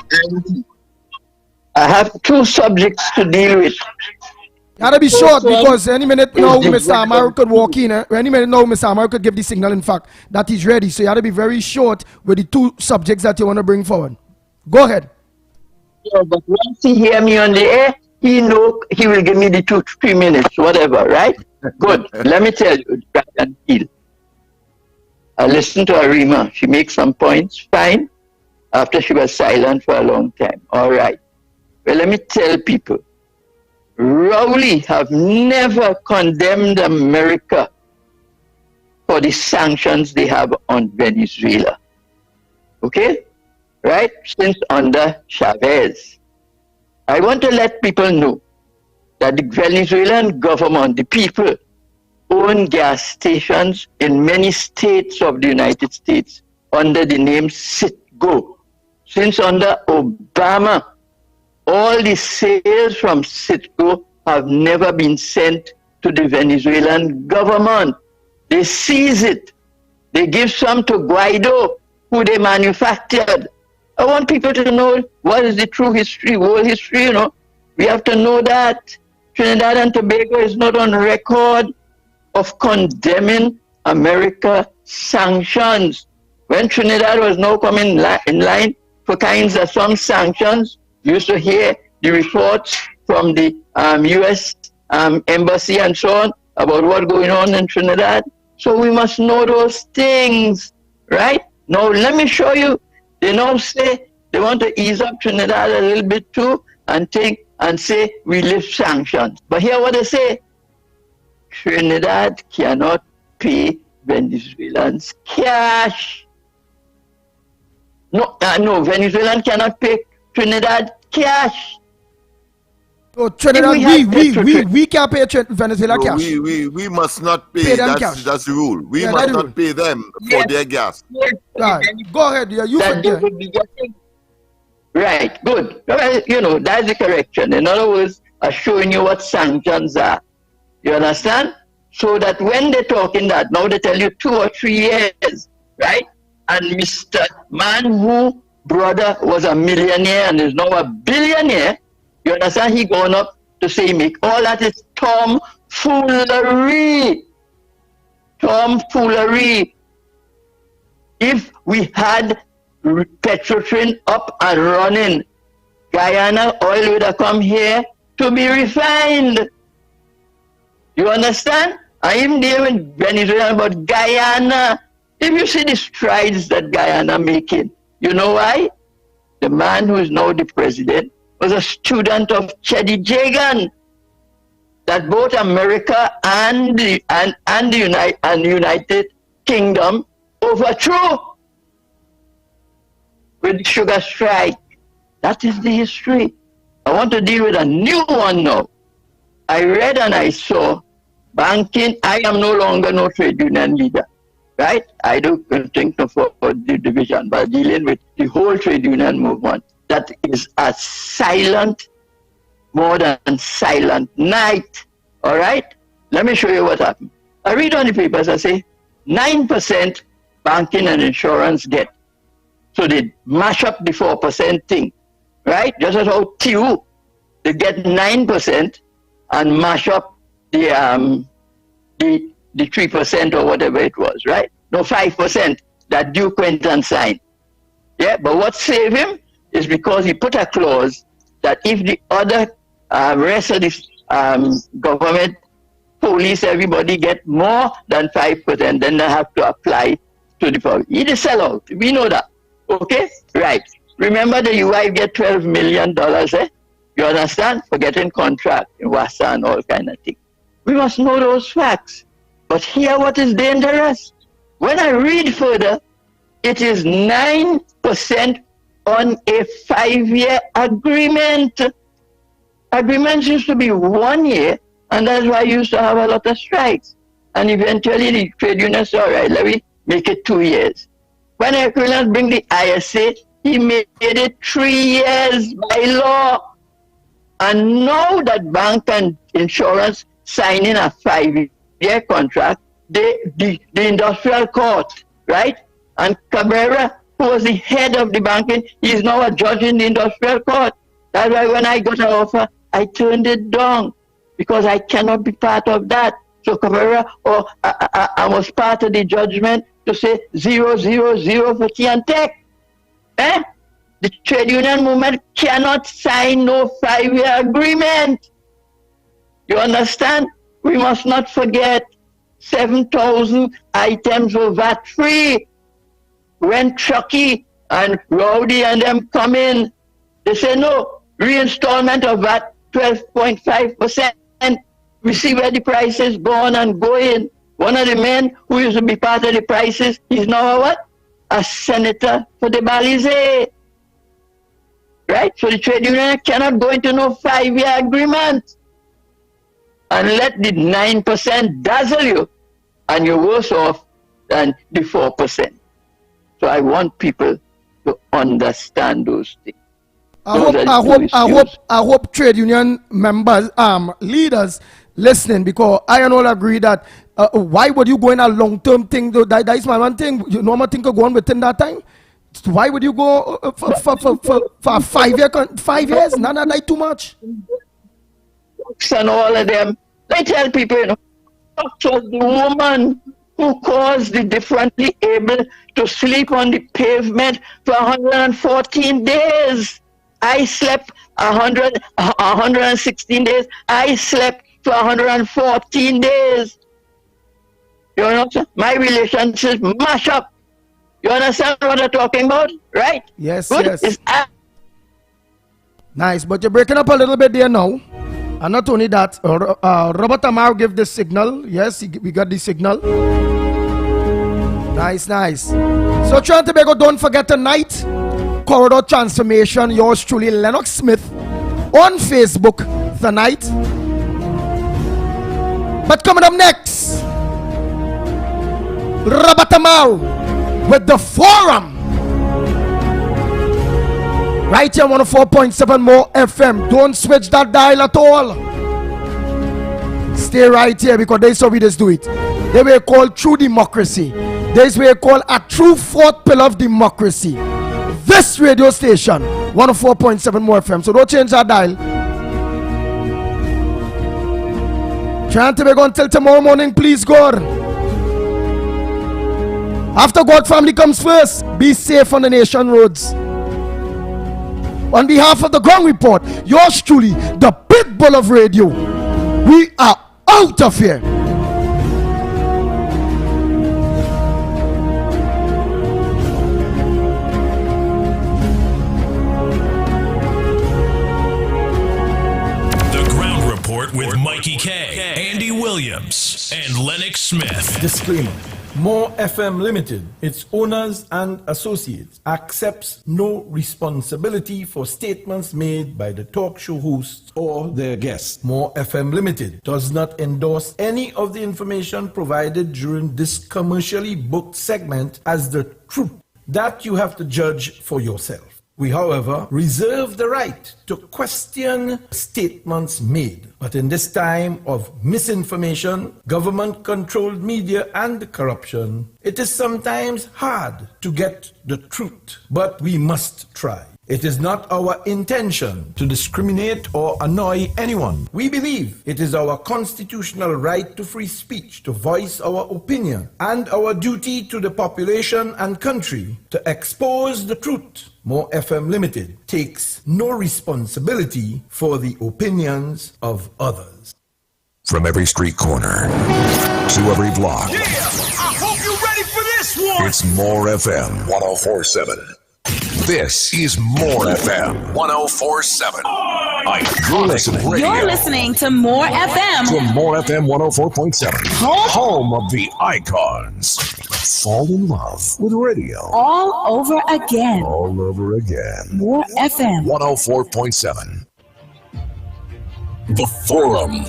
I have two subjects to deal with. You gotta be short because any minute now Mr. Amaru could walk in. Any minute now Mr. Amaru could give the signal, in fact, that he's ready. So you gotta be very short with the two subjects that you want to bring forward. Go ahead. Yeah, but once he hear me on the air, he know he will give me the 2-3 minutes, whatever, right? Good. Let me tell you, Brian Hill. I listened to Arima. She makes some points, fine, after she was silent for a long time. All right. Well, let me tell people, Rowley have never condemned America for the sanctions they have on Venezuela. Okay? Right? Since under Chavez. I want to let people know that the Venezuelan government, the people, own gas stations in many states of the United States under the name Citgo. Since under Obama, all the sales from Citgo have never been sent to the Venezuelan government. They seize it. They give some to Guaido, who they manufactured. I want people to know what is the true history, world history, you know. We have to know that Trinidad and Tobago is not on record of condemning America sanctions. When Trinidad was now coming in line for kinds of some sanctions, you used to hear the reports from the U.S. Embassy and so on about what's going on in Trinidad. So we must know those things, right? Now, let me show you. They now say they want to ease up Trinidad a little bit too and say we lift sanctions. But here what they say, Trinidad cannot pay Venezuelans cash. No, Venezuelan cannot pay Trinidad cash. So Trinidad, we can't pay Venezuela cash. We must not pay. That's the rule. We must not pay them for their gas. Right. Go ahead. Yeah, you that they would be getting Right, good. Well, you know, that's the correction. In other words, showing you what sanctions are. You understand? So that when they're talking that, now they tell you 2 or 3 years, right? And Mr. Man who brother was a millionaire and is now a billionaire, you understand? He gone up to say, make all that is tomfoolery. Tomfoolery. If we had Petrotrin up and running, Guyana oil would have come here to be refined. You understand? I am there with Venezuela about Guyana. If you see the strides that Guyana making, you know why? The man who is now the president was a student of Cheddi Jagan, that both America and the United Kingdom overthrew with the sugar strike. That is the history. I want to deal with a new one now. I read and I saw banking. I am no longer no trade union leader, right? I don't think for the division, but dealing with the whole trade union movement. That is a silent, more than silent night. All right? Let me show you what happened. I read on the papers, I say 9% banking and insurance get. So they mash up the 4% thing, right? Just as how TU, they get 9% and mash up the 3% or whatever it was, right? No, 5% that Duke went and signed. Yeah, but what saved him is because he put a clause that if the other rest of the government, police, everybody get more than 5%, then they have to apply to the public. He the sellout. We know that. Okay? Right. Remember the UI get $12 million, eh? You understand? For getting contract in Wassa and all kind of things. We must know those facts. But here what is dangerous. When I read further, it is 9% on a 5-year agreement. Agreements used to be 1 year, and that's why you used to have a lot of strikes. And eventually the trade unions said, all right, let me make it 2 years. When Equivalent bring the ISA, he made it 3 years by law. And now that bank and insurance signing a 5-year contract, the industrial court, right? And Cabrera, who was the head of the banking, he is now a judge in the industrial court. That's why when I got an offer, I turned it down because I cannot be part of that. So Cabrera, I was part of the judgment to say 0, 0, 0 for Tiantec. Eh? The trade union movement cannot sign no 5-year agreement. You understand? We must not forget 7,000 items were VAT-free. When Chucky and Rowdy and them come in, they say no, reinstallment of VAT 12.5%. We see where the price is gone and going. One of the men who used to be part of the prices, he's now a what? A senator for the Belize. Right? So the trade union cannot go into no 5-year agreement and let the 9% dazzle you, and you're worse off than the 4%. So I want people to understand those things. I hope trade union members, leaders listening, because I and all agree that why would you go in a long-term thing? That is my one thing. You normal thing could go on within that time. Why would you go for 5 years? None of that too much. And all of them. I tell people, you know, it was the woman who caused the differently able to sleep on the pavement for 114 days. I slept 116 days. I slept for 114 days. You know, my relationships mash up. You understand what I'm talking about? Right? Yes, good? Yes. Nice, but you're breaking up a little bit there now. And not only that, Robert Amaro gave the signal. Yes, we got the signal. Nice, nice. So Trinidad and Tobago, don't forget tonight, Corridor Transformation, yours truly, Lennox Smith, on Facebook tonight. But coming up next, Robert Amaro with the Forum. Right here, 104.7 More FM. Don't switch that dial at all. Stay right here because this is how we just do it. They were called true democracy. This way called a true fourth pillar of democracy. This radio station, 104.7 More FM. So don't change that dial. Trying to be gone till tomorrow morning, please, God. After God, family comes first. Be safe on the nation roads. On behalf of the Ground Report, yours truly, the Pitbull of Radio. We are out of here. The Ground Report with Mikey K, Andy Williams, and Lennox Smith. Disclaimer. More FM Limited, its owners and associates, accepts no responsibility for statements made by the talk show hosts or their guests. More FM Limited does not endorse any of the information provided during this commercially booked segment as the truth. That you have to judge for yourself. We, however, reserve the right to question statements made. But in this time of misinformation, government-controlled media and corruption, it is sometimes hard to get the truth. But we must try. It is not our intention to discriminate or annoy anyone. We believe it is our constitutional right to free speech, to voice our opinion, and our duty to the population and country to expose the truth. More FM Limited takes no responsibility for the opinions of others. From every street corner to every block, Yeah, I hope you're ready for this one. it's More FM 104.7. This is More FM 104.7. You're listening. You're listening to More FM. To More FM 104.7. Home of the icons. Fall in love with radio. All over again. All over again. More FM. 104.7. The Forum.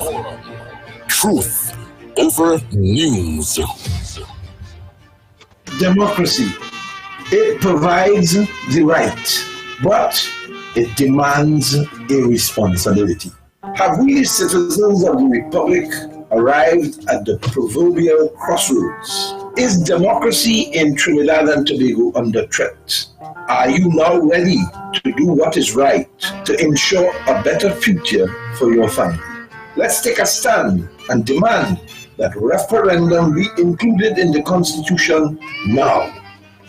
Truth over news. Democracy. It provides the right, but it demands a responsibility. Have we, citizens of the Republic, arrived at the proverbial crossroads? Is democracy in Trinidad and Tobago under threat? Are you now ready to do what is right to ensure a better future for your family? Let's take a stand and demand that referendum be included in the Constitution now.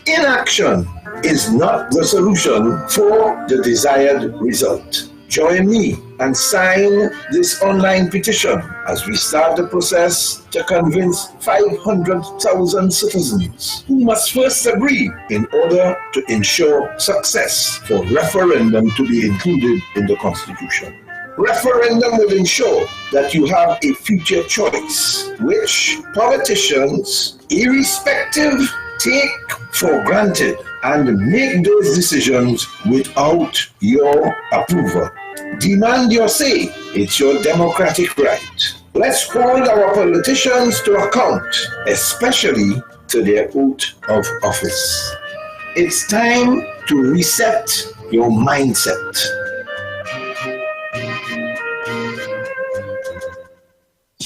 Inaction is not the solution for the desired result. Join me and sign this online petition as we start the process to convince 500,000 citizens who must first agree in order to ensure success for referendum to be included in the Constitution. Referendum will ensure that you have a future choice, which politicians, irrespective, take for granted and make those decisions without your approval. Demand your say. It's your democratic right. Let's hold our politicians to account, especially to their oath of office. It's time to reset your mindset.